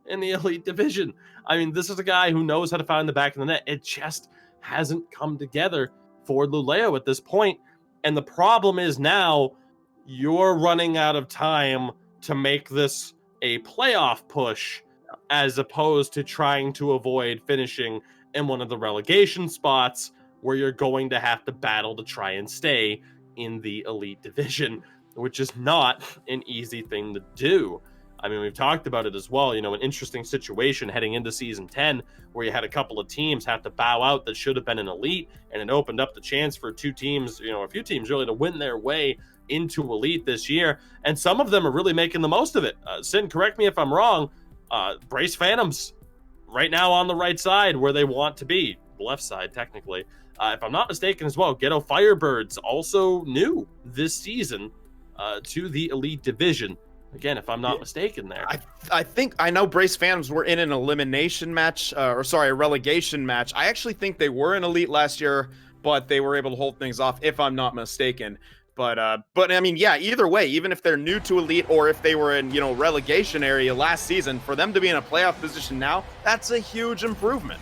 in the elite division. I mean, this is a guy who knows how to find the back of the net. It just hasn't come together for Luleå at this point. And the problem is now you're running out of time to make this a playoff push, as opposed to trying to avoid finishing in one of the relegation spots where you're going to have to battle to try and stay in the elite division, which is not an easy thing to do. I mean, we've talked about it as well, an interesting situation heading into season 10 where you had a couple of teams have to bow out that should have been an elite, and it opened up the chance for a few teams really to win their way into elite this year. And some of them are really making the most of it. Sin, correct me if I'm wrong, Brace Phantoms right now on the right side where they want to be, left side technically. If I'm not mistaken as well, Ghetto Firebirds also new this season to the elite division. Again, if I'm not mistaken there. I think I know Brace Phantoms were in an elimination match, a relegation match. I actually think they were in elite last year, but they were able to hold things off, if I'm not mistaken. But I mean, yeah, either way, even if they're new to elite or if they were in, relegation area last season, for them to be in a playoff position now, that's a huge improvement.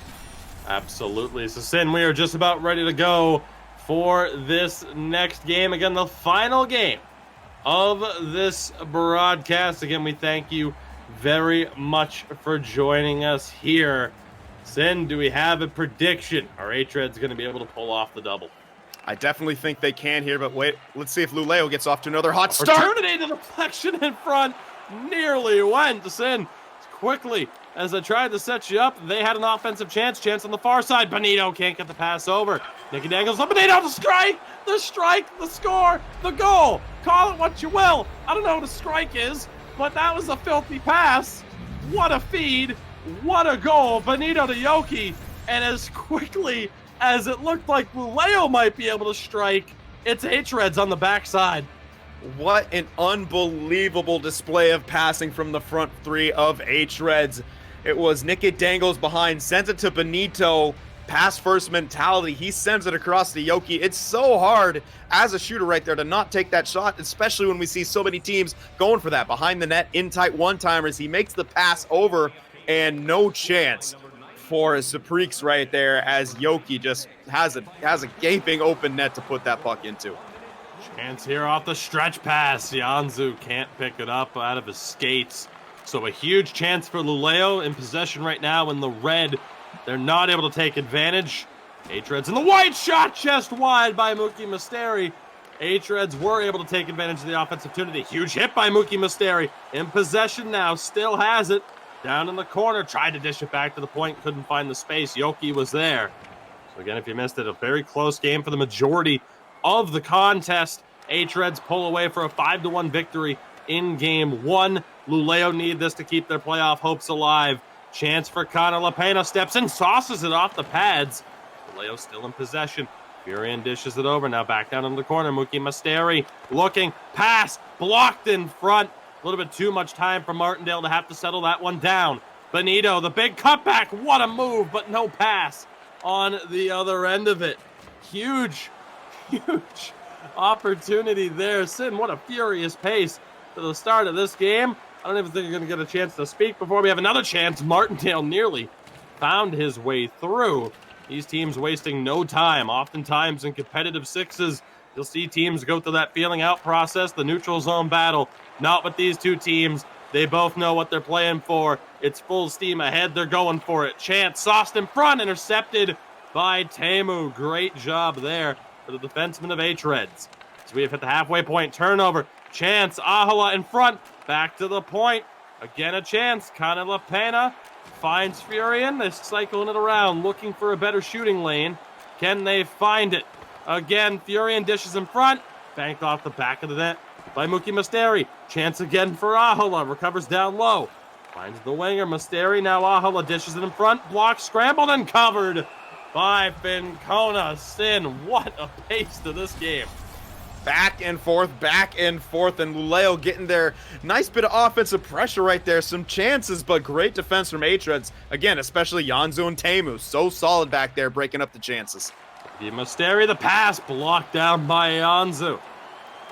Absolutely. So, Sin, we are just about ready to go for this next game. Again, the final game of this broadcast. Again, we thank you very much for joining us here. Sin, do we have a prediction? Are hREDS going to be able to pull off the double? I definitely think they can here, but wait, let's see if Luleå gets off to another hot start. Opportunity to deflection in front. Nearly went to Sin quickly as I tried to set you up. They had an offensive chance on the far side. Benito can't get the pass over. Nicky Dangles on Benito, the strike, the score, the goal. Call it what you will. I don't know what a strike is, but that was a filthy pass. What a feed. What a goal. Benito to Yoki. And as quickly as it looked like Luleå might be able to strike, It's hREDS on the backside. What an unbelievable display of passing from the front three of hREDS. It was Nicky Dangles behind, sends it to Benito. Pass first mentality. He sends it across to Yoki. It's so hard as a shooter right there to not take that shot, especially when we see so many teams going for that behind the net in tight one-timers. He makes the pass over and no chance for Saprix right there as Yoki just has a gaping open net to put that puck into. Chance here off the stretch pass. Yanzu can't pick it up out of his skates. So a huge chance for Luleå in possession right now in the red. They're not able to take advantage. hREDS in the white shot, chest wide by Mookie Mysteri. hREDS were able to take advantage of the offensive opportunity. Huge hit by Mookie Mysteri. In possession now, still has it. Down in the corner, tried to dish it back to the point, couldn't find the space. Yoki was there. So again, if you missed it, a very close game for the majority of the contest. hREDS pull away for a 5-1 victory in game one. Luleå need this to keep their playoff hopes alive. Chance for Connor LaPena, steps in, sauces it off the pads. Luleå still in possession. Furian dishes it over, now back down in the corner. Mookie Mysteri looking, pass, blocked in front. A little bit too much time for Martindale to have to settle that one down. Benito, the big cutback, what a move, but no pass on the other end of it. Huge opportunity there. Sin, what a furious pace to the start of this game. I don't even think you're going to get a chance to speak before we have another chance. Martindale nearly found his way through. These teams wasting no time. Oftentimes in competitive sixes, you'll see teams go through that feeling out process, the neutral zone battle. Not with these two teams. They both know what they're playing for. It's full steam ahead. They're going for it. Chance sauced in front, intercepted by Teemu. Great job there for the defenseman of hREDS. So we have hit the halfway point. Turnover. Chance, Ahola in front. Back to the point. Again a chance. Connor LaPena finds Furian. They're cycling it around, looking for a better shooting lane. Can they find it? Again, Furian dishes in front. Banked off the back of the net by Mookie Mysteri. Chance again for Ahola. Recovers down low. Finds the winger. Mysteri, now Ahola dishes it in front. Blocked, scrambled, and covered by Fincona. Sin, what a pace to this game. Back and forth, and Luleå getting their nice bit of offensive pressure right there. Some chances, but great defense from hREDS. Again, especially Yanzu and Teemu. So solid back there, breaking up the chances. Mysteri, the pass, blocked down by Yanzu.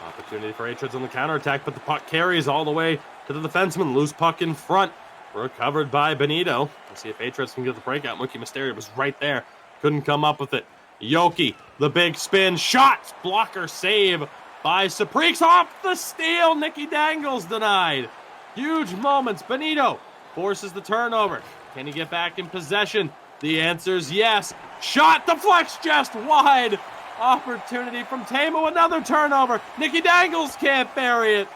Opportunity for hREDS on the counterattack, but the puck carries all the way to the defenseman. Loose puck in front. Recovered by Benito. Let's see if hREDS can get the breakout. Mookie Mysteri was right there. Couldn't come up with it. Yoki, the big spin. Shot! Blocker save by Saprix off the steal. Nicky Dangles denied. Huge moments. Benito forces the turnover. Can he get back in possession? The answer's yes. Shot deflects just wide. Opportunity from Teemu, another turnover. Nicky Dangles can't bury it.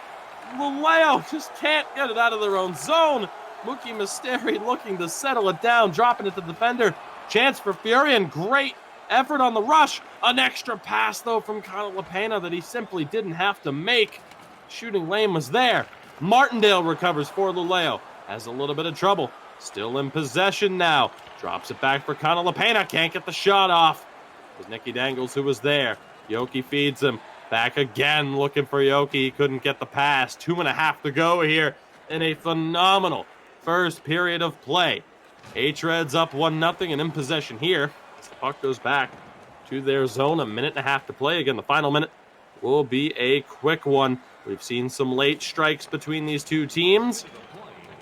Luleå just can't get it out of their own zone. Mookie Mysteri looking to settle it down, dropping it to the defender. Chance for Furian, great effort on the rush. An extra pass, though, from Connor LaPena that he simply didn't have to make. Shooting lane was there. Martindale recovers for Luleå. Has a little bit of trouble. Still in possession now. Drops it back for Connor LaPena. Can't get the shot off. It was Nicky Dangles who was there. Yoki feeds him. Back again looking for Yoki. He couldn't get the pass. 2.5 to go here in a phenomenal first period of play. hREDS up 1-0 and in possession here. As the puck goes back to their zone. 1.5 to play. Again, the final minute will be a quick one. We've seen some late strikes between these two teams.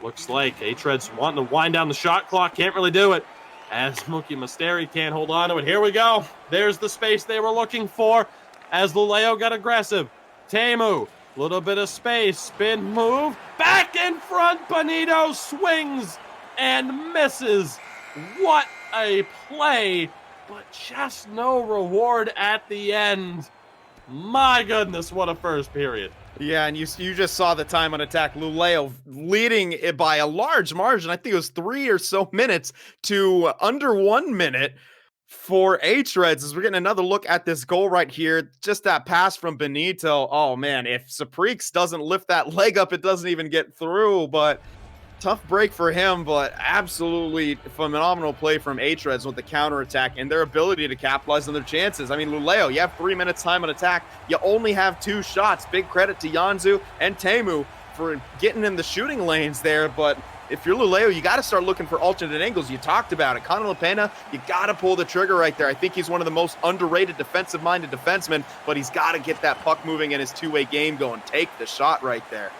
Looks like hREDS wanting to wind down the shot clock. Can't really do it, as Mookie Mysteri can't hold on to it. Here we go. There's the space they were looking for as Luleå got aggressive. Teemu, little bit of space. Spin move. Back in front. Benito swings and misses. What a play, but just no reward at the end. My goodness, what a first period. Yeah, and you just saw the time on attack. Luleå leading it by a large margin. I think it was 3 or so minutes to under 1 minute for hREDS. As we're getting another look at this goal right here. Just that pass from Benito. Oh, man, if Saprix doesn't lift that leg up, it doesn't even get through. But Tough break for him, but absolutely phenomenal play from hREDS with the counterattack and their ability to capitalize on their chances. I mean, Luleå, you have 3 minutes time on attack. You only have 2 shots. Big credit to Yanzu and Teemu for getting in the shooting lanes there, but if you're Luleå, you got to start looking for alternate angles. You talked about it. Connor LaPena, you got to pull the trigger right there. I think he's one of the most underrated defensive-minded defensemen, but he's got to get that puck moving and his two-way game going. Take the shot right there.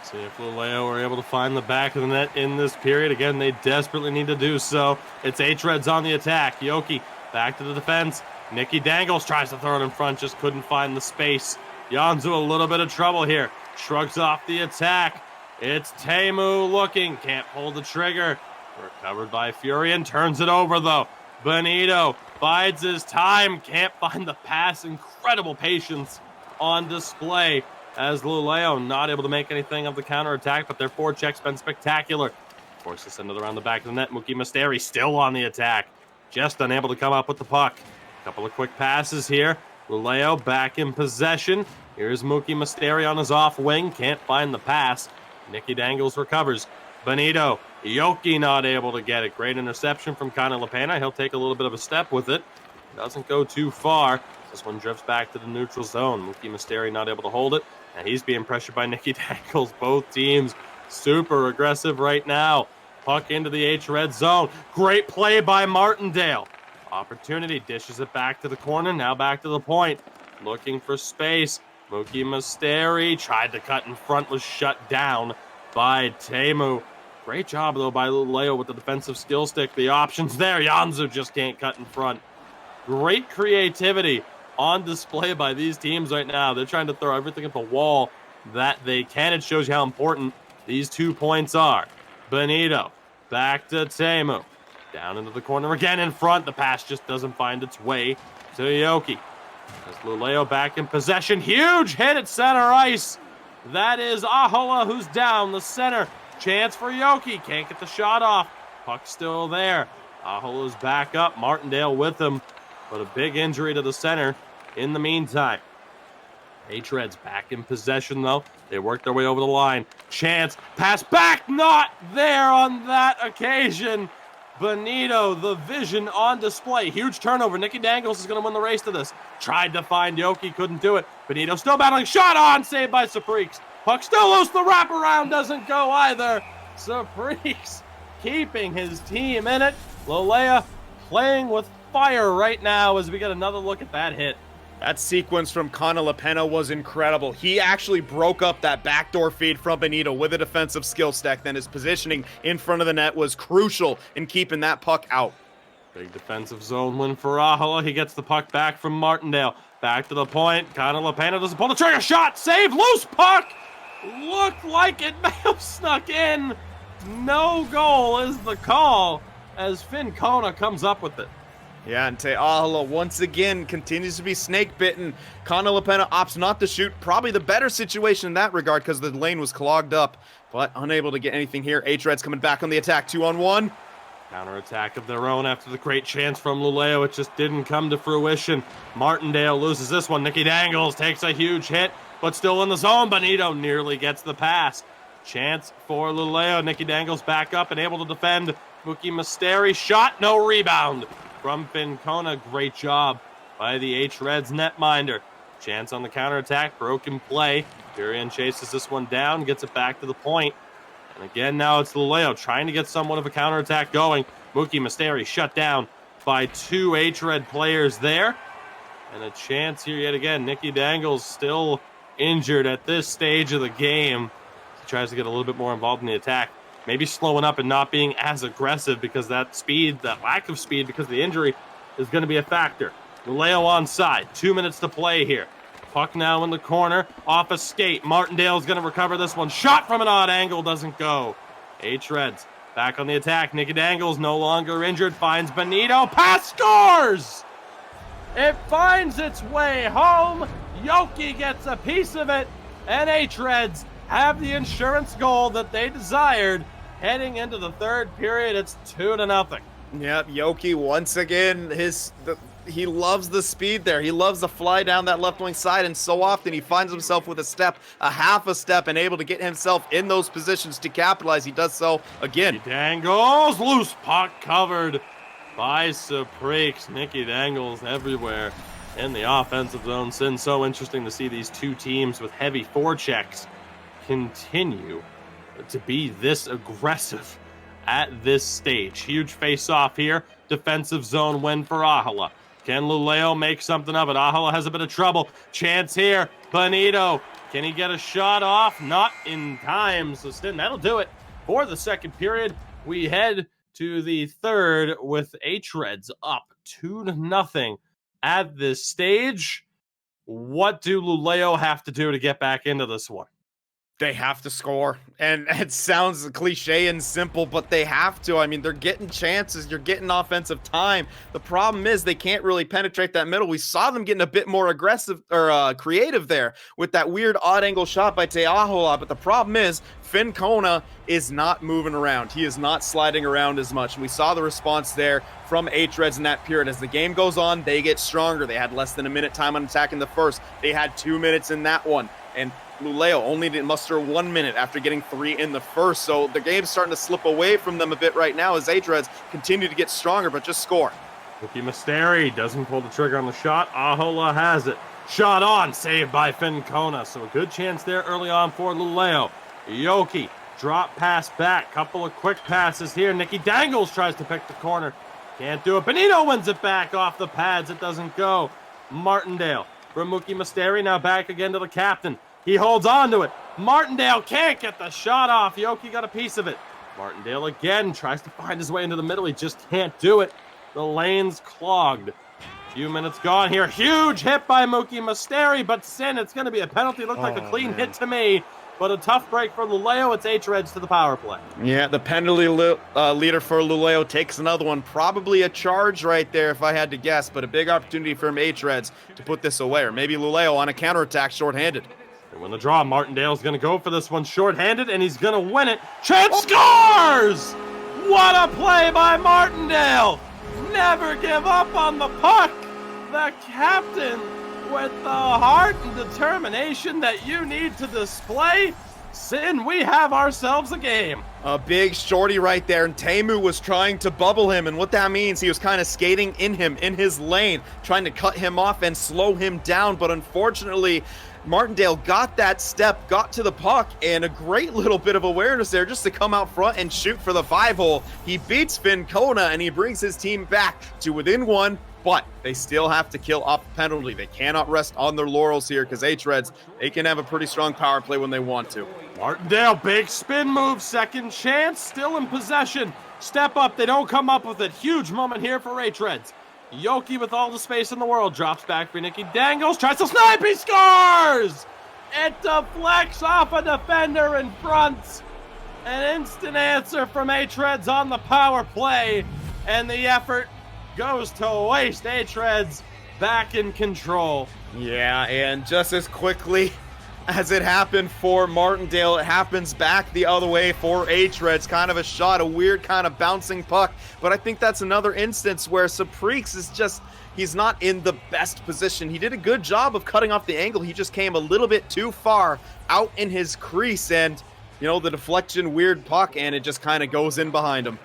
See if Luleå were able to find the back of the net in this period. Again, they desperately need to do so. It's hREDS on the attack. Yoki back to the defense. Nicky Dangles tries to throw it in front, just couldn't find the space. Yanzu a little bit of trouble here. Shrugs off the attack. It's Teemu looking. Can't pull the trigger. Recovered by Furion. Turns it over, though. Benito bides his time. Can't find the pass. Incredible patience on display as Luleå not able to make anything of the counterattack, but their forecheck's been spectacular. Forces to send it around the back of the net. Mookie Masteri still on the attack. Just unable to come up with the puck. Couple of quick passes here. Luleå back in possession. Here's Mookie Masteri on his off wing. Can't find the pass. Nicky Dangles recovers. Benito. Yoki not able to get it. Great interception from Connor LaPena. He'll take a little bit of a step with it. Doesn't go too far. This one drifts back to the neutral zone. Mookie Masteri not able to hold it. And he's being pressured by Nicky Dangles. Both teams super aggressive right now. Puck into the hREDS zone. Great play by Martindale. Opportunity. Dishes it back to the corner. Now back to the point. Looking for space. Mookie Masteri tried to cut in front. Was shut down by Teemu. Great job, though, by Luleå with the defensive skill stick. The options there. Yanzu just can't cut in front. Great creativity on display by these teams right now. They're trying to throw everything at the wall that they can. It shows you how important these 2 points are. Benito back to Teemu. Down into the corner again in front. The pass just doesn't find its way to Yoki. As Luleå back in possession. Huge hit at center ice. That is Ahola who's down the center. Chance for Yoki. Can't get the shot off. Puck still there. Ahola's back up. Martindale with him. But a big injury to the center in the meantime. hREDS back in possession, though. They work their way over the line. Chance. Pass back. Not there on that occasion. Benito, the vision on display. Huge turnover. Nicky Dangles is going to win the race to this. Tried to find Yoki. Couldn't do it. Benito still battling. Shot on. Saved by Saprix. Puck still loose. The wraparound doesn't go either. Saprix keeping his team in it. Luleå playing with fire right now as we get another look at that hit. That sequence from Connor LaPena was incredible. He actually broke up that backdoor feed from Benito with a defensive skill stack. Then his positioning in front of the net was crucial in keeping that puck out. Big defensive zone win for Ahola. He gets the puck back from Martindale. Back to the point. Connor LaPena doesn't pull the trigger. Shot. Save. Loose puck. Looked like it may have snuck in. No goal is the call as Finn Kona comes up with it. Yeah, and Ahola once again continues to be snake bitten. Connor LaPena opts not to shoot. Probably the better situation in that regard because the lane was clogged up, but unable to get anything here. hREDS coming back on the attack, 2-on-1. Counterattack of their own after the great chance from Luleå. It just didn't come to fruition. Martindale loses this one. Nicky Dangles takes a huge hit, but still in the zone. Benito nearly gets the pass. Chance for Luleå. Nicky Dangles back up and able to defend. Mookie Masteri shot, no rebound from Finn Kona. Great job by the hREDS netminder. Chance on the counterattack, broken play. Furion chases this one down, gets it back to the point. And again, now it's Luleå trying to get somewhat of a counterattack going. Mookie Masteri shut down by 2 hRED players there. And a chance here yet again. Nicky Dangles still injured at this stage of the game. He tries to get a little bit more involved in the attack. Maybe slowing up and not being as aggressive because that speed, that lack of speed because of the injury is going to be a factor. Luleå onside. 2 minutes to play here. Puck now in the corner. Off a skate. Martindale's going to recover this one. Shot from an odd angle. Doesn't go. hREDS back on the attack. Nicky Dangles no longer injured. Finds Benito. Pass scores! It finds its way home. Yoki gets a piece of it. And hREDS have the insurance goal that they desired. Heading into the third period, it's 2-0. Yep, Yoki once again, he loves the speed there. He loves to fly down that left wing side, and so often he finds himself with a half a step, and able to get himself in those positions to capitalize. He does so again. Nicky Dangles, loose puck covered by Supreeks. Nicky Dangles everywhere in the offensive zone. Sin, so interesting to see these two teams with heavy forechecks continue to be this aggressive at this stage. Huge face-off here. Defensive zone win for EASHL. Can Luleå make something of it? EASHL has a bit of trouble. Chance here. Benito. Can he get a shot off? Not in time. So Stin, that'll do it for the second period. We head to the third with hREDS up 2-0 at this stage. What do Luleå have to do to get back into this one? They have to score, and it sounds cliche and simple, but they have to. I mean, they're getting chances, you're getting offensive time. The problem is they can't really penetrate that middle. We saw them getting a bit more aggressive or creative there with that weird odd angle shot by Teahola, but the problem is Finn Kona is not moving around. He is not sliding around as much. And we saw the response there from hREDS in that period. As the game goes on, they get stronger. They had less than a minute time on attack in the first. They had 2 minutes in that one. And Luleå only did muster 1 minute after getting 3 in the first. So the game's starting to slip away from them a bit right now as hREDS continue to get stronger, but just score. Ricky Misteri doesn't pull the trigger on the shot. EASHL has it. Shot on, saved by Finn Kona. So a good chance there early on for Luleå. Yoki, drop pass back. Couple of quick passes here. Nicky Dangles tries to pick the corner. Can't do it. Benito wins it back off the pads. It doesn't go. Martindale from Ricky Misteri, now back again to the captain. He holds on to it. Martindale can't get the shot off. Yoki got a piece of it. Martindale again tries to find his way into the middle. He just can't do it. The lane's clogged. Few minutes gone here. Huge hit by Mookie Misteri, but Sin, it's going to be a penalty. Looked like a clean hit to me, but a tough break for Luleå. It's hREDS to the power play. Yeah, the penalty leader for Luleå takes another one. Probably a charge right there if I had to guess, but a big opportunity for hREDS to put this away. Or maybe Luleå on a counterattack shorthanded. They win the draw. Martindale's going to go for this one shorthanded, and he's going to win it. Chance scores! What a play by Martindale! Never give up on the puck. The captain with the heart and determination that you need to display. Sin, we have ourselves a game. A big shorty right there, and Teemu was trying to bubble him, and what that means, he was kind of skating in his lane, trying to cut him off and slow him down, but unfortunately, Martindale got that step, got to the puck, and a great little bit of awareness there just to come out front and shoot for the 5-hole. He beats Finn Kona, and he brings his team back to within 1, but they still have to kill off the penalty. They cannot rest on their laurels here because hREDS, they can have a pretty strong power play when they want to. Martindale, big spin move, second chance, still in possession. Step up, they don't come up with it. Huge moment here for hREDS. Yoki with all the space in the world drops back for Nicky Dangles, tries to snipe, he scores! It deflects off a defender in front. An instant answer from hREDS on the power play, and the effort goes to waste. hREDS back in control. Yeah, and just as quickly as it happened for Martindale, it happens back the other way for hREDS. Kind of a shot, a weird kind of bouncing puck. But I think that's another instance where Supreeks is just, he's not in the best position. He did a good job of cutting off the angle. He just came a little bit too far out in his crease. And, you know, the deflection, weird puck, and it just kind of goes in behind him.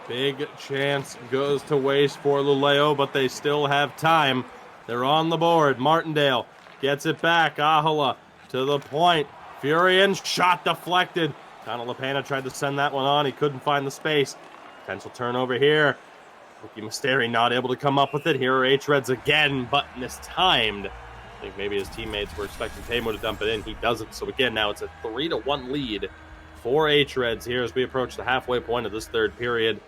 Big chance goes to waste for Luleå, but they still have time. They're on the board. Martindale gets it back. EASHL to the point. Furian, shot deflected. Connor LaPena tried to send that one on. He couldn't find the space. Potential turnover here. Ricky Misteri not able to come up with it. Here are hREDS again, but mistimed. I think maybe his teammates were expecting Teemu to dump it in. He doesn't. So again, now it's a 3-1 lead for hREDS here as we approach the halfway point of this third period.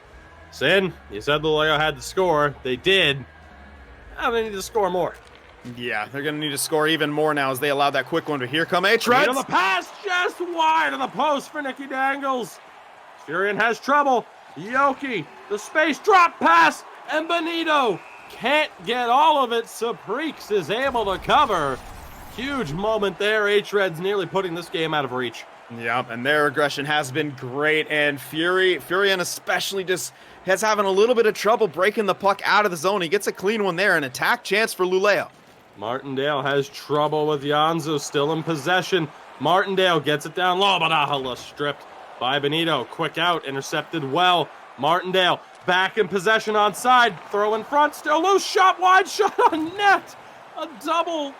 Sin, you said Luleå had to score. They did. Now they need to score more. Yeah, they're going to need to score even more now as they allow that quick one. But here come hREDS. On the pass, just wide of the post for Nicky Dangles. Furian has trouble. Yoki, the space drop pass, and Benito can't get all of it. Supreeks is able to cover. Huge moment there. hREDS nearly putting this game out of reach. Yep, and their aggression has been great, and Furion especially just has having a little bit of trouble breaking the puck out of the zone. He gets a clean one there, an attack chance for Luleå. Martindale has trouble with Janzu, still in possession. Martindale gets it down low, but EASHL stripped by Benito. Quick out, intercepted well. Martindale back in possession on side, throw in front, still loose, shot wide, shot on net. A double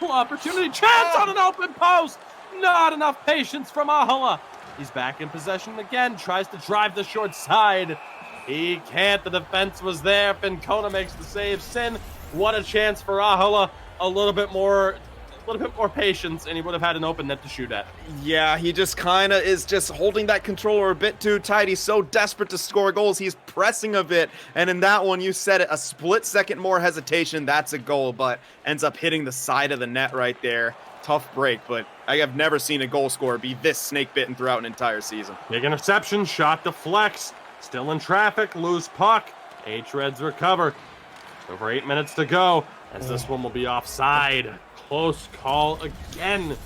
opportunity, chance on an open post. Not enough patience from EASHL. He's back in possession again, tries to drive the short side. He can't, the defense was there. Fincona makes the save. Sin, what a chance for EASHL. A little bit more patience, and he would have had an open net to shoot at. Yeah, he just kind of is just holding that controller a bit too tight. He's so desperate to score goals. He's pressing a bit, and in that one, you said it, a split second more hesitation, that's a goal, but ends up hitting the side of the net right there. Tough break, but I have never seen a goal scorer be this snake-bitten throughout an entire season. Big interception, shot deflects, still in traffic, loose puck. hREDS recover. Over 8 minutes to go, as this one will be offside. Close call again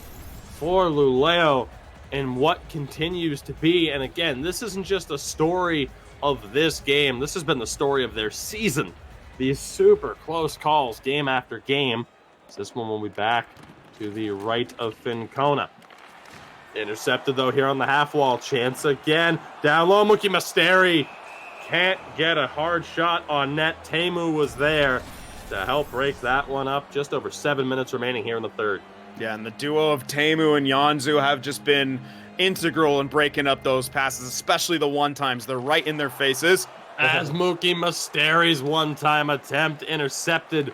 for Luleå, and what continues to be, and again, this isn't just a story of this game, this has been the story of their season. These super close calls game after game. So this one will be back to the right of Fincona. Intercepted though here on the half wall. Chance again. Down low, Mookie Masteri can't get a hard shot on net. Teemu was there to help break that one up. Just over 7 minutes remaining here in the third. Yeah, and the duo of Teemu and Janzu have just been integral in breaking up those passes, especially the one-times. They're right in their faces. As Mookie Masteri's one-time attempt intercepted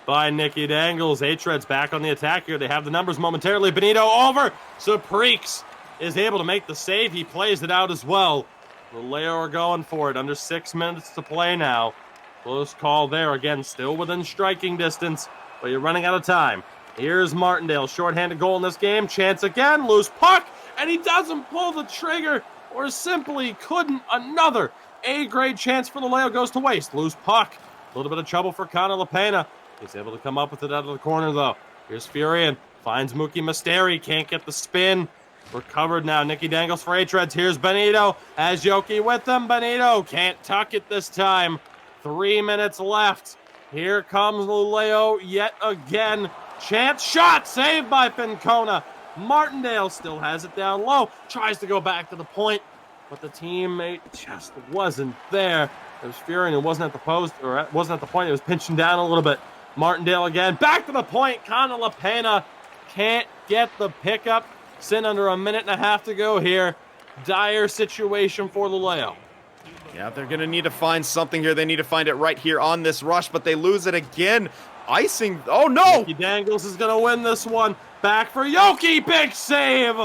by Nicky Dangles. hREDS back on the attack here. They have the numbers momentarily. Benito over. Saprix is able to make the save. He plays it out as well. Luleå are going for it. Under 6 minutes to play now. Close call there. Again, still within striking distance, but you're running out of time. Here's Martindale. Shorthanded goal in this game. Chance again. Loose puck. And he doesn't pull the trigger, or simply couldn't. Another A-grade chance for Luleå goes to waste. Loose puck. A little bit of trouble for Connor LaPena. He's able to come up with it out of the corner, though. Here's Furion. Finds Mookie Masteri. Can't get the spin. Recovered now. Nicky Dangles for hREDS. Here's Benito. Has Yoki with him. Benito can't tuck it this time. 3 minutes left. Here comes Luleå yet again. Chance shot. Saved by Fincona. Martindale still has it down low. Tries to go back to the point, but the teammate just wasn't there. There's Furion who wasn't at the post, or wasn't at the point. He was pinching down a little bit. Martindale again. Back to the point. Connor LaPena can't get the pickup. Sin under a minute and a half to go here. Dire situation for Luleå. Yeah, they're going to need to find something here. They need to find it right here on this rush, but they lose it again. Icing. Oh, no! Nicky Dangles is going to win this one. Back for Yoki. Big save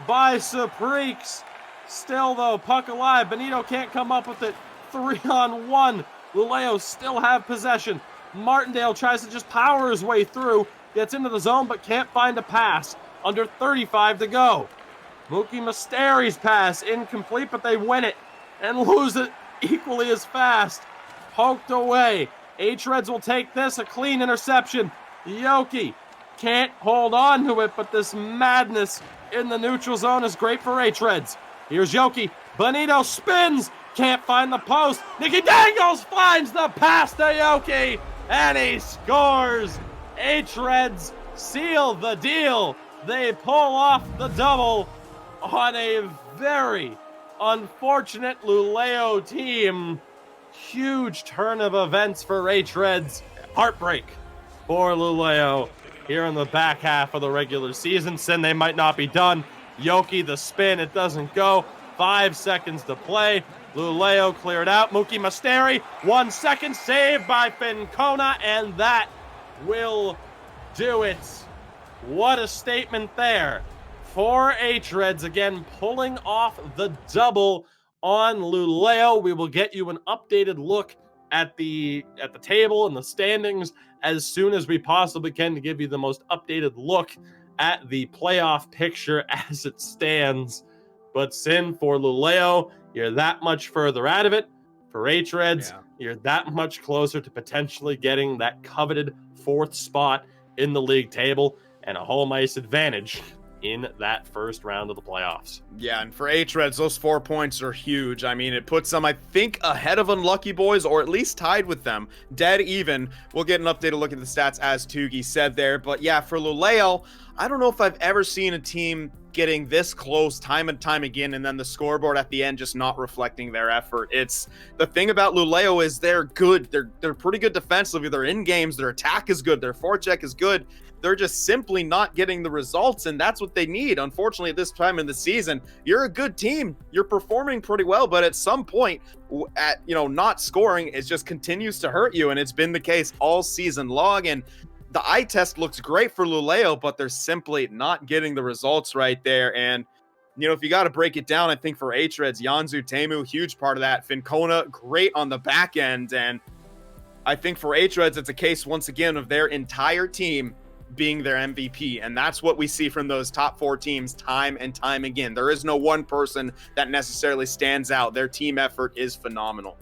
by Saprix. Still, though, puck alive. Benito can't come up with it. 3-on-1. Luleå still have possession. Martindale tries to just power his way through. Gets into the zone, but can't find a pass. Under 35 to go. Mookie Masteri's pass incomplete, but they win it and lose it equally as fast. Poked away. hREDS will take this, a clean interception. Yoki can't hold on to it, but this madness in the neutral zone is great for hREDS. Here's Yoki. Benito spins. Can't find the post. Nicky Dangles finds the pass to Yoki, and he scores. hREDS seal the deal. They pull off the double on a very unfortunate Luleå team. Huge turn of events for hREDS. Heartbreak for Luleå here in the back half of the regular season. Sin, they might not be done. Yoki, the spin, it doesn't go. 5 seconds to play. Luleå cleared out. Mookie Masteri, 1 second, saved by Fincona, and that will do it. What a statement there for hREDS, again pulling off the double on Luleå. We will get you an updated look at the table and the standings as soon as we possibly can to give you the most updated look at the playoff picture as it stands. But Sin, for Luleå, you're that much further out of it. For hREDS, you're that much closer to potentially getting that coveted 4th spot in the league table and a home ice advantage in that first round of the playoffs. Yeah, and for hREDS, those 4 points are huge. I mean, it puts them, I think, ahead of Unlucky Boys, or at least tied with them. Dead even. We'll get an updated look at the stats, as Tugi said there. But yeah, for Luleå, I don't know if I've ever seen a team getting this close time and time again, and then the scoreboard at the end just not reflecting their effort. It's the thing about Luleå is they're good. They're pretty good defensively. They're in games. Their attack is good. Their forecheck is good. They're just simply not getting the results, and that's what they need. Unfortunately, at this time in the season, you're a good team. You're performing pretty well, but at some point, not scoring, it just continues to hurt you, and it's been the case all season long. And the eye test looks great for Luleå, but they're simply not getting the results right there. And if you got to break it down, I think for hREDS, Janzu Teemu, huge part of that. Fincona, great on the back end, and I think for hREDS, it's a case once again of their entire team being their MVP. And that's what we see from those top 4 teams time and time again. There is no one person that necessarily stands out. Their team effort is phenomenal.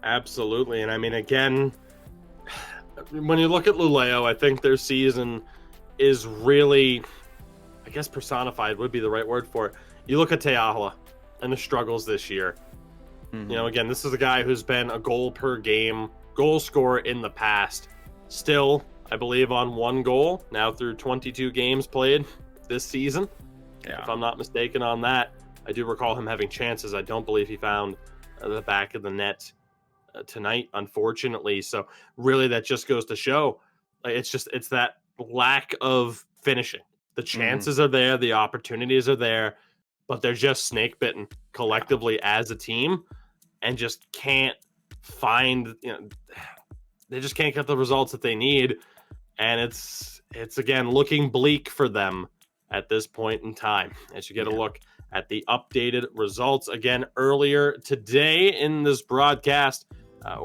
Absolutely. And I mean, again, when you look at Luleå, I think their season is really, I guess personified would be the right word for it. You look at Teahla and the struggles this year. Again, this is a guy who's been a goal per game goal scorer in the past. Still, I believe, on 1 goal now through 22 games played this season. Yeah. If I'm not mistaken on that. I do recall him having chances. I don't believe he found the back of the net tonight, unfortunately. So really that just goes to show it's that lack of finishing. The chances are there, the opportunities are there, but they're just snake bitten collectively as a team and just can't find, they just can't get the results that they need. And it's again looking bleak for them at this point in time as you get a look at the updated results. Again, earlier today in this broadcast,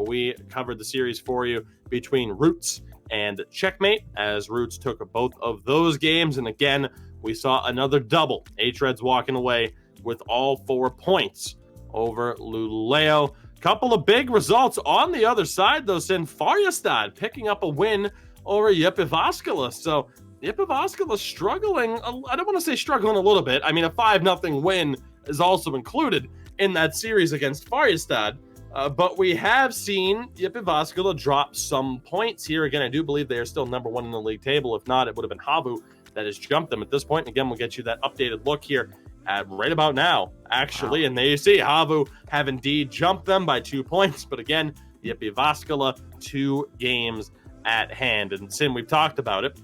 we covered the series for you between Roots and Checkmate, as Roots took both of those games. And again, we saw another double. hREDS walking away with all 4 points over Luleå. Couple of big results on the other side, though. Färjestad picking up a win over Jyväskylä. So Jyväskylä struggling. I don't want to say struggling a little bit. I mean, a 5-0 win is also included in that series against Färjestad. But we have seen Jyväskylä drop some points here. Again, I do believe they are still number 1 in the league table. If not, it would have been Havu that has jumped them at this point. And again, we'll get you that updated look here right about now, actually. Wow. And there you see Havu have indeed jumped them by 2 points. But again, Jyväskylä 2 games at hand. And Sin, we've talked about it.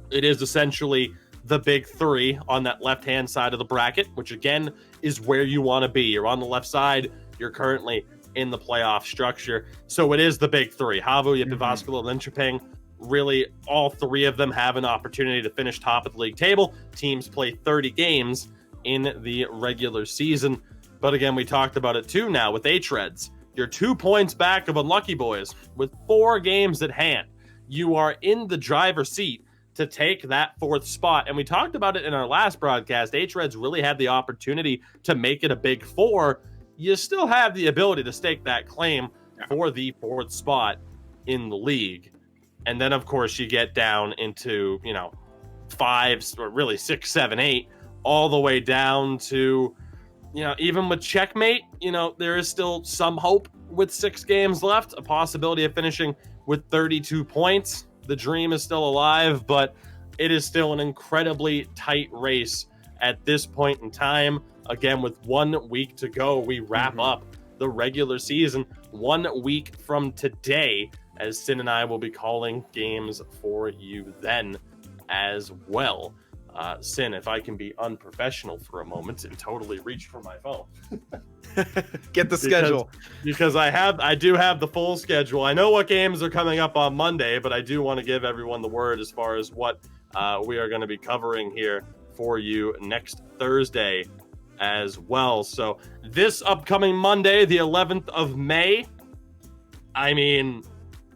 It is essentially the big 3 on that left-hand side of the bracket, which again is where you want to be. You're on the left side. You're currently in the playoff structure. So it is the big 3. Havu, Jyväskylä, Linköping. Really, all 3 of them have an opportunity to finish top of the league table. Teams play 30 games in the regular season. But again, we talked about it too now with hREDS. You're 2 points back of Unlucky Boys with 4 games at hand. You are in the driver's seat to take that 4th spot. And we talked about it in our last broadcast. hREDS really had the opportunity to make it a big 4. You still have the ability to stake that claim for the 4th spot in the league. And then, of course, you get down into, 5, or really 6, 7, 8, all the way down to, even with Checkmate, there is still some hope with 6 games left, a possibility of finishing with 32 points. The dream is still alive, but it is still an incredibly tight race at this point in time. Again, with 1 week to go, we wrap up the regular season 1 week from today, as Sin and I will be calling games for you then as well. Sin, if I can be unprofessional for a moment and totally reach for my phone. Get the schedule. Because I do have the full schedule. I know what games are coming up on Monday, but I do want to give everyone the word as far as what we are going to be covering here for you next Thursday as well. So this upcoming Monday, the 11th of May, I mean,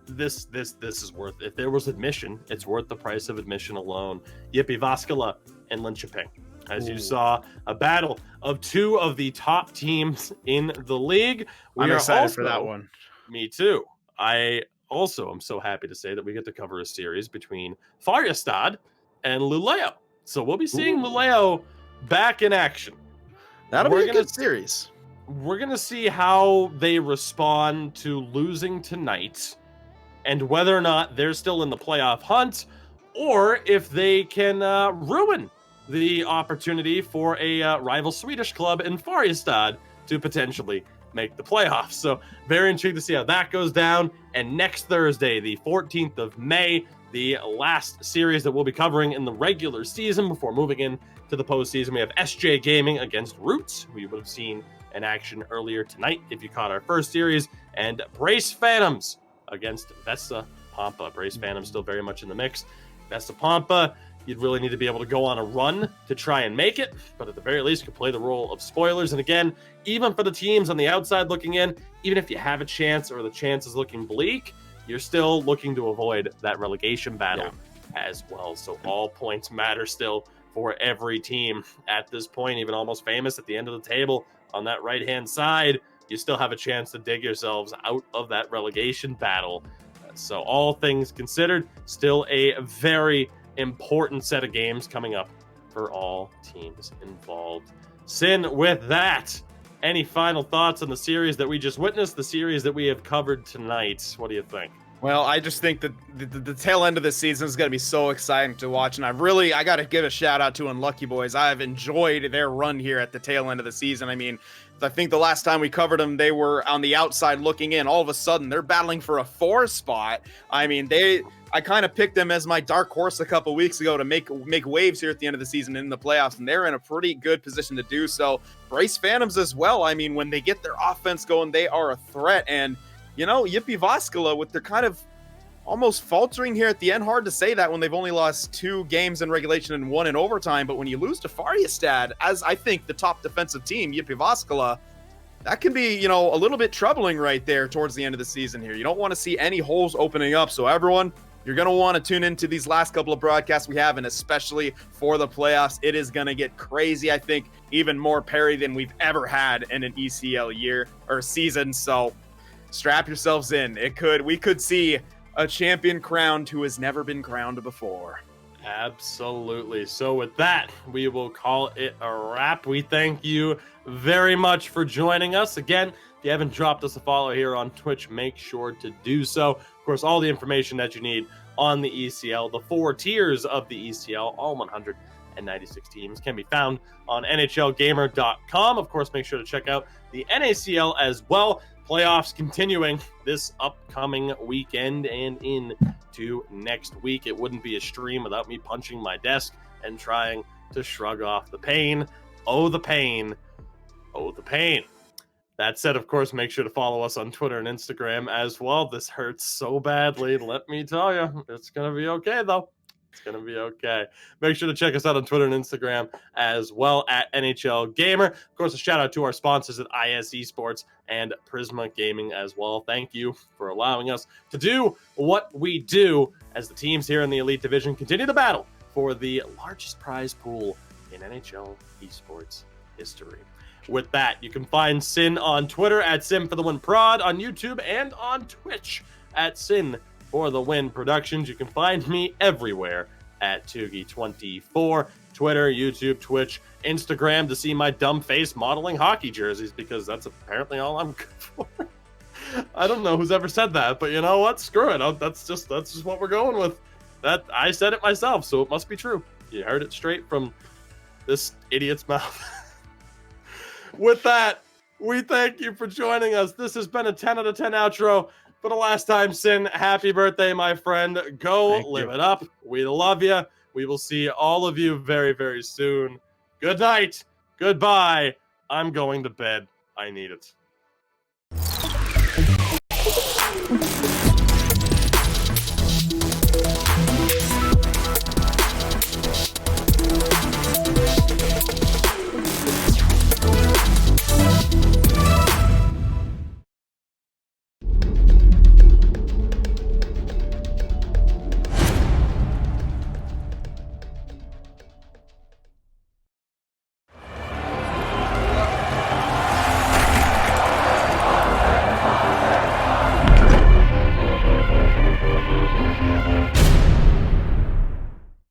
this is worth, if there was admission, it's worth the price of admission alone. Jyväskylä and Linköping. As you saw, a battle of 2 of the top teams in the league. I'm excited for that one. Me too. I also am so happy to say that we get to cover a series between Färjestad and Luleå. So we'll be seeing Luleå back in action. That'll be a good series. We're going to see how they respond to losing tonight and whether or not they're still in the playoff hunt or if they can ruin the opportunity for a rival Swedish club in Färjestad to potentially make the playoffs. So very intrigued to see how that goes down. And next Thursday, the 14th of May, the last series that we'll be covering in the regular season before moving in to the postseason, we have SJ Gaming against Roots, who you would have seen in action earlier tonight if you caught our first series, and Brace Phantoms against Vesta Pampa. Brace Phantoms still very much in the mix. Vesta Pampa, you'd really need to be able to go on a run to try and make it, but at the very least, you could play the role of spoilers. And again, even for the teams on the outside looking in, even if you have a chance or the chance is looking bleak, you're still looking to avoid that relegation battle as well. So all points matter still for every team at this point, even almost famous at the end of the table on that right-hand side. You still have a chance to dig yourselves out of that relegation battle. So all things considered, still a very important set of games coming up for all teams involved. Sin, with that, any final thoughts on the series that we just witnessed, the series that we have covered tonight? What do you think? Well, I just think that the tail end of the season is going to be so exciting to watch. And I got to give a shout out to Unlucky Boys. I've enjoyed their run here at the tail end of the season. I mean, I think the last time we covered them, they were on the outside looking in. All of a sudden, they're battling for a 4 spot. I mean, I kind of picked them as my dark horse a couple weeks ago to make waves here at the end of the season in the playoffs, and they're in a pretty good position to do so. Brace Phantoms as well. I mean, when they get their offense going, they are a threat. And you know, Yippee Vaskala, with their kind of almost faltering here at the end. Hard to say that when they've only lost 2 games in regulation and 1 in overtime. But when you lose to Färjestad, as I think the top defensive team, Yippee Vaskala, that can be, you know, a little bit troubling right there towards the end of the season here. You don't want to see any holes opening up. So everyone, you're going to want to tune into these last couple of broadcasts we have, and especially for the playoffs. It is going to get crazy. I think even more Perry than we've ever had in an ECL year or season. So strap yourselves in. We could see a champion crowned who has never been crowned before. Absolutely. So with that, we will call it a wrap. We thank you very much for joining us. Again, if you haven't dropped us a follow here on Twitch, make sure to do so. Of course, all the information that you need on the ECL, the 4 tiers of the ECL, all 196 teams, can be found on NHLgamer.com. Of course, make sure to check out the NACL as well. Playoffs continuing this upcoming weekend and into next week. It wouldn't be a stream without me punching my desk and trying to shrug off the pain. Oh, the pain. Oh, the pain. That said, of course, make sure to follow us on Twitter and Instagram as well. This hurts so badly. Let me tell you, it's going to be okay, though. It's going to be okay. Make sure to check us out on Twitter and Instagram as well at NHL Gamer. Of course, a shout out to our sponsors at esports and Prisma Gaming as well. Thank you for allowing us to do what we do as the teams here in the Elite Division continue the battle for the largest prize pool in NHL esports history. With that, you can find Sin on Twitter at SinForTheWinProd, on YouTube and on Twitch at Sin for the Win Productions. You can find me everywhere at Tugi24, Twitter, YouTube, Twitch, Instagram to see my dumb face modeling hockey jerseys, because that's apparently all I'm good for. I don't know who's ever said that, but you know what? Screw it. That's just what we're going with. That I said it myself, so it must be true. You heard it straight from this idiot's mouth. With that, we thank you for joining us. This has been a 10 out of 10 outro. For the last time, Sin, happy birthday, my friend. Go live it up. We love you. We will see all of you very, very soon. Good night. Goodbye. I'm going to bed. I need it.